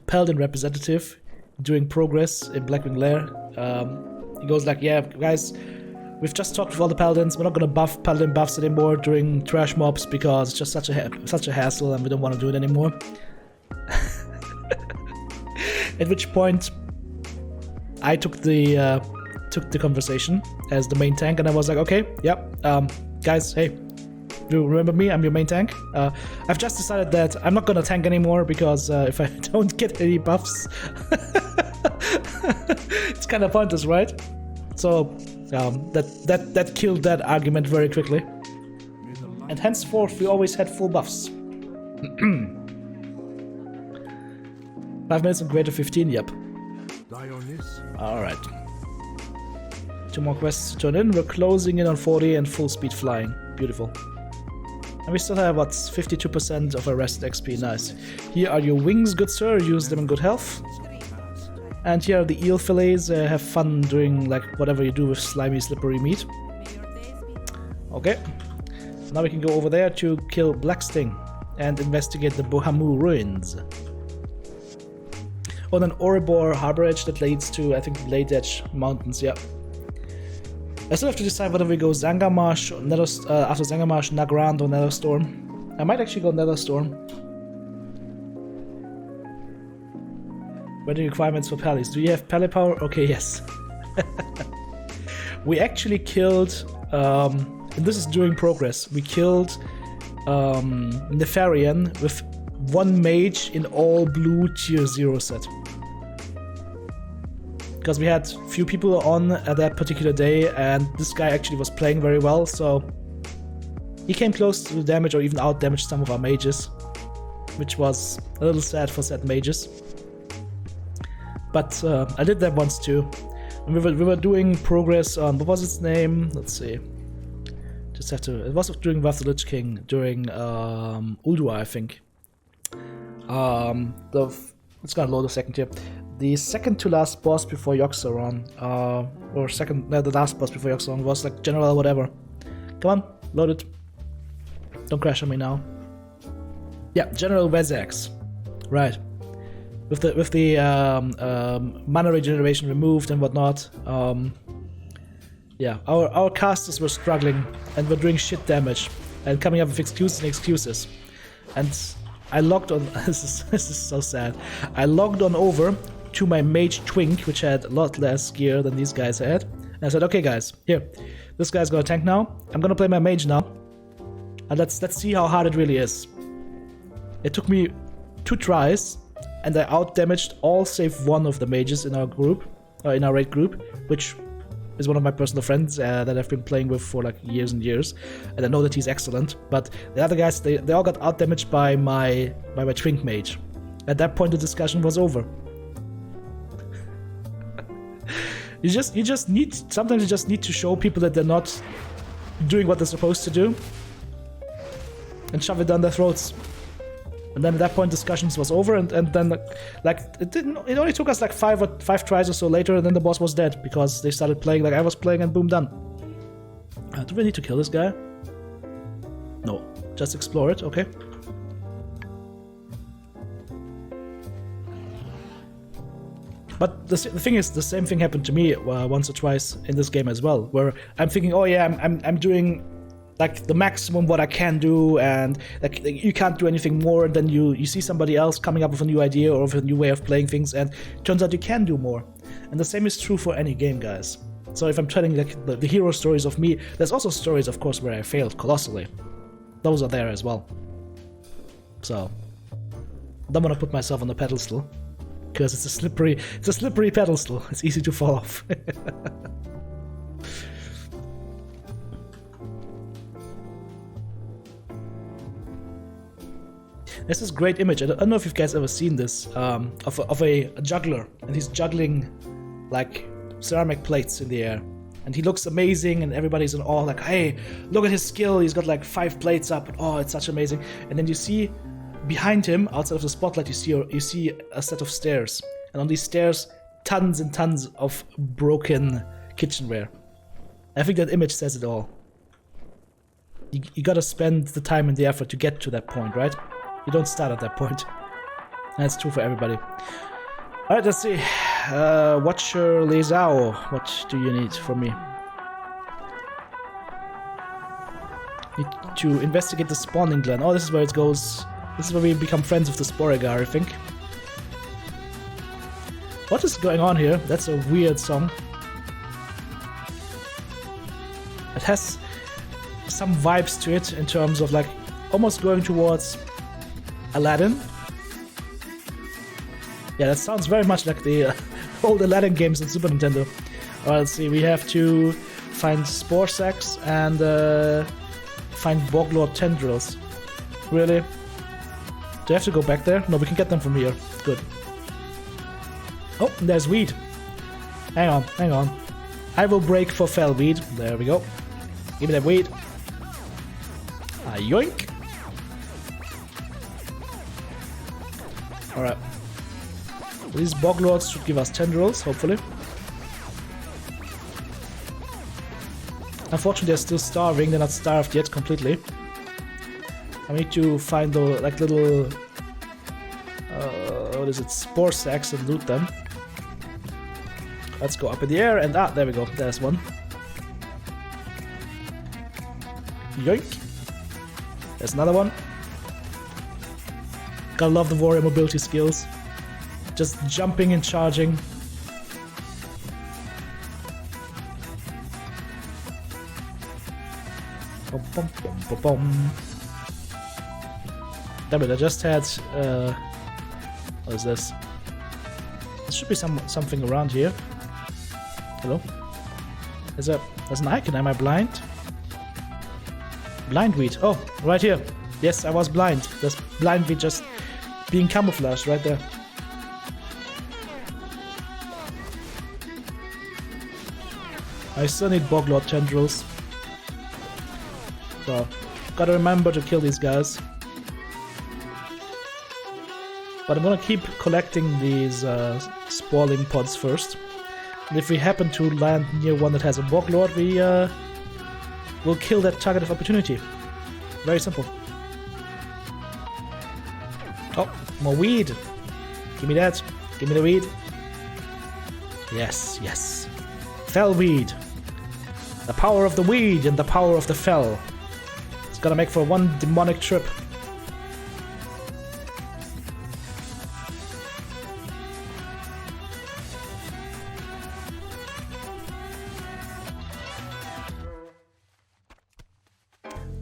paladin representative doing progress in Blackwing Lair. He goes like, yeah guys, we've just talked with all the paladins. We're not gonna buff paladin buffs anymore during trash mobs because it's just such a hassle and we don't want to do it anymore. At which point, I took the conversation as the main tank, and I was like, okay, yep, guys, hey, do you remember me? I'm your main tank. I've just decided that I'm not gonna tank anymore because if I don't get any buffs, it's kind of pointless, right? So that killed that argument very quickly, and henceforth we always had full buffs. 5 minutes and greater 15. Yep. Alright. 2 more quests to turn in. We're closing in on 40 and full speed flying. Beautiful. And we still have, what, 52% of our rested XP. Nice. Here are your wings, good sir. Use them in good health. And here are the eel fillets. Have fun doing, like, whatever you do with slimy, slippery meat. Okay. Now we can go over there to kill Blacksting and investigate the Bohamu ruins. On an Oribor harbor edge that leads to, I think, Blade Edge Mountains, yeah. I still have to decide whether we go Zangarmarsh, after Zangarmarsh, Nagrand or Netherstorm. I might actually go Netherstorm. What are the requirements for Pallies? Do you have Pally power? Okay, yes. We actually killed, and this is during progress, we killed Nefarian with 1 mage in all blue tier 0 set. Because we had few people on at that particular day, and this guy actually was playing very well, so he came close to damage or even out damaged some of our mages, which was a little sad for said mages. But I did that once too. And we were doing progress on, what was its name? Let's see. Just have to. It was during Wrath of the Lich King, during Ulduar, I think. It's gonna load a second here. The second to last boss before Yogg-Saron, the last boss before Yogg-Saron was like General whatever. Come on, load it. Don't crash on me now. Yeah, General Wezax. Right. With the mana regeneration removed and whatnot. Yeah, our casters were struggling and were doing shit damage and coming up with excuses. And I logged on. This is so sad. I logged on over to my mage Twink, which had a lot less gear than these guys had. And I said, okay guys, here, this guy's gonna tank now. I'm gonna play my mage now. And let's see how hard it really is. It took me 2 tries, and I out-damaged all save 1 of the mages in our group, in our raid group, which is one of my personal friends that I've been playing with for like years and years, and I know that he's excellent. But the other guys, they all got out-damaged by my Twink mage. At that point, the discussion was over. Sometimes you just need to show people that they're not doing what they're supposed to do, and shove it down their throats. And then at that point, discussions was over, and then like it only took us like 5 tries or so later, and then the boss was dead because they started playing like I was playing, and boom, done. Do we need to kill this guy? No, just explore it. Okay. But the thing is, the same thing happened to me once or twice in this game as well, where I'm thinking, oh yeah, I'm doing like the maximum what I can do, and like you can't do anything more. And then you see somebody else coming up with a new idea or with a new way of playing things, and it turns out you can do more. And the same is true for any game, guys. So if I'm telling like the hero stories of me, there's also stories, of course, where I failed colossally. Those are there as well. So don't want to put myself on the pedestal, because it's a slippery pedestal. It's easy to fall off. There's this great image. I don't know if you guys ever seen this of a juggler, and he's juggling like ceramic plates in the air, and he looks amazing, and everybody's in awe, like, hey, look at his skill. He's got like 5 plates up, and oh, it's such amazing. And then you see behind him, outside of the spotlight, you see a set of stairs, and on these stairs, tons and tons of broken kitchenware. I think that image says it all. You gotta spend the time and the effort to get to that point, right? You don't start at that point. And it's true for everybody. Alright, let's see. Watcher Lezao, what do you need from me? Need to investigate the Spawning Glen. Oh, this is where it goes. This is where we become friends with the Sporegar, I think. What is going on here? That's a weird song. It has some vibes to it in terms of like almost going towards Aladdin. Yeah, that sounds very much like the old Aladdin games on Super Nintendo. Alright, let's see. We have to find spore sacks and find Boglord tendrils. Really? Do I have to go back there? No, we can get them from here. Good. Oh, there's weed. Hang on, hang on. I will break for fell weed. There we go. Give me that weed. Yoink. Alright. These boglords should give us tendrils, hopefully. Unfortunately, they're still starving. They're not starved yet completely. I need to find the like little what is it, spore sacks, and loot them. Let's go up in the air, and there we go. There's one. Yoink. There's another one. Gotta love the warrior mobility skills. Just jumping and charging. Bum, bum, bum, bum, bum. Damn it, I just had what is this? There should be something around here. Hello? There's an icon. Am I blind? Blind weed. Oh, right here. Yes, I was blind. There's blind weed just being camouflaged right there. I still need Boglord tendrils. So, gotta remember to kill these guys. But I'm gonna keep collecting these spawning pods first. And if we happen to land near one that has a Boglord, we will kill that target of opportunity. Very simple. Oh, more weed. Give me that. Give me the weed. Yes, yes. Fell weed. The power of the weed and the power of the fell. It's gonna make for one demonic trip.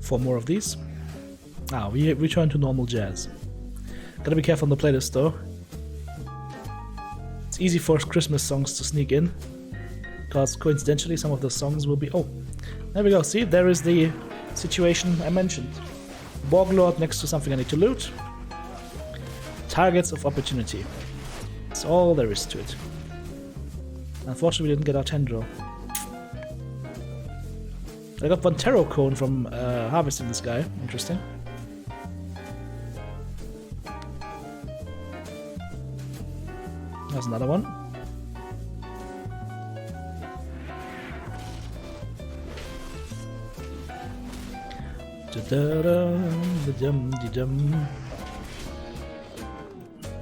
Four more of these. We return to normal jazz. Gotta be careful on the playlist though. It's easy for Christmas songs to sneak in, because coincidentally some of the songs will be... Oh, there we go. See, there is the situation I mentioned. Boglord next to something I need to loot. Targets of opportunity. That's all there is to it. Unfortunately, we didn't get our tendril. I got one tarot cone from harvesting this guy. Interesting. There's another one.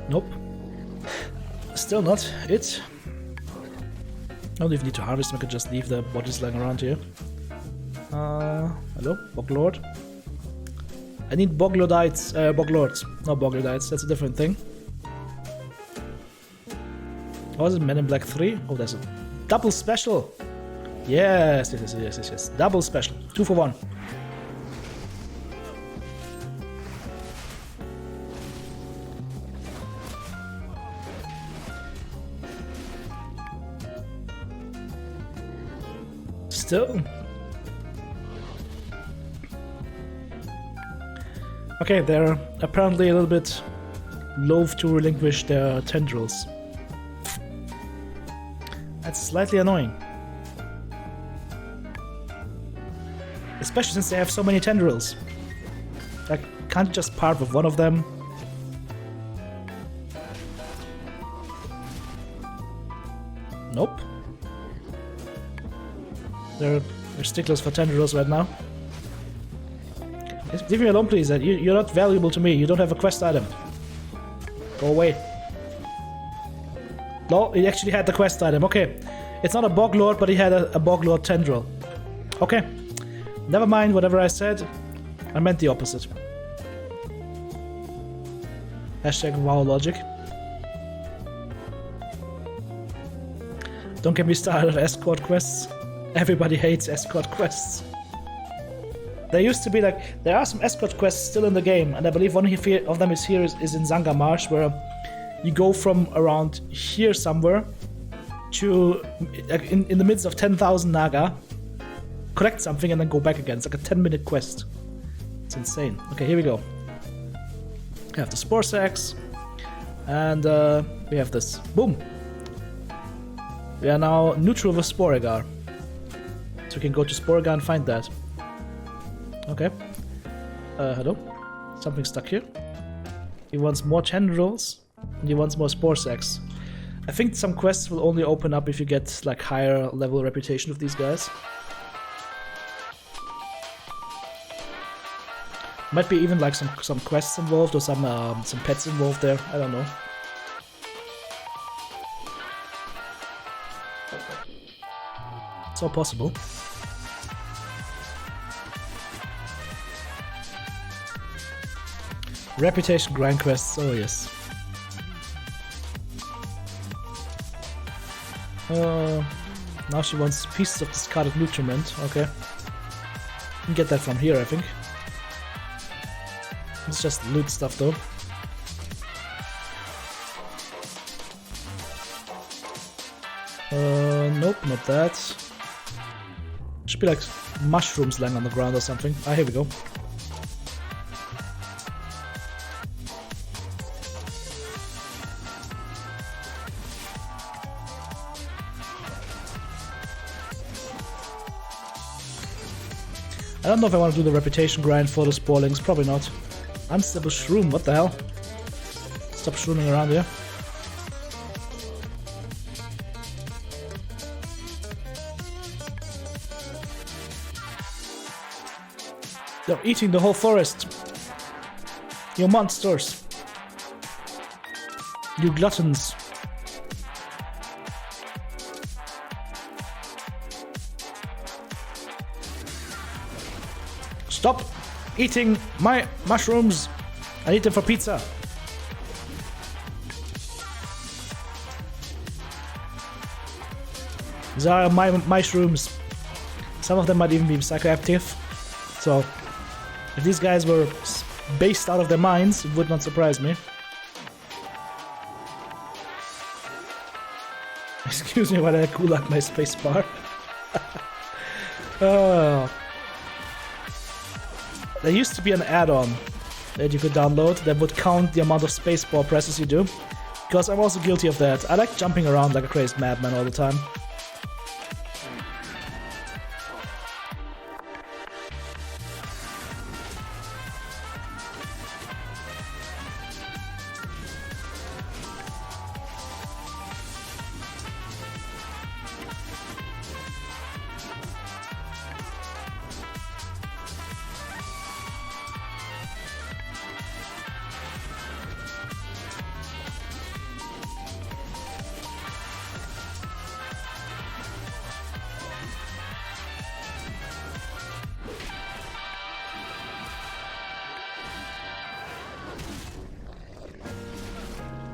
Nope. Still not it. I don't even need to harvest them, I could just leave the bodies lying around here. Hello? Boglord? I need Boglordites, Boglords, not Boglordites, that's a different thing. Oh, is it Men in Black 3? Oh, there's a double special! Yes. Double special. 2 for 1. Still. Okay, they're apparently a little bit loath to relinquish their tendrils. That's slightly annoying. Especially since they have so many tendrils. Like, can't you just part with one of them? Nope. They're sticklers for tendrils right now. Leave me alone, please. You're not valuable to me. You don't have a quest item. Go away. No, he actually had the quest item. Okay. It's not a Boglord, but he had a Boglord tendril. Okay. Never mind whatever I said. I meant the opposite. Hashtag WoW logic. Don't get me started on escort quests. Everybody hates escort quests. There used to be like, there are some escort quests still in the game, and I believe one of them is in Zanga Marsh, where you go from around here somewhere to in the midst of 10,000 Naga, collect something and then go back again. It's like a 10-minute quest. It's insane. Okay, here we go. We have the Spore Sacks, and we have this. Boom! We are now neutral with Sporegar. So we can go to Sporegar and find that. Okay. Hello? Something stuck here. He wants more tendrils, and he wants more Spore Sacks. I think some quests will only open up if you get like higher level reputation of these guys. Might be even like some quests involved or some pets involved there. I don't know. It's all possible. Reputation grind quests. Oh yes. Now she wants pieces of discarded nutriment. Okay. You can get that from here, I think. It's just loot stuff though. Nope, not that. Should be like mushrooms lying on the ground or something. Ah, here we go. I don't know if I want to do the reputation grind for the Sporlings, probably not. Unstable shroom, what the hell? Stop shrooming around here. They're eating the whole forest. You monsters. You gluttons. Stop eating my mushrooms. I eat them for pizza. These are my mushrooms. Some of them might even be psychoactive. So, if these guys were based out of their minds, it would not surprise me. Excuse me while I cool out my space bar. There used to be an add-on that you could download that would count the amount of spacebar presses you do, because I'm also guilty of that. I like jumping around like a crazy madman all the time.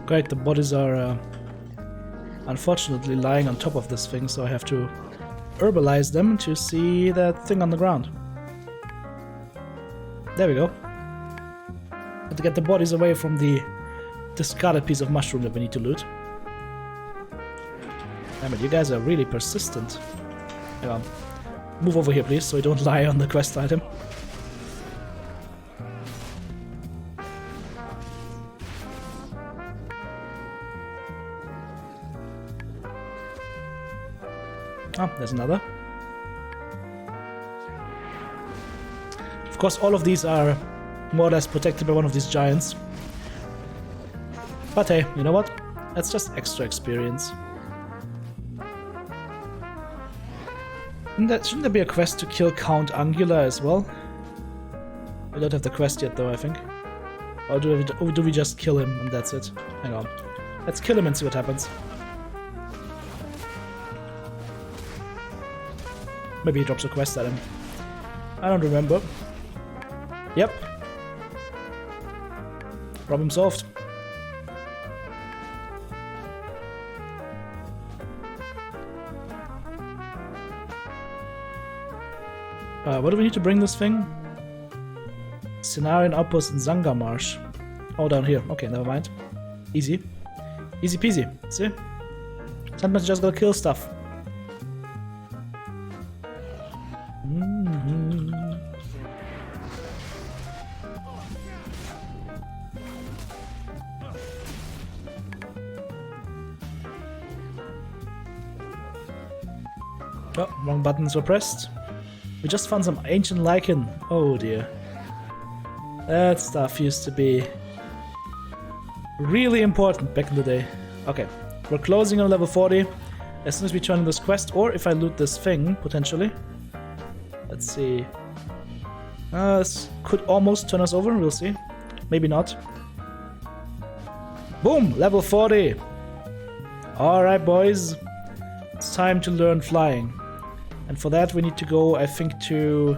Great, the bodies are unfortunately lying on top of this thing, so I have to herbalize them to see that thing on the ground. There we go. Have to get the bodies away from the discarded piece of mushroom that we need to loot. Damn it, you guys are really persistent. Hang on. Move over here, please, so you don't lie on the quest item. Oh, there's another. Of course, all of these are more or less protected by one of these giants. But hey, you know what? That's just extra experience. Shouldn't there be a quest to kill Count Angula as well? We don't have the quest yet though, I think. Or do we just kill him and that's it? Hang on. Let's kill him and see what happens. Maybe he drops a quest at him. I don't remember. Yep. Problem solved. What do we need to bring this thing? Cenarian Outpost in Zanga Marsh. Oh, down here. Okay, never mind. Easy. Easy peasy. See? Sometimes you just gotta kill stuff. Oh, wrong buttons were pressed. We just found some ancient lichen. Oh dear. That stuff used to be really important back in the day. Okay, we're closing on level 40. As soon as we turn in this quest, or if I loot this thing, potentially. Let's see. This could almost turn us over, we'll see. Maybe not. Boom! Level 40! Alright boys. It's time to learn flying. And for that we need to go, I think, to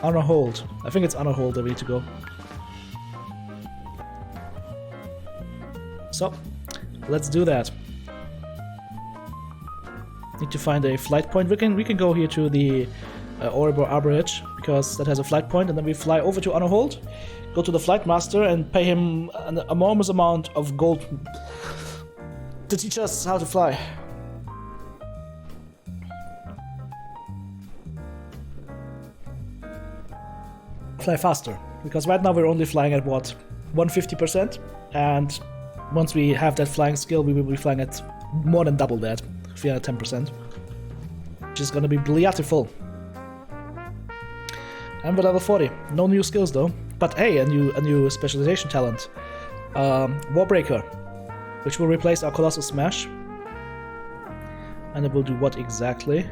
Honor Hold. I think it's Honor Hold that we need to go. So, let's do that. Need to find a flight point. We can go here to the Oribor Arbor Edge, because that has a flight point, and then we fly over to Honor Hold, go to the Flight Master and pay him an enormous amount of gold to teach us how to fly. Fly faster, because right now we're only flying at what, 150%, and once we have that flying skill we will be flying at more than double that, 310%, which is gonna be beautiful. And we're level 40, no new skills though, but hey, a new specialization talent, Warbreaker, which will replace our Colossal Smash, and it will do what exactly?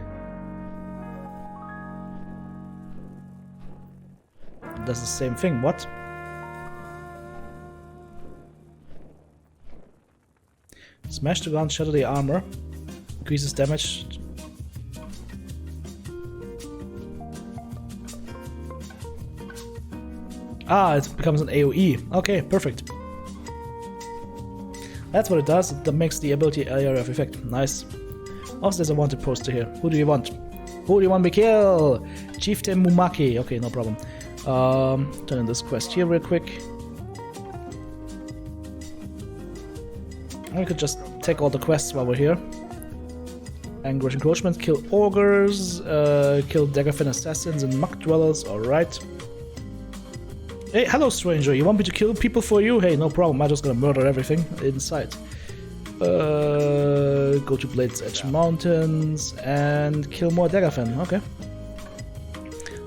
Does the same thing, what? Smash the ground, shatter the armor, increases damage. Ah, it becomes an AoE. Okay, perfect. That's what it does, it makes the ability area of effect. Nice. Also, there's a wanted poster here. Who do you want? Who do you want me to kill? Chieftain Mumaki. Okay, no problem. Turn in this quest here real quick. We could just take all the quests while we're here. Anguish Encroachment, kill ogres, kill Daggerfin assassins and muck dwellers, alright. Hey, hello stranger, you want me to kill people for you? Hey, no problem, I'm just gonna murder everything in sight. Go to Blade's Edge Mountains and kill more Daggerfin, okay.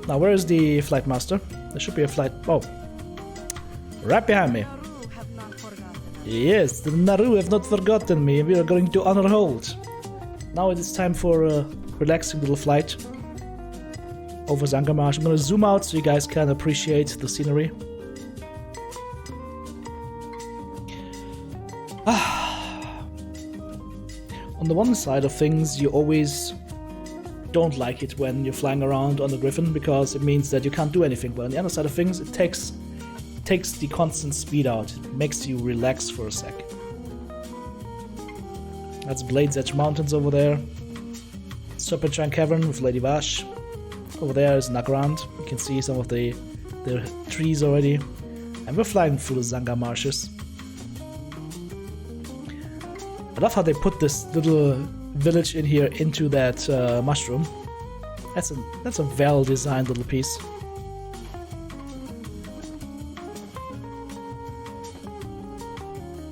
Now, where is the Flight Master? There should be a flight. Oh, right behind me. Yes, the Naru have not forgotten me. We are going to Honor Hold. Now it is time for a relaxing little flight over Zangarmarsh. I'm going to zoom out so you guys can appreciate the scenery. On the one side of things, you always don't like it when you're flying around on the Griffin, because it means that you can't do anything. But on the other side of things, it takes the constant speed out. It makes you relax for a sec. That's Blade's Edge Mountains over there. Serpentine Cavern with Lady Vash. Over there is Nagrand. You can see some of the trees already. And we're flying through the Zanga marshes. I love how they put this little village in here into that mushroom. That's a well-designed little piece.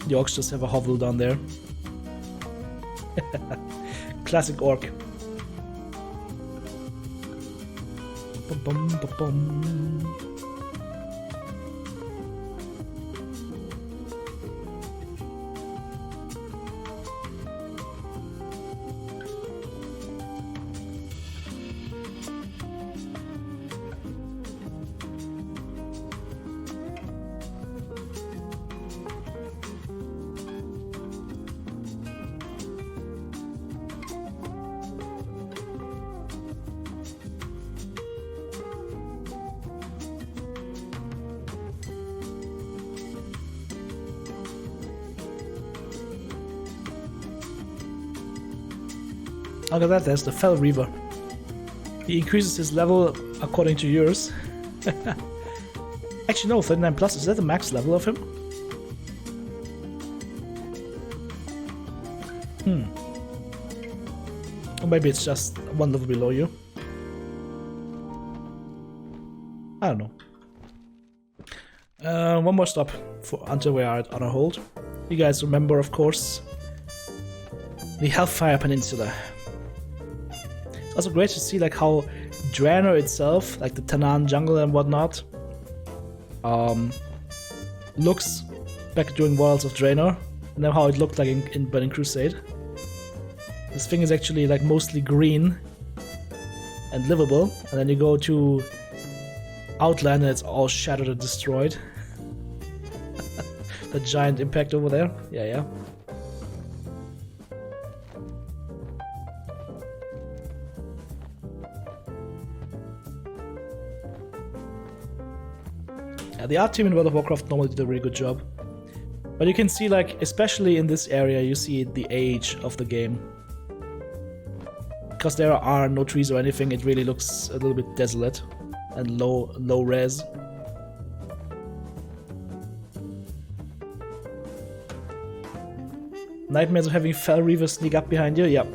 The orcs just have a hovel down there. Classic orc. Bum, bum, bum, bum. Look at that, there's the Fell Reaver. He increases his level according to yours. Actually no, 39 plus, is that the max level of him? Or maybe it's just one level below you. I don't know. One more stop until we are on a hold. You guys remember, of course, the Hellfire Peninsula. It's also great to see like how Draenor itself, like the Tanaan jungle and whatnot, looks back during Worlds of Draenor, and then how it looked like in Burning Crusade. This thing is actually like mostly green and livable, and then you go to Outland and it's all shattered and destroyed. The giant impact over there, yeah. The art team in World of Warcraft normally did a really good job. But you can see, like, especially in this area, you see the age of the game. Because there are no trees or anything, it really looks a little bit desolate and low res. Nightmares of having Fell Reaver sneak up behind you? Yep.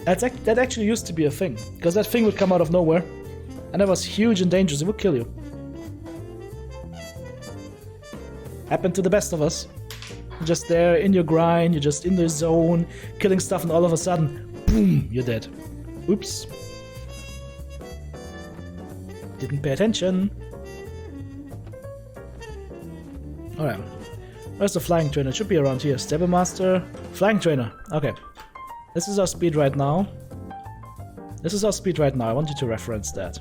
That actually used to be a thing. Because that thing would come out of nowhere. And that was huge and dangerous, it would kill you. Happened to the best of us. You're just there in your grind, you're just in the zone, killing stuff, and all of a sudden, boom, you're dead. Oops. Didn't pay attention. Alright. Where's the flying trainer? It should be around here. Stable Master. Flying trainer. Okay. This is our speed right now. This is our speed right now. I want you to reference that.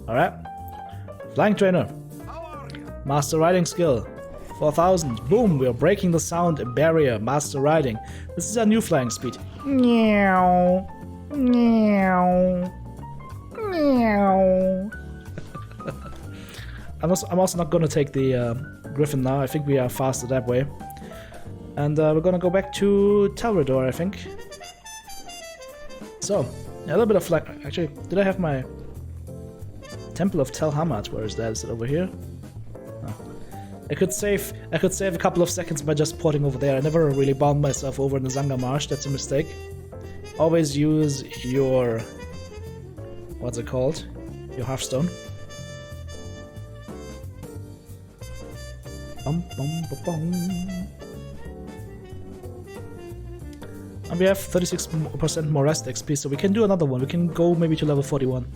Alright. Flying trainer. Master riding skill. 4000. Boom, we are breaking the sound barrier. Master riding. This is our new flying speed. Meow. Meow. Meow. I'm also not gonna take the Griffin now. I think we are faster that way. And we're gonna go back to Telrador, I think. So, a little bit of flag. Actually, did I have my Temple of Tel Hamat? Where is that? Is it over here? I could save a couple of seconds by just porting over there. I never really bound myself over in the Zanga Marsh. That's a mistake. Always use your... what's it called? Your Hearthstone. Bum, bum, bum, bum. And we have 36% more rest XP, so we can do another one. We can go maybe to level 41.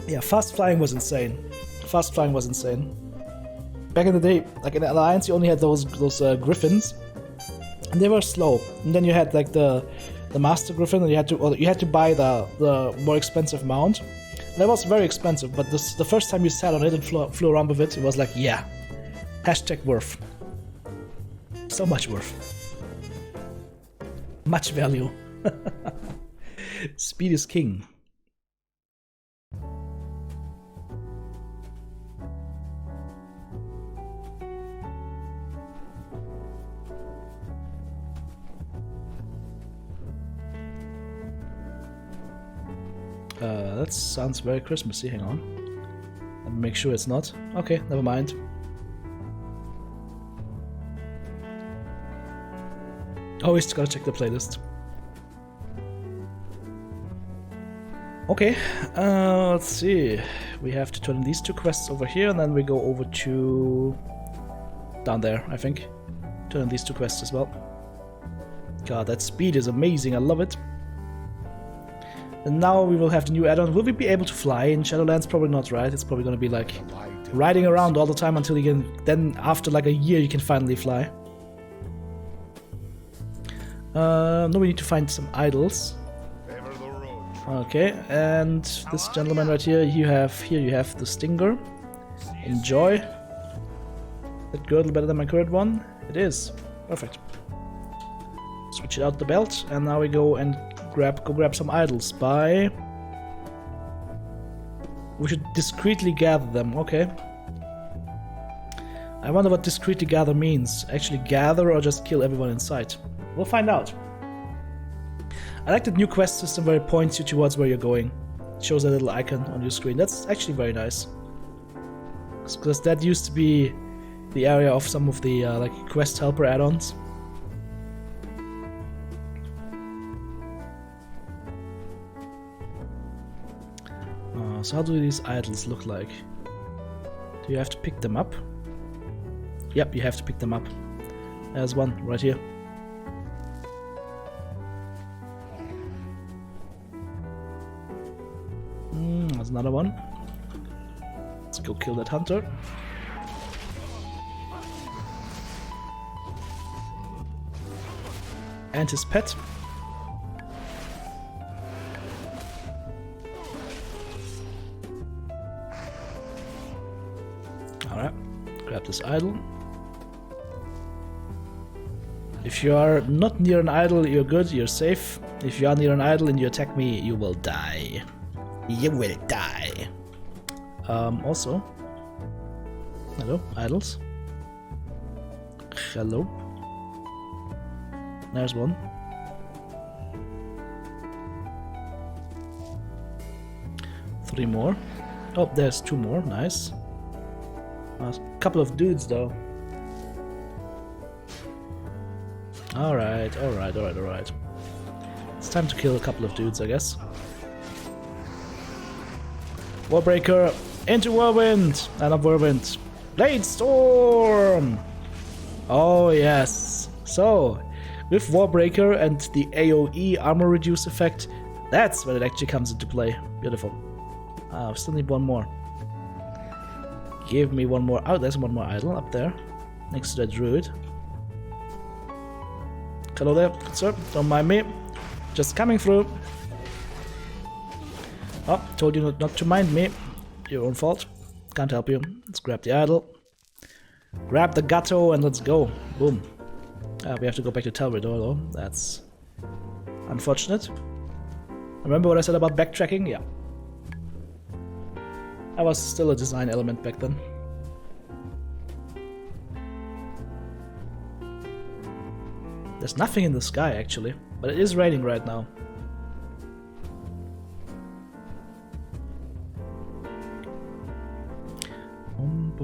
Yeah, fast flying was insane. Fast flying was insane. Back in the day, like in Alliance, you only had those griffins, and they were slow. And then you had like the Master Griffin, and you had to buy the more expensive mount. And that was very expensive, but the first time you sat on it and flew around with it, it was like, yeah, hashtag worth. So much worth. Much value. Speed is king. That sounds very Christmassy. Hang on. Let me make sure it's not. Okay, never mind. Always gotta check the playlist. Okay, let's see. We have to turn in these 2 quests over here, and then we go over to... down there, I think. Turn in these 2 quests as well. God, that speed is amazing, I love it. And now we will have the new add-on. Will we be able to fly in Shadowlands? Probably not, right? It's probably gonna be like riding around all the time until you can... then after like a year you can finally fly. No, we need to find some idols. Okay, and this gentleman right here, you have the Stinger. Enjoy. That girdle better than my current one? It is. Perfect. Switch it out the belt, and now we go and grab some idols by... We should discreetly gather them, okay. I wonder what discreetly gather means. Actually gather or just kill everyone in sight? We'll find out. I like the new quest system where it points you towards where you're going. It shows a little icon on your screen. That's actually very nice. Because that used to be the area of some of the like quest helper add-ons. So how do these idols look like? Do you have to pick them up? Yep, you have to pick them up. There's one right here. There's another one. Let's go kill that hunter. And his pet. Alright, grab this idol. If you are not near an idol, you're good, you're safe. If you are near an idol and you attack me, you will die. You will die. Also, hello, idols. Hello. There's one. Three more. Oh, there's 2 more. Nice. A couple of dudes, though. Alright. It's time to kill a couple of dudes, I guess. Warbreaker into Whirlwind! Not Whirlwind. Blade Storm! Oh, yes. So, with Warbreaker and the AoE armor reduce effect, that's when it actually comes into play. Beautiful. We still need one more. Give me one more. Oh, there's one more idol up there. Next to the druid. Hello there, sir. Don't mind me. Just coming through. Oh, told you not to mind me. Your own fault. Can't help you. Let's grab the idol. Grab the gatto and let's go. Boom. We have to go back to Telridor though. That's unfortunate. Remember what I said about backtracking? Yeah. I was still a design element back then. There's nothing in the sky actually, but it is raining right now.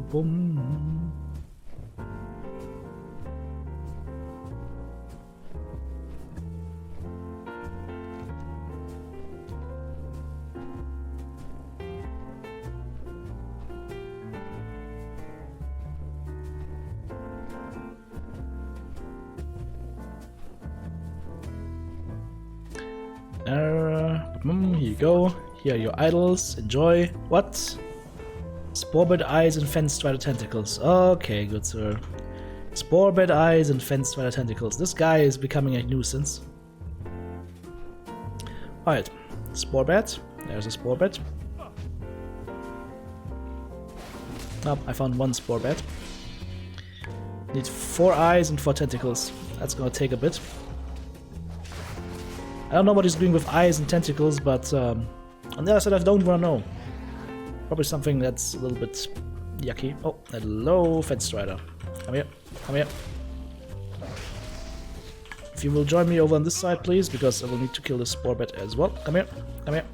Boom. Here you go. Here are your idols. Enjoy. What? Sporebed eyes and fence strider tentacles. Okay, good sir. Sporebed eyes and fence strider tentacles. This guy is becoming a nuisance. Alright. Sporebed. There's a sporebed. Oh, I found one sporebed. Need 4 eyes and 4 tentacles. That's gonna take a bit. I don't know what he's doing with eyes and tentacles, but on the other side I don't wanna know. Probably something that's a little bit yucky. Oh, hello, Fence Strider. Come here, come here. If you will join me over on this side, please, because I will need to kill this Sporebed as well. Come here, come here.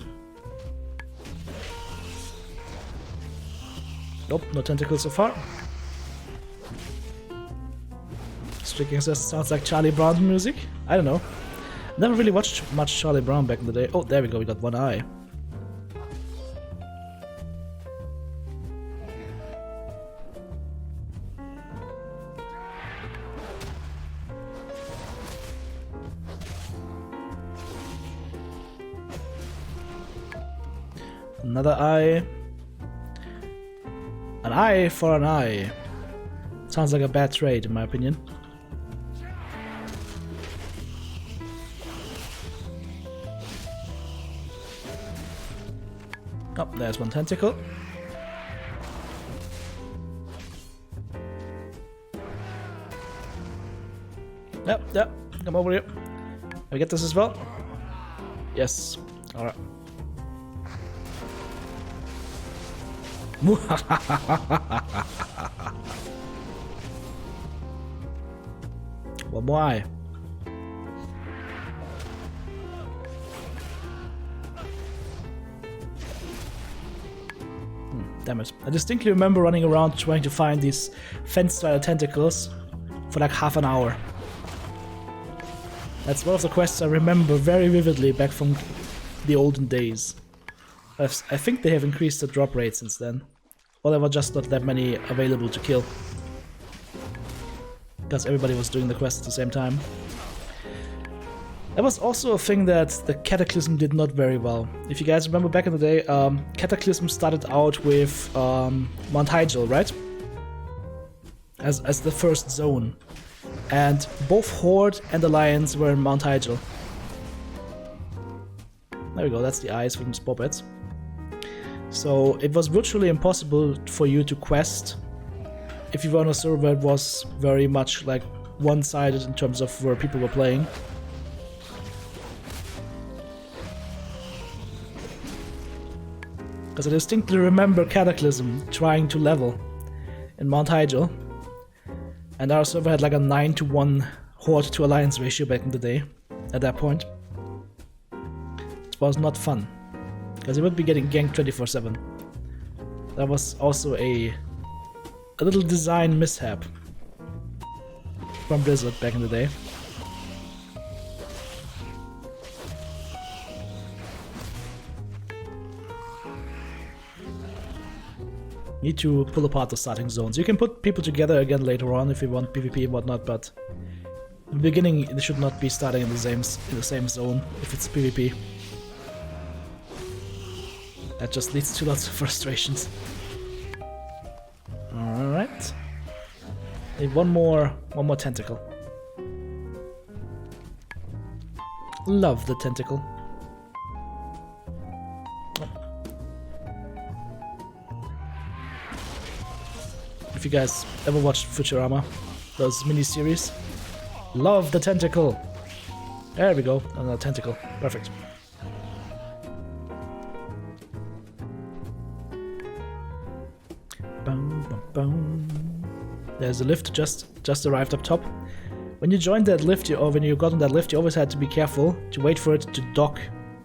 Nope, no tentacles so far. Striking says sounds like Charlie Brown music. I don't know. Never really watched much Charlie Brown back in the day. Oh, there we go, we got one eye. Another eye. An eye for an eye. Sounds like a bad trade, in my opinion. Oh, there's one tentacle. Yep, come over here. Can we get this as well? Yes. Alright. One more eye. Damn it. I distinctly remember running around trying to find these fence-style tentacles for like half an hour. That's one of the quests I remember very vividly back from the olden days. I think they have increased the drop rate since then. Or there were just not that many available to kill. Because everybody was doing the quest at the same time. That was also a thing that the Cataclysm did not very well. If you guys remember back in the day, Cataclysm started out with Mount Hyjal, right? As the first zone. And both Horde and Alliance were in Mount Hyjal. There we go, that's the eyes from Spawbeds. So it was virtually impossible for you to quest if you were on a server that was very much like one-sided in terms of where people were playing. Because I distinctly remember Cataclysm trying to level in Mount Hyjal, and our server had like a 9-to-1 Horde to Alliance ratio back in the day, at that point. It was not fun, because it would be getting ganked 24/7. That was also a little design mishap from Blizzard back in the day. Need to pull apart the starting zones. You can put people together again later on if you want PvP and whatnot, but in the beginning they should not be starting in the same zone if it's PvP. That just leads to lots of frustrations. Alright. Need one more tentacle. Love the tentacle. If you guys ever watched Futurama, those mini-series, love the tentacle. There we go, another tentacle. Perfect. There's a lift just arrived up top. When you joined that lift, or when you got on that lift, you always had to be careful to wait for it to dock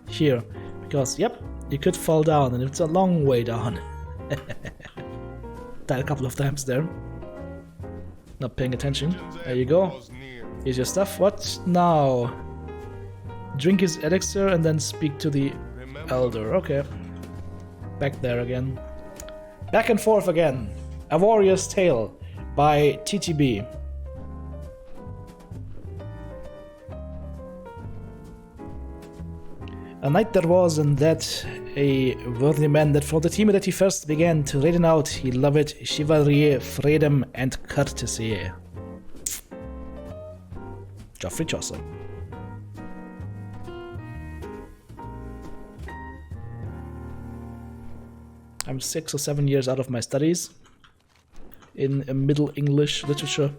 here, because yep, you could fall down, and it's a long way down. Died a couple of times there. Not paying attention. There you go. Here's your stuff. What now? Drink his elixir and then speak to the elder. Okay. Back there again. Back and forth again. A Warrior's Tale by TTB. A knight there was, and that a worthy man that from the team that he first began to reign out, he loved chivalry, freedom, and courtesy. Geoffrey Chaucer. I'm 6 or 7 years out of my studies in Middle English literature.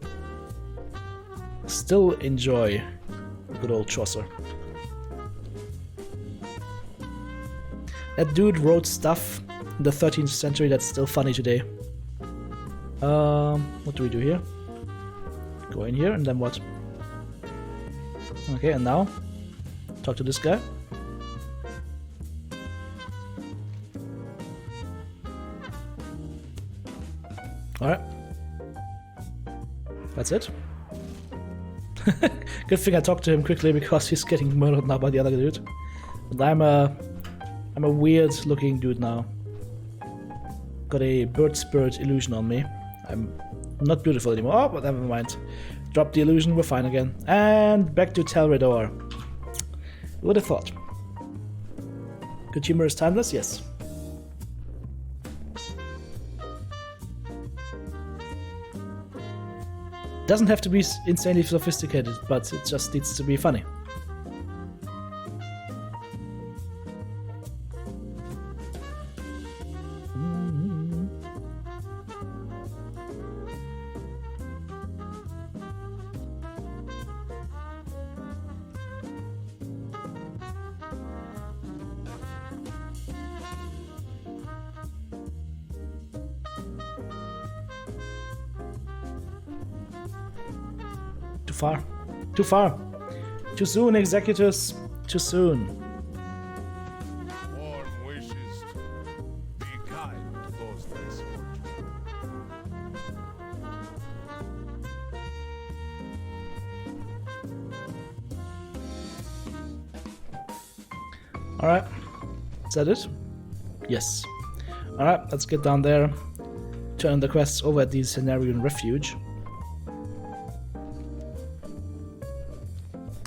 Still enjoy good old Chaucer. That dude wrote stuff in the 13th century that's still funny today. What do we do here? Go in here and then what? Okay, and now? Talk to this guy. Alright. That's it. Good thing I talked to him quickly because he's getting murdered now by the other dude. And I'm a weird looking dude now. Got a bird spirit illusion on me. I'm not beautiful anymore. Oh, but never mind. Drop the illusion, we're fine again. And back to Telrador. Who would have thought? Good humor is timeless, yes. Doesn't have to be insanely sophisticated, but it just needs to be funny. Too far. Too far. Too soon, executors. Too soon. Warm wishes. Be kind to those less fortunate. Alright. Is that it? Yes. Alright, let's get down there. Turn the quests over at the Cenarian Refuge.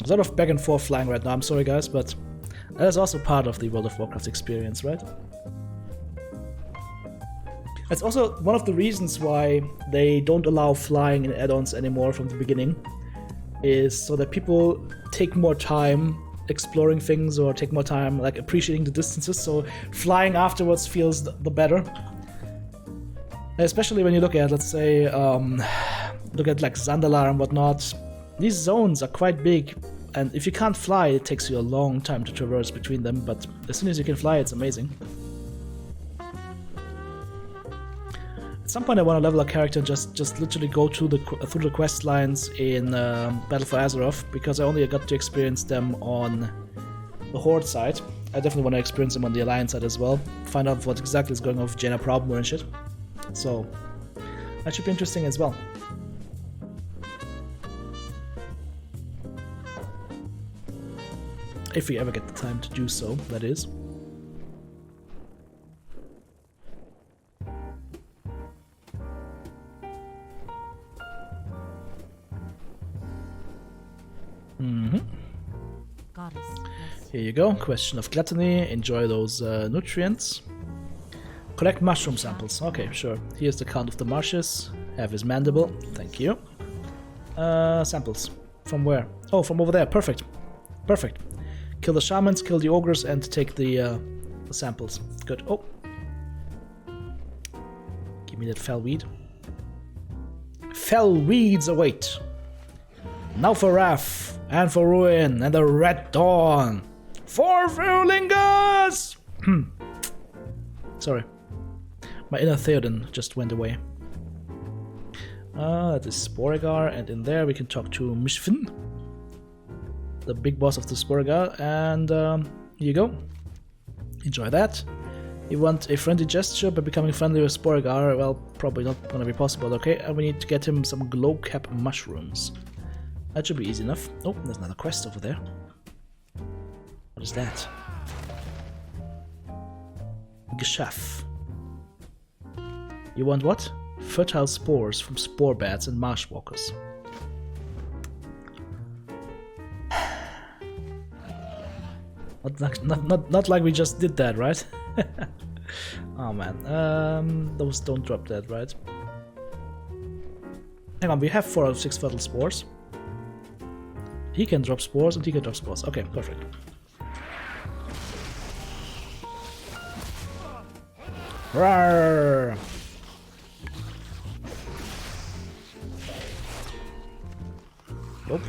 A lot of back and forth flying right now, I'm sorry guys, but that is also part of the World of Warcraft experience, right? That's also one of the reasons why they don't allow flying in add-ons anymore from the beginning, is so that people take more time exploring things or take more time like appreciating the distances, so flying afterwards feels the better. Especially when you look at, let's say, look at like Zandalar and whatnot. These zones are quite big, and if you can't fly, it takes you a long time to traverse between them, but as soon as you can fly, it's amazing. At some point I want to level a character and just literally go through the quest lines in Battle for Azeroth, because I only got to experience them on the Horde side. I definitely want to experience them on the Alliance side as well, find out what exactly is going on with Jaina Proudmoore and shit. So, that should be interesting as well. If we ever get the time to do so, that is. Here you go, question of gluttony, enjoy those nutrients. Collect mushroom samples, okay, sure. Here's the count of the marshes, have his mandible, thank you. Samples, from where? Oh, from over there, perfect, perfect. Kill the shamans, kill the ogres, and take the samples. Good. Oh. Give me that fell weed. Fell weeds await. Now for Wrath, and for Ruin, and the Red Dawn. For Verlingas! Sorry. My inner Theoden just went away. That is Sporegar, and in there we can talk to Mishfin, the big boss of the Sporegar, and here you go. Enjoy that. You want a friendly gesture by becoming friendly with Sporegar? Well, probably not gonna be possible, okay? And we need to get him some glowcap mushrooms. That should be easy enough. Oh, there's another quest over there. What is that? Geschäft. You want what? Fertile spores from spore bats and marshwalkers. Not like we just did that, right? Oh man, those don't drop that, right? Hang on, we have 4 out of 6 fertile spores. He can drop spores and he can drop spores. Okay, perfect. Rawr! Nope.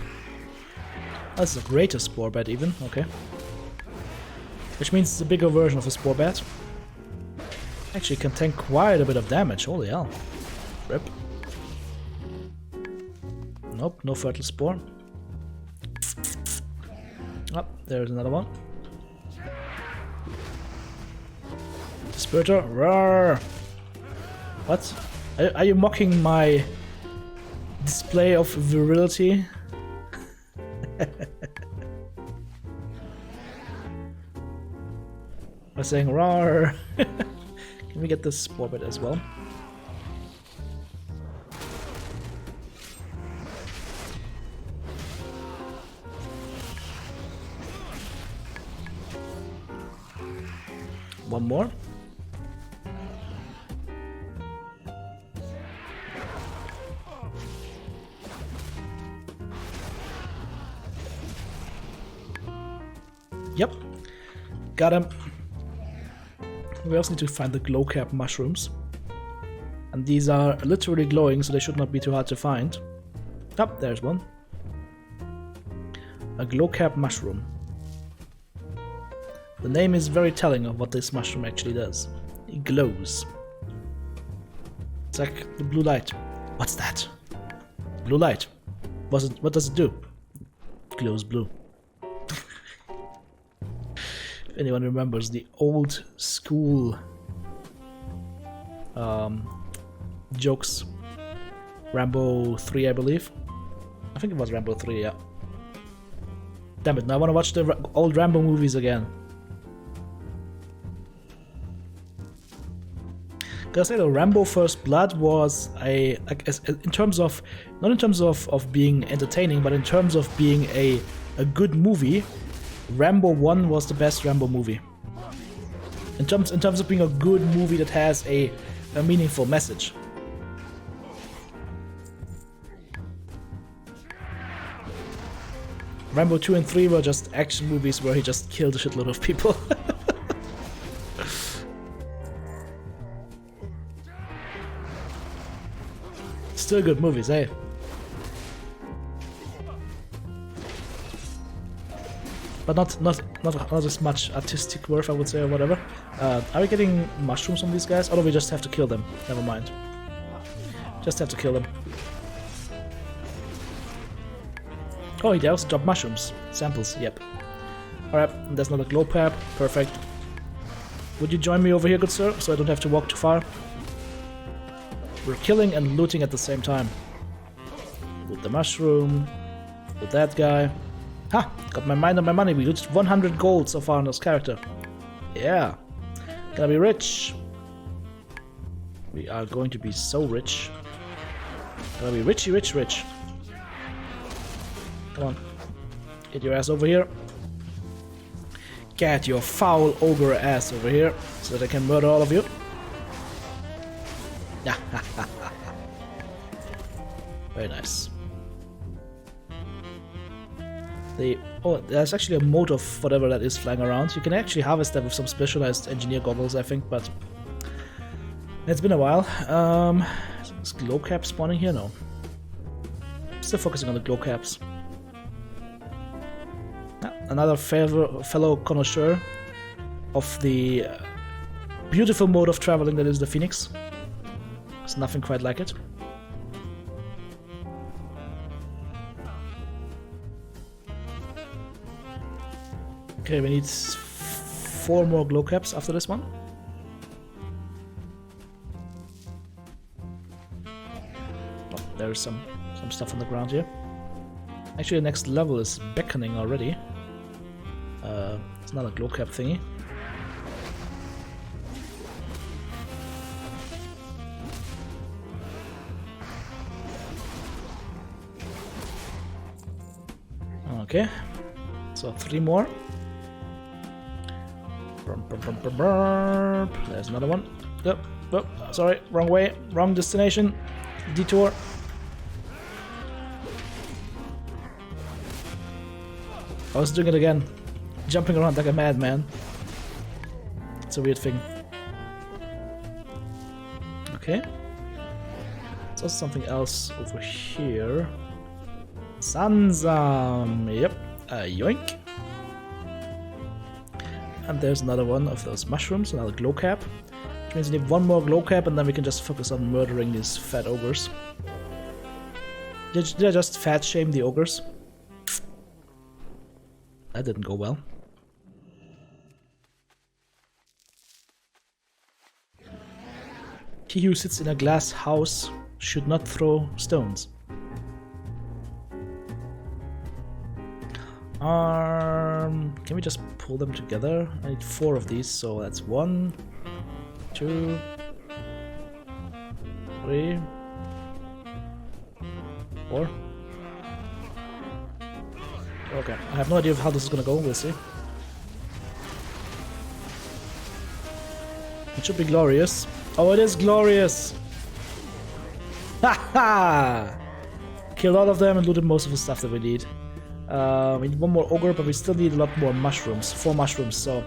That's a greater spore bat even, okay. Which means it's a bigger version of a spore bat. Actually can tank quite a bit of damage, holy hell. Rip. Nope, no fertile spore. Oh, there's another one. Spiritor, roar! What? Are you mocking my display of virility? I'm saying roar. Can we get this spore bit as well? One more. Yep, got him. We also need to find the glow cap mushrooms. And these are literally glowing, so they should not be too hard to find. Oh, there's one. A glow cap mushroom. The name is very telling of what this mushroom actually does. It glows. It's like the blue light. What's that? Blue light. What does it do? It glows blue. If anyone remembers the old school jokes. Rambo 3, I believe. I think it was Rambo 3, yeah. Damn it, now I want to watch the old Rambo movies again. Gotta say though, Rambo First Blood was in terms of, not in terms of being entertaining, but in terms of being a good movie, Rambo 1 was the best Rambo movie. In terms of being a good movie that has a meaningful message. Rambo 2 and 3 were just action movies where he just killed a shitload of people. Still good movies, eh? But not as much artistic worth, I would say, or whatever. Are we getting mushrooms from these guys? Or do we just have to kill them? Never mind. Just have to kill them. Oh, they also drop mushrooms. Samples, yep. Alright, there's another glow pap. Perfect. Would you join me over here, good sir? So I don't have to walk too far. We're killing and looting at the same time. Loot the mushroom. Loot that guy. Ha! Got my mind on my money. We looted 100 gold so far on this character. Yeah. Gonna be rich. We are going to be so rich. Gonna be richy rich rich. Come on. Get your ass over here. Get your foul ogre ass over here so that I can murder all of you. Very nice. There's actually a mote of whatever that is flying around. You can actually harvest that with some specialized engineer goggles, I think, but it's been a while. Is glow cap spawning here? No. Still focusing on the glow caps. Another fellow connoisseur of the beautiful mode of traveling that is the Phoenix. There's nothing quite like it. Okay, we need 4 more glow caps after this one. Oh, there's some stuff on the ground here. Actually, the next level is beckoning already. It's another glow cap thingy. Okay, so 3 more. There's another one. Oh, sorry, wrong way, wrong destination. Detour. I was doing it again. Jumping around like a madman. It's a weird thing. Okay. There's also something else over here. Sanzam. Yep. Yoink. And there's another one of those mushrooms, another glow cap. Which means we need 1 more glow cap and then we can just focus on murdering these fat ogres. Did I just fat shame the ogres? That didn't go well. He who sits in a glass house should not throw stones. Can we just pull them together? I need 4 of these, so that's 1, 2, 3, 4. Okay, I have no idea how this is gonna go, we'll see. It should be glorious. Oh, it is glorious! Haha! Killed all of them and looted most of the stuff that we need. We need 1 more ogre, but we still need a lot more mushrooms. 4 mushrooms, so...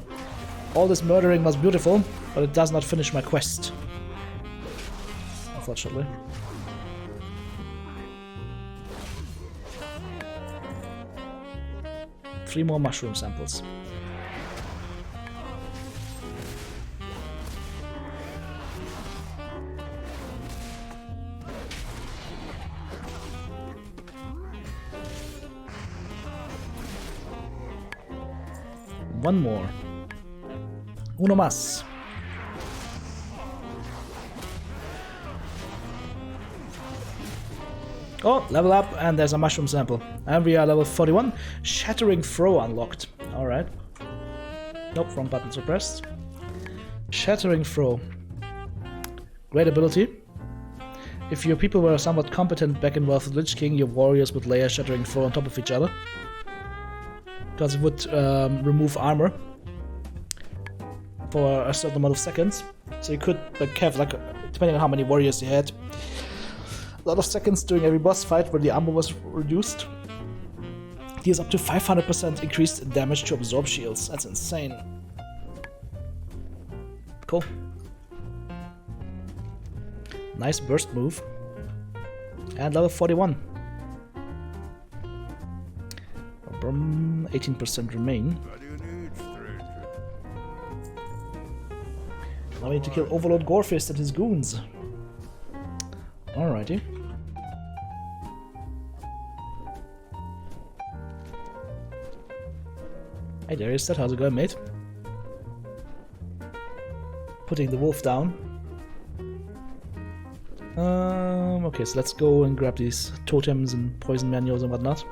all this murdering was beautiful, but it does not finish my quest. Unfortunately. Three more mushroom samples. One more. Uno más. Oh, level up, and there's a mushroom sample. And we are level 41. Shattering Throw unlocked. Alright. Nope, wrong button suppressed. Shattering Throw. Great ability. If your people were somewhat competent back in Wrath of the Lich King, your warriors would lay a Shattering Throw on top of each other. Because it would remove armor for a certain amount of seconds. So you could like, have, like, depending on how many warriors you had, a lot of seconds during every boss fight where the armor was reduced. He has up to 500% increased damage to absorb shields. That's insane. Cool. Nice burst move. And level 41. 18% remain. What do you need, stranger? Now we need to kill Overlord Gorefist and his goons. Alrighty. Hey, there is that. How's it going, mate? Putting the wolf down. Okay, so let's go and grab these totems and poison manuals and whatnot.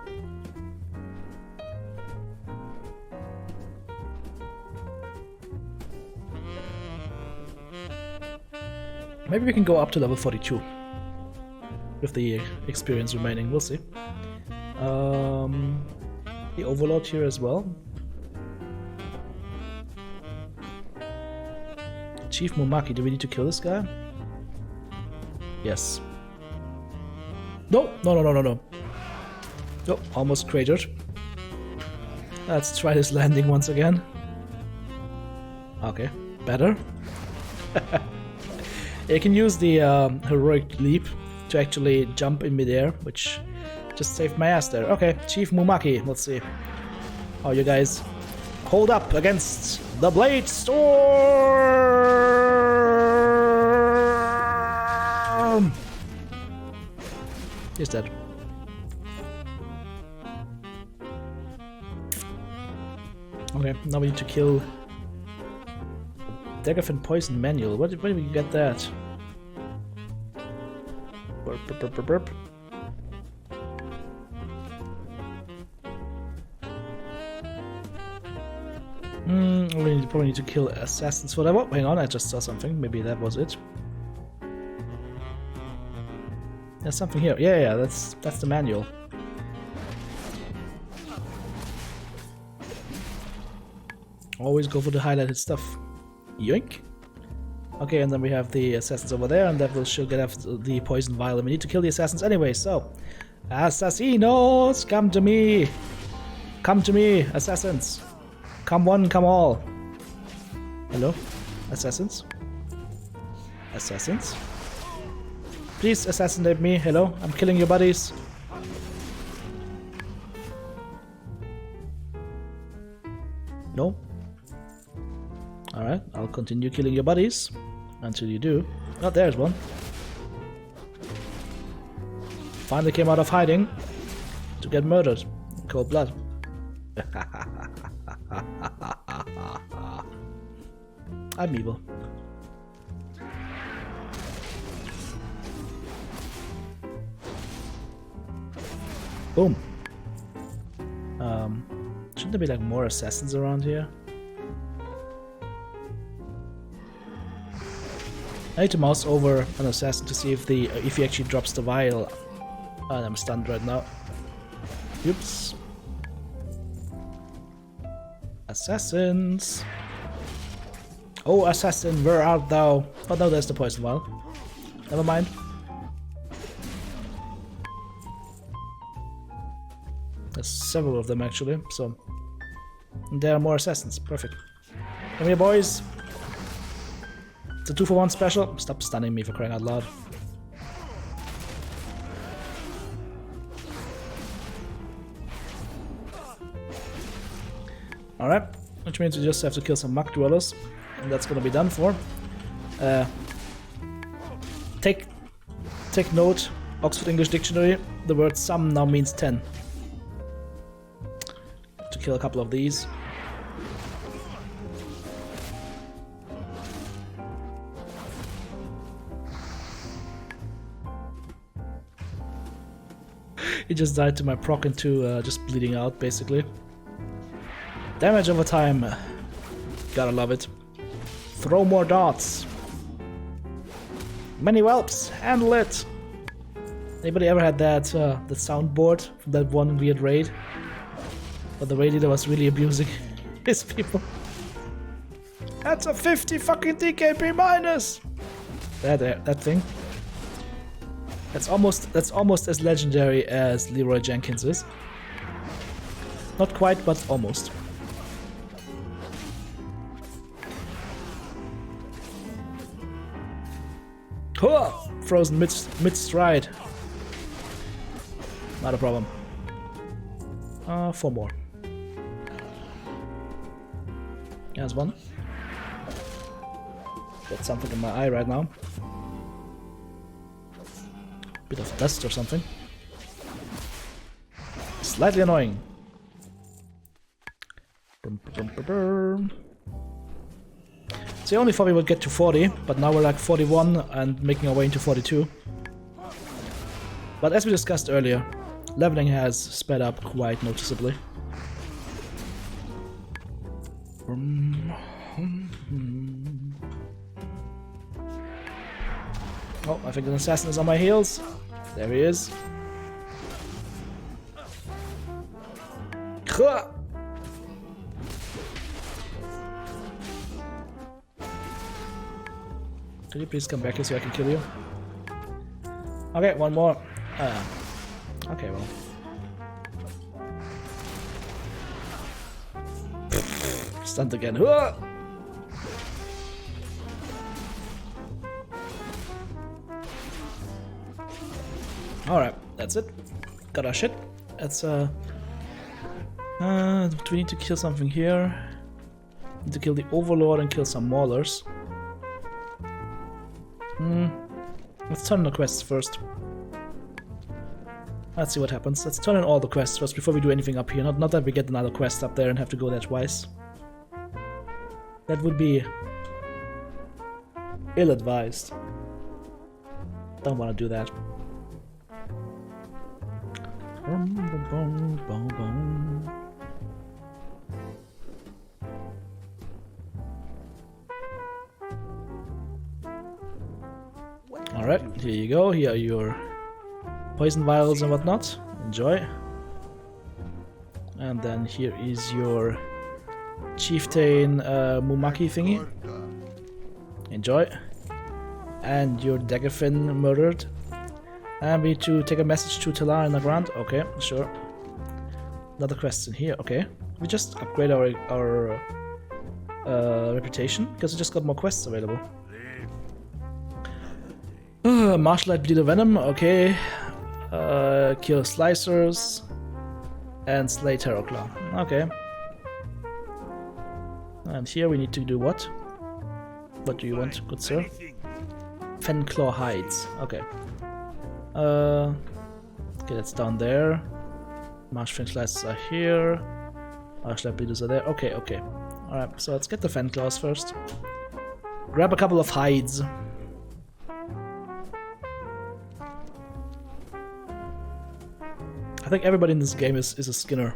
Maybe we can go up to level 42 with the experience remaining. We'll see. The Overlord here as well. Chief Mumaki, do we need to kill this guy? Yes. No, no, no, no, no, no. Oh, almost cratered. Let's try this landing once again. Okay, better. You can use the heroic leap to actually jump in midair, which just saved my ass there. Okay, Chief Mumaki, let's see how you guys hold up against the Blade Storm! He's dead. Okay, now we need to kill Daggerfin Poison Manual. Where did we get that? Burp, burp, burp, burp, burp. We probably need to kill assassins for that. Oh, hang on, I just saw something. Maybe that was it. There's something here. Yeah, that's the manual. Always go for the highlighted stuff. Yoink. Okay, and then we have the assassins over there, and that will should get after the poison vial. And we need to kill the assassins anyway, so... Assassinos! Come to me! Come to me, assassins! Come one, come all! Hello? Assassins? Assassins? Please assassinate me, hello? I'm killing your buddies. No? Alright, I'll continue killing your buddies until you do. Oh, there's one. Finally came out of hiding to get murdered in cold blood. I'm evil. Boom. Shouldn't there be like more assassins around here? I need to mouse over an assassin to see if he actually drops the vial. And I'm stunned right now. Oops. Assassins. Oh, assassin, where art thou? Oh no, there's the poison vial. Never mind. There's several of them actually, so... And there are more assassins, perfect. Come here, boys! It's a 2-for-1 special. Stop stunning me, for crying out loud. Alright, which means we just have to kill some muck dwellers, and that's gonna be done for. Take note, Oxford English Dictionary, the word some now means 10. To kill a couple of these. He just died to my proc into just bleeding out, basically. Damage over time. Gotta love it. Throw more darts. Many whelps. Handle it. Anybody ever had that the soundboard from that one weird raid? But the raid leader was really abusing his people. That's a 50 fucking DKP minus. That thing. That's almost as legendary as Leroy Jenkins is. Not quite, but almost. Huh! Frozen mid-stride. Not a problem. 4 more. There's one. Got something in my eye right now. Bit of dust or something. Slightly annoying. So I only thought we would get to 40, but now we're like 41 and making our way into 42. But as we discussed earlier, leveling has sped up quite noticeably. Oh, I think an assassin is on my heels. There he is. Could you please come back here so I can kill you? Okay, one more. Okay, well. Stunned again. Alright, that's it. Got our shit. Let's do we need to kill something here? Need to kill the Overlord and kill some Maulers. Let's turn in the quests first. Let's see what happens. Let's turn in all the quests first before we do anything up here. Not that we get another quest up there and have to go there twice. That would be ill-advised. Don't want to do that. Alright, here you go. Here are your poison vials and whatnot. Enjoy. And then here is your chieftain Mumaki thingy. Enjoy. And your Daggerfin murdered. And we need to take a message to Talar in the ground. Okay, sure. Another quest in here. Okay. We just upgrade our reputation because we just got more quests available. Martialite Bleeder Venom. Okay. Kill Slicers. And slay Terrorclaw. Okay. And here we need to do what? What do you want, good sir? Fenclaw Hides. Okay. Okay, that's down there. Marshfin Slices are here. Marshlight Bleeders are there. Okay, okay. Alright, so let's get the Fenclaws first. Grab a couple of hides. I think everybody in this game is a Skinner.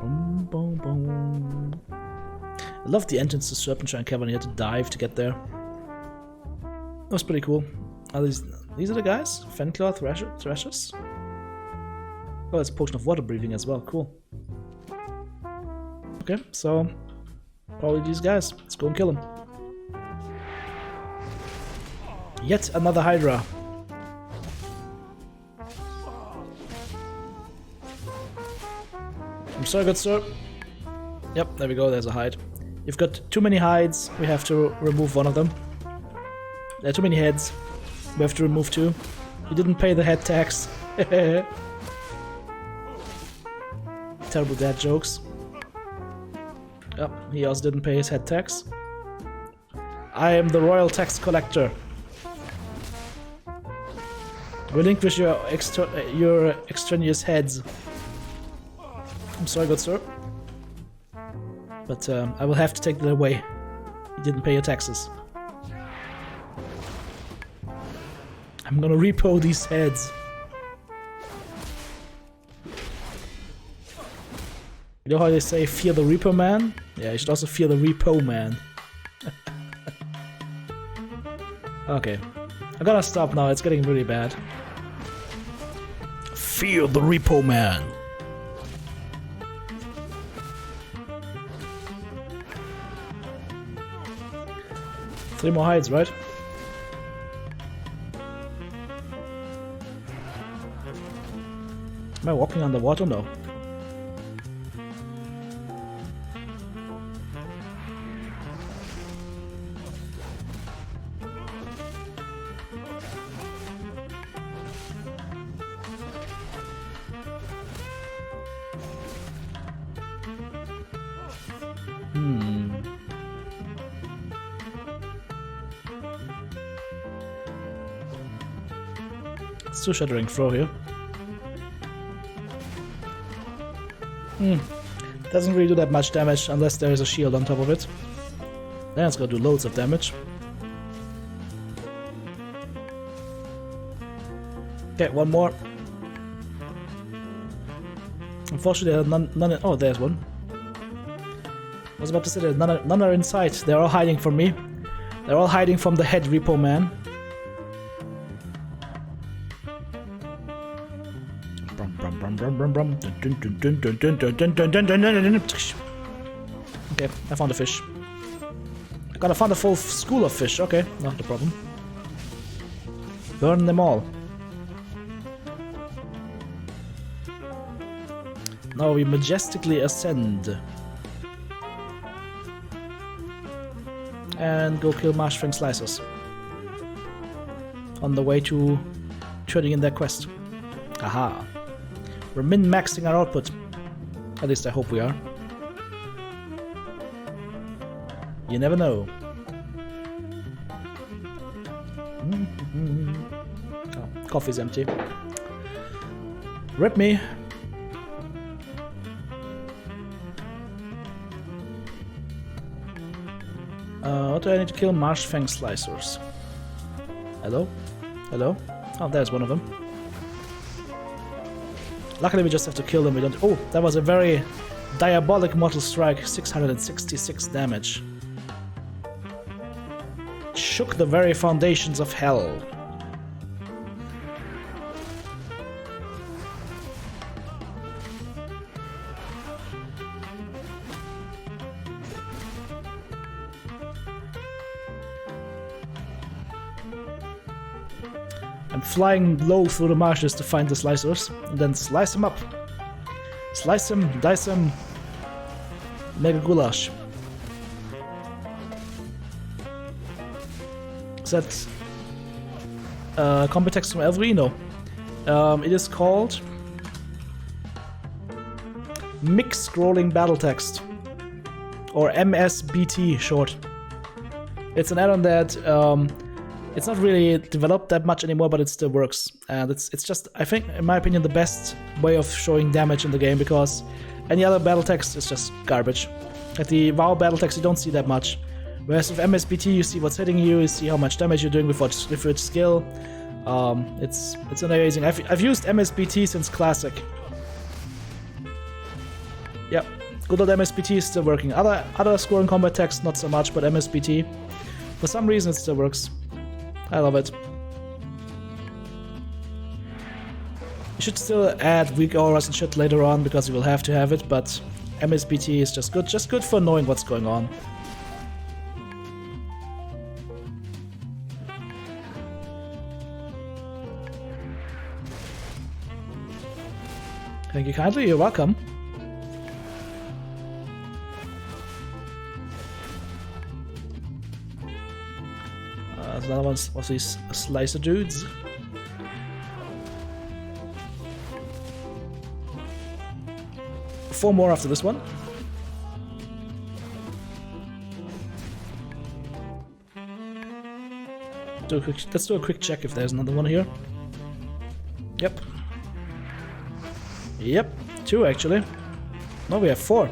Boom, boom, boom. I love the entrance to Serpentine Cavern. You had to dive to get there. That was pretty cool. Are these are the guys? Fenclaw Thrashers? Oh, it's Potion of Water Breathing as well. Cool. Okay, so probably these guys. Let's go and kill them. Yet another Hydra. I'm sorry, good sir. Yep, there we go, there's a hide. You've got too many hides, we have to remove one of them. There are too many heads, we have to remove two. You didn't pay the head tax. Terrible dad jokes. Yep, he also didn't pay his head tax. I am the royal tax collector. Relinquish your extraneous heads. I'm sorry, good sir. But I will have to take that away. You didn't pay your taxes. I'm gonna repo these heads. You know how they say fear the Reaper man? Yeah, you should also fear the Repo man. Okay. I gotta stop now, it's getting really bad. Fear the Repo man. Three more hides, right? Am I walking underwater? No. Still Shattering Throw here. Doesn't really do that much damage unless there is a shield on top of it. Then it's gonna do loads of damage. Okay, one more. Unfortunately, none. Oh, there's one. I was about to say that none are in sight. They're all hiding from me. They're all hiding from the head Repo man. Okay, I found a fish. I gotta find a full school of fish. Okay, not the problem. Burn them all. Now we majestically ascend. And go kill Marshfang Slicers. On the way to turning in their quest. Aha. We're min-maxing our output. At least I hope we are. You never know. Oh, coffee's empty. Rip me. What do I need to kill? Marshfang Slicers. Hello? Hello? Oh, there's one of them. Luckily we just have to kill them, we don't... Oh, that was a very diabolic mortal strike, 666 damage. Shook the very foundations of hell. I'm flying low through the marshes to find the slicers, and then slice them up. Slice them, dice them, mega goulash. Is that combat text from Elvery? No. It is called Mixed Scrolling Battle Text, or MSBT short. It's an add-on that it's not really developed that much anymore, but it still works. And it's just, I think, in my opinion, the best way of showing damage in the game, because any other battle text is just garbage. At the WoW battle text, you don't see that much. Whereas with MSBT, you see what's hitting you, you see how much damage you're doing with which skill, It's amazing. I've used MSBT since Classic. Yep, good old MSBT is still working. Other scoring combat text not so much, but MSBT, for some reason it still works. I love it. You should still add weak auras and shit later on because you will have to have it, but MSBT is just good for knowing what's going on. Thank you kindly, you're welcome. There's another one of these slicer dudes. Four more after this one. Let's do a quick check if there's another one here. Yep. Yep, 2 actually. No, we have 4.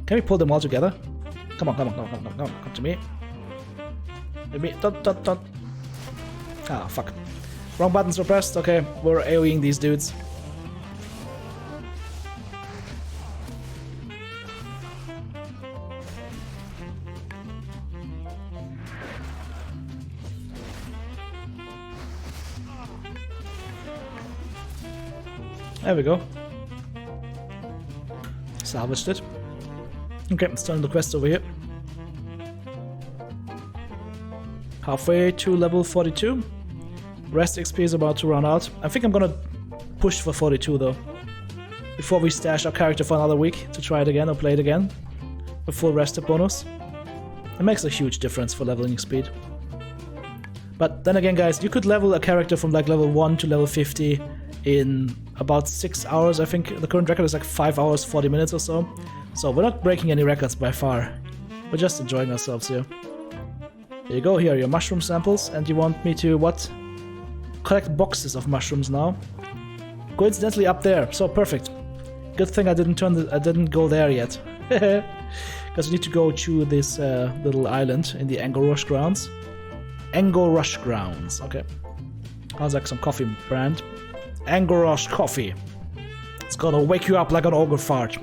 Can we pull them all together? Come on, come to me. Maybe, don't. Ah, fuck. Wrong buttons were pressed. Okay, we're AoEing these dudes. There we go. Salvaged it. Okay, let's turn the quest over here. Halfway to level 42. Rest XP is about to run out. I think I'm gonna push for 42 though. Before we stash our character for another week to try it again or play it again. With full rest bonus. It makes a huge difference for leveling speed. But then again guys, you could level a character from like level 1 to level 50 in about 6 hours. I think the current record is like 5 hours 40 minutes or so. So we're not breaking any records by far. We're just enjoying ourselves here. Here you go, here are your mushroom samples, and you want me to what? Collect boxes of mushrooms now. Coincidentally up there, so perfect. Good thing I didn't go there yet. Because we need to go to this little island in the Angor Grounds. Angor Grounds, okay. Sounds like some coffee brand. Angorosh coffee. It's gonna wake you up like an ogre fart.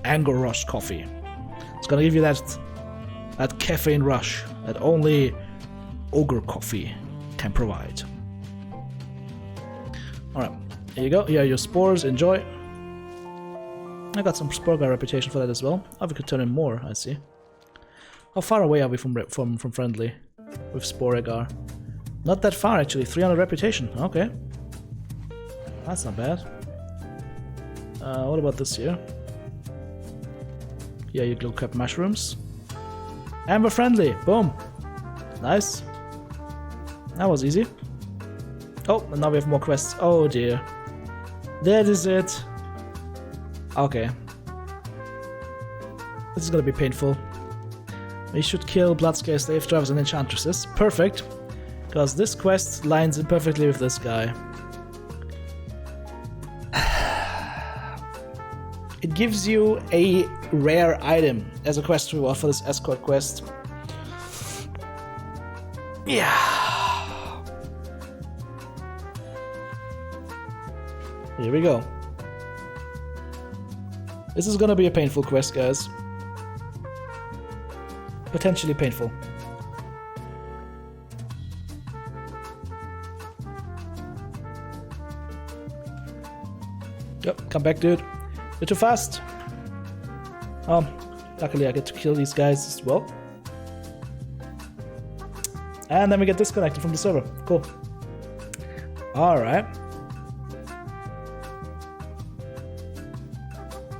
Angorosh coffee. It's gonna give you that caffeine rush that only ogre coffee can provide. Alright, here you go. Here are your spores. Enjoy. I got some spore guy reputation for that as well. Oh, we could turn in more, I see. How far away are we from friendly with spore agar? Not that far actually. 300 reputation. Okay. That's not bad. What about this here? Yeah, you glow cap mushrooms. And we're friendly. Boom. Nice. That was easy. Oh, and now we have more quests. Oh dear. That is it. Okay. This is gonna be painful. We should kill Bloodscale slave drivers and enchantresses. Perfect. Because this quest lines in perfectly with this guy. It gives you a rare item as a quest reward for this escort quest. Yeah. Here we go. This is gonna be a painful quest, guys. Potentially painful. Yep, come back, dude. You're too fast. Luckily I get to kill these guys as well. And then we get disconnected from the server. Cool. Alright.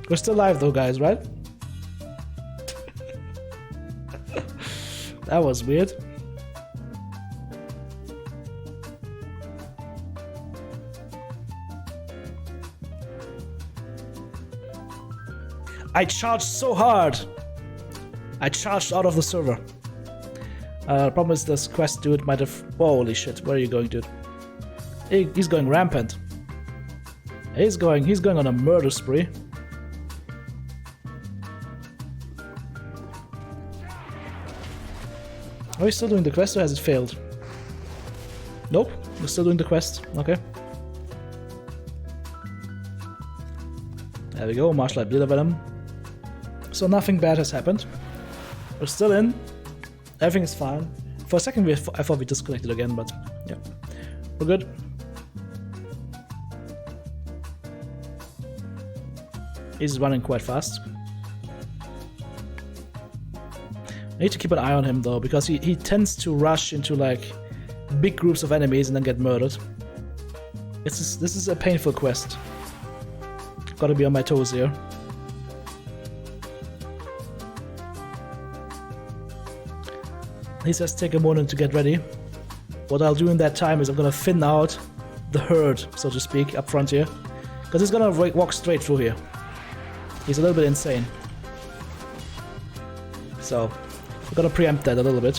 We're still live though, guys, right? That was weird. I charged so hard. I charged out of the server. The problem is this quest dude might have... Holy shit, where are you going, dude? He's going rampant. He's going on a murder spree. Are we still doing the quest or has it failed? Nope, we're still doing the quest. Okay. There we go, Martial Art Bleeder Venom. So nothing bad has happened. We're still in. Everything is fine. For a second I thought we disconnected again, but yeah. We're good. He's running quite fast. I need to keep an eye on him though, because he tends to rush into like big groups of enemies and then get murdered. This is a painful quest. Gotta be on my toes here. He says take a moment to get ready. What I'll do in that time is I'm gonna thin out the herd, so to speak, up front here. Because he's gonna walk straight through here. He's a little bit insane. So, we're gonna preempt that a little bit.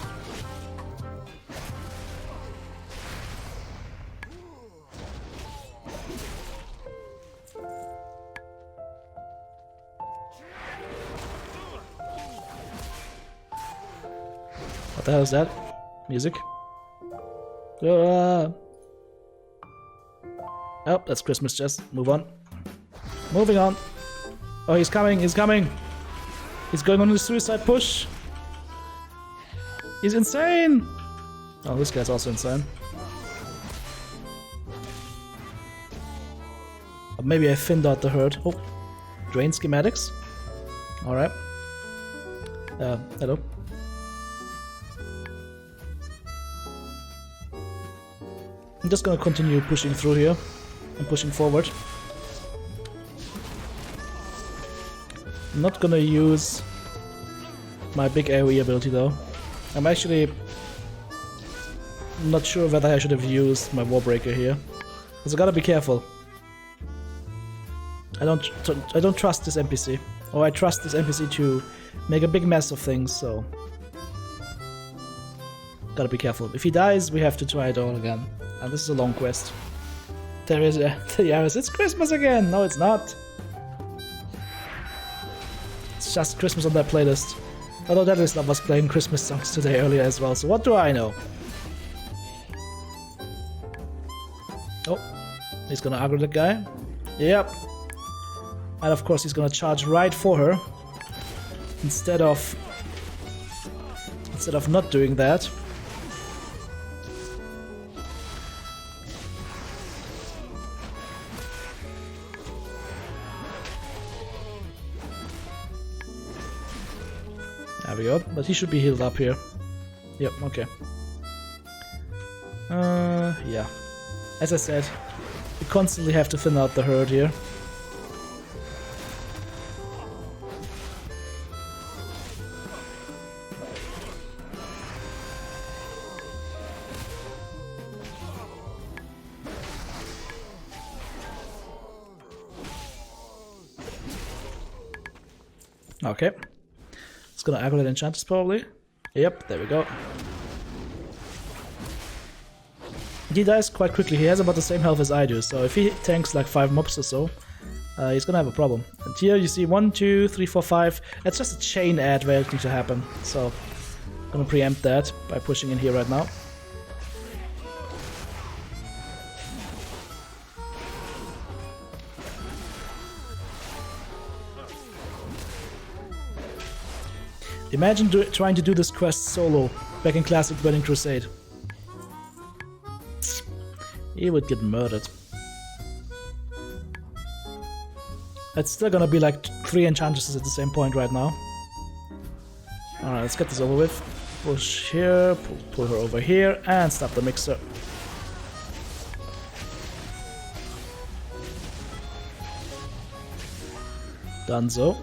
What the hell is that? Music? Oh, that's Christmas chest. Move on. Moving on. Oh, he's coming, he's coming. He's going on the suicide push. He's insane. Oh, this guy's also insane. Or maybe I thinned out the herd. Oh, drain schematics. Alright. Hello. I'm just gonna continue pushing through here and pushing forward. I'm not gonna use my big AoE ability though. I'm actually not sure whether I should have used my Warbreaker here, because I gotta be careful. I don't trust this NPC, or I trust this NPC to make a big mess of things, so gotta be careful. If he dies, we have to try it all again, and this is a long quest. There is it's Christmas again. No, it's not. It's just Christmas on that playlist. Although Deadlist was playing Christmas songs today earlier as well, so what do I know? Oh, he's gonna aggro that guy. Yep. And of course he's gonna charge right for her. Instead of not doing that. There we go, but he should be healed up here. Yep, okay. Yeah. As I said, we constantly have to thin out the herd here. Okay. It's gonna aggro that Enchantress probably. Yep, there we go. He dies quite quickly. He has about the same health as I do, so if he tanks like 5 mobs or so, he's gonna have a problem. And here you see 1, 2, 3, 4, 5. It's just a chain ad waiting to happen, so I'm gonna preempt that by pushing in here right now. Imagine trying to do this quest solo back in classic Burning Crusade. He would get murdered. It's still gonna be like 3 enchantresses at the same point right now. Alright, let's get this over with. Push here, pull her over here, and stop the mixer. Done so.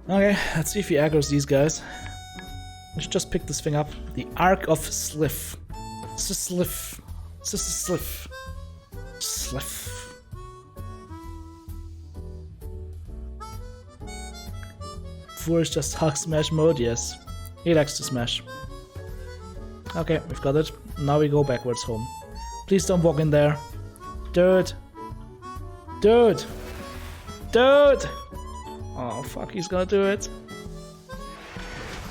Okay, let's see if he aggroes these guys. I should just pick this thing up. The Arc of Sliff. It's just Sliff. It's just a Sliff. Sliff. Four is just hug smash mode, yes. He likes to smash. Okay, we've got it. Now we go backwards home. Please don't walk in there. Dude. Dude. Dude! Oh fuck, he's gonna do it.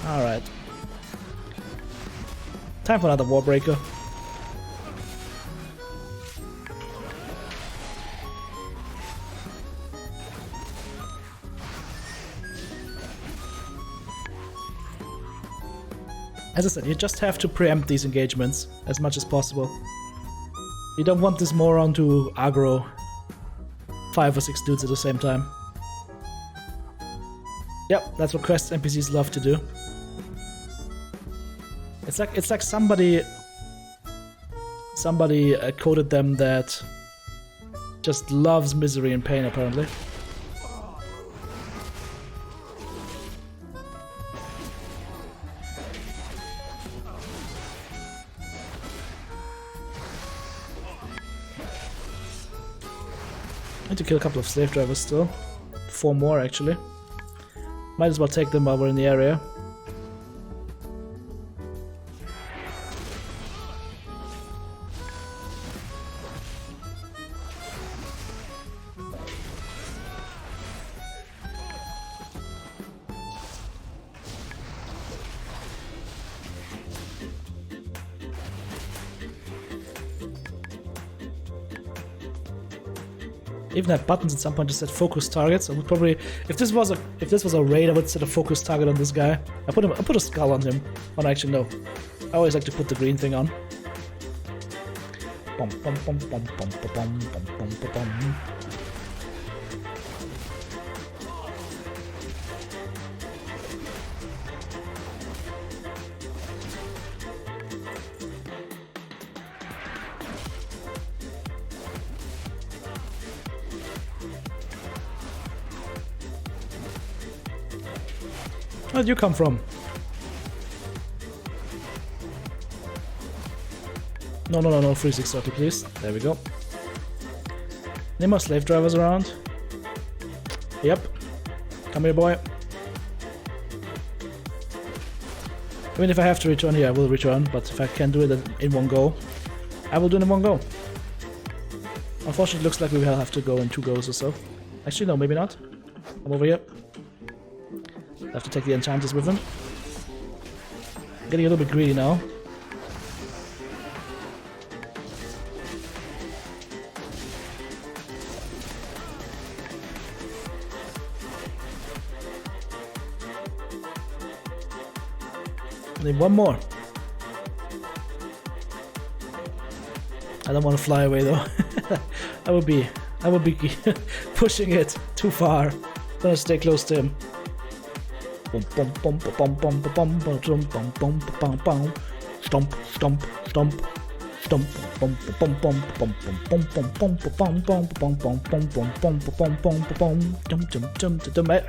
Alright. Time for another Warbreaker. As I said, you just have to preempt these engagements as much as possible. You don't want this moron to aggro 5 or 6 dudes at the same time. Yep, that's what quest NPCs love to do. It's like somebody coded them that just loves misery and pain, apparently. I need to kill a couple of slave drivers still. 4 more actually. Might as well take them while we're in the area. Even had buttons at some point to set focus targets. I would probably, if this was a raid, I would set a focus target on this guy. I put a skull on him. Well, actually no. I always like to put the green thing on. Bum, bum, bum, bum, bum, bum, bum, bum, bum, bum. Where'd you come from? No, 3630 please. There we go. Any more slave drivers around? Yep. Come here, boy. I mean, if I have to return here, I will return, but if I can do it in one go, I will do it in one go. Unfortunately, it looks like we will have to go in 2 goes or so. Actually, no, maybe not. I'm over here. I have to take the enchanters with him. Getting a little bit greedy now. I need 1 more. I don't want to fly away though. I would be pushing it too far. I'm gonna stay close to him. Stomp, stomp, stomp, stomp.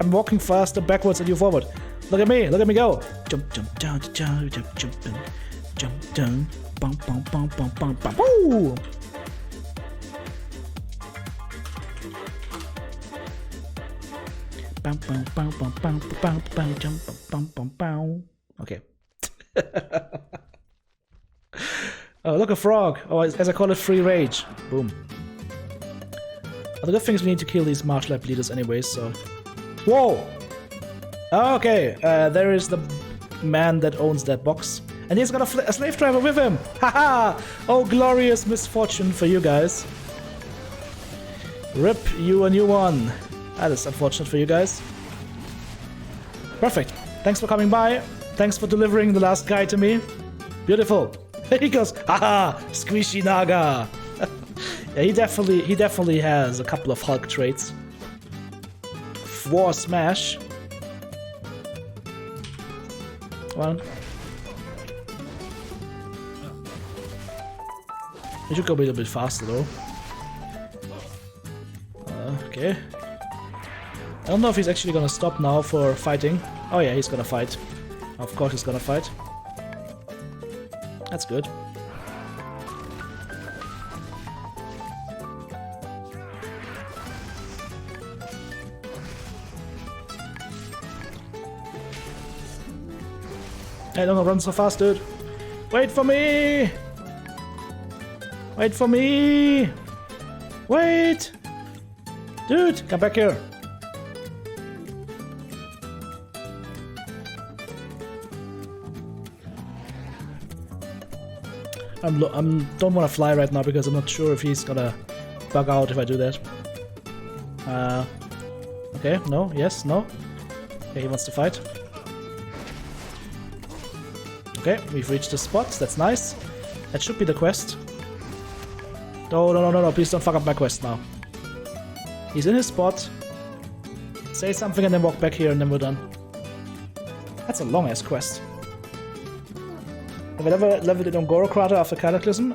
I'm walking faster backwards than you forward. Look at me go. Jump, jump, down, jump, jump, jump, jump down. Bum, bum, bum, bum, bum, bum. Woo! Okay. Oh, look, a frog. Oh, as I call it, free rage. Boom. Oh, the good thing is we need to kill these martial lab leaders anyways, so... Whoa! Okay, there is the man that owns that box. And he's got a slave driver with him! Haha! Oh, glorious misfortune for you guys. Rip you a new one. That is unfortunate for you guys. Perfect. Thanks for coming by. Thanks for delivering the last guy to me. Beautiful. He goes, haha, squishy Naga. Yeah, he definitely has a couple of Hulk traits. War smash. Well, we should go a little bit faster though. Okay. I don't know if he's actually gonna stop now for fighting. Oh yeah, he's gonna fight. Of course he's gonna fight. That's good. Hey, don't run so fast, dude. Wait for me! Wait for me! Wait! Dude, come back here. don't want to fly right now because I'm not sure if he's gonna bug out if I do that. Okay, no, yes, no. Okay, he wants to fight. Okay, we've reached the spot. That's nice. That should be the quest. No, please don't fuck up my quest now. He's in his spot. Say something and then walk back here and then we're done. That's a long-ass quest. Have I ever leveled it on Warcraft after Cataclysm?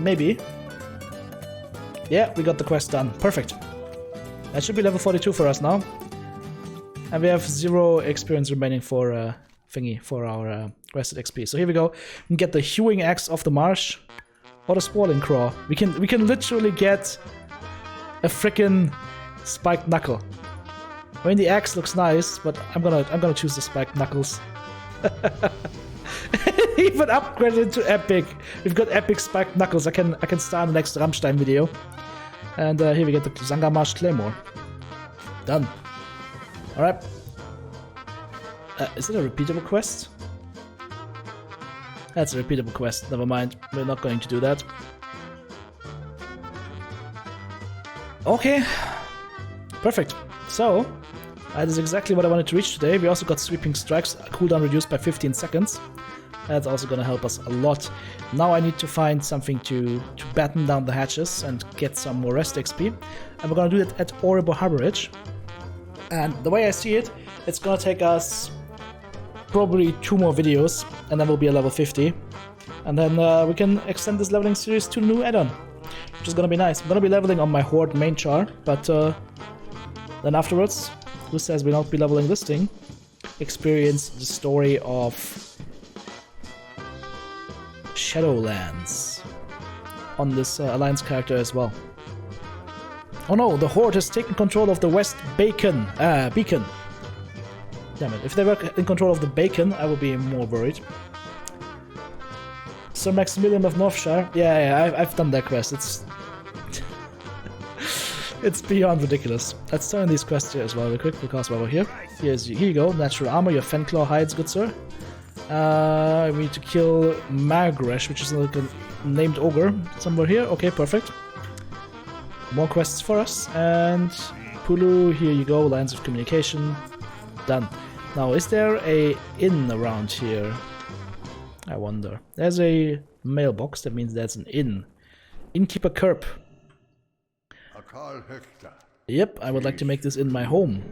Maybe. Yeah, we got the quest done. Perfect. That should be level 42 for us now. And we have 0 experience remaining for thingy, for our rested XP. So here we go. We can get the Hewing Axe of the Marsh or the Spawning Claw. We can literally get a frickin' spiked knuckle. I mean, the axe looks nice, but I'm gonna choose the spiked knuckles. Even upgraded to epic. We've got epic spiked knuckles. I can start the next Rammstein video. And here we get the Zangarmarsh Claymore. Done. Alright. Is it a repeatable quest? That's a repeatable quest. Never mind. We're not going to do that. Okay. Perfect. So, that is exactly what I wanted to reach today. We also got Sweeping Strikes, cooldown reduced by 15 seconds. That's also going to help us a lot. Now I need to find something to batten down the hatches and get some more rest XP. And we're going to do that at Orebo Harborage. And the way I see it, it's going to take us probably 2 more videos, and then we'll be at level 50. And then we can extend this leveling series to a new add-on, which is going to be nice. I'm going to be leveling on my Horde main char, but then afterwards, who says we'll not be leveling this thing? Experience the story of Shadowlands on this Alliance character as well. Oh no, the Horde has taken control of the West Beacon. Damn it, if they were in control of the Beacon, I would be more worried. Sir Maximilian of Northshire. Yeah, I've done that quest. It's beyond ridiculous. Let's turn these quests here as well real quick, because while we're here. Here you go, natural armor, your Fenclaw hides, good sir. We need to kill Magresh, which is like a named ogre somewhere here. Okay, perfect. More quests for us. And Pulu, here you go, lines of communication. Done. Now, is there a inn around here? I wonder. There's a mailbox, that means there's an inn. Innkeeper Kerp. Yep, I would like to make this in my home.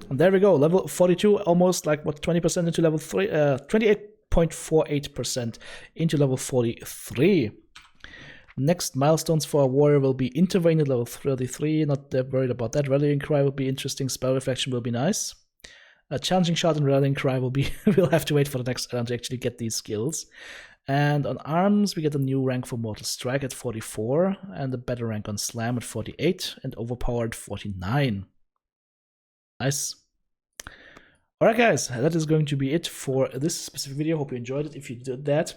And there we go, level 42, almost like, what, 20% into level 3, 28.48% into level 43. Next milestones for a warrior will be Intervene at level 33, not that worried about that. Rallying Cry will be interesting, Spell Reflection will be nice. A Challenging Shot and Rallying Cry will be, we'll have to wait for the next round to actually get these skills. And on arms, we get a new rank for Mortal Strike at 44, and a better rank on Slam at 48, and Overpowered 49. Nice. Alright guys, that is going to be it for this specific video. Hope you enjoyed it. If you did that,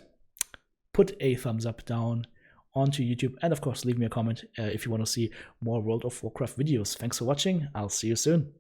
put a thumbs up down onto YouTube, and of course leave me a comment if you want to see more World of Warcraft videos. Thanks for watching, I'll see you soon.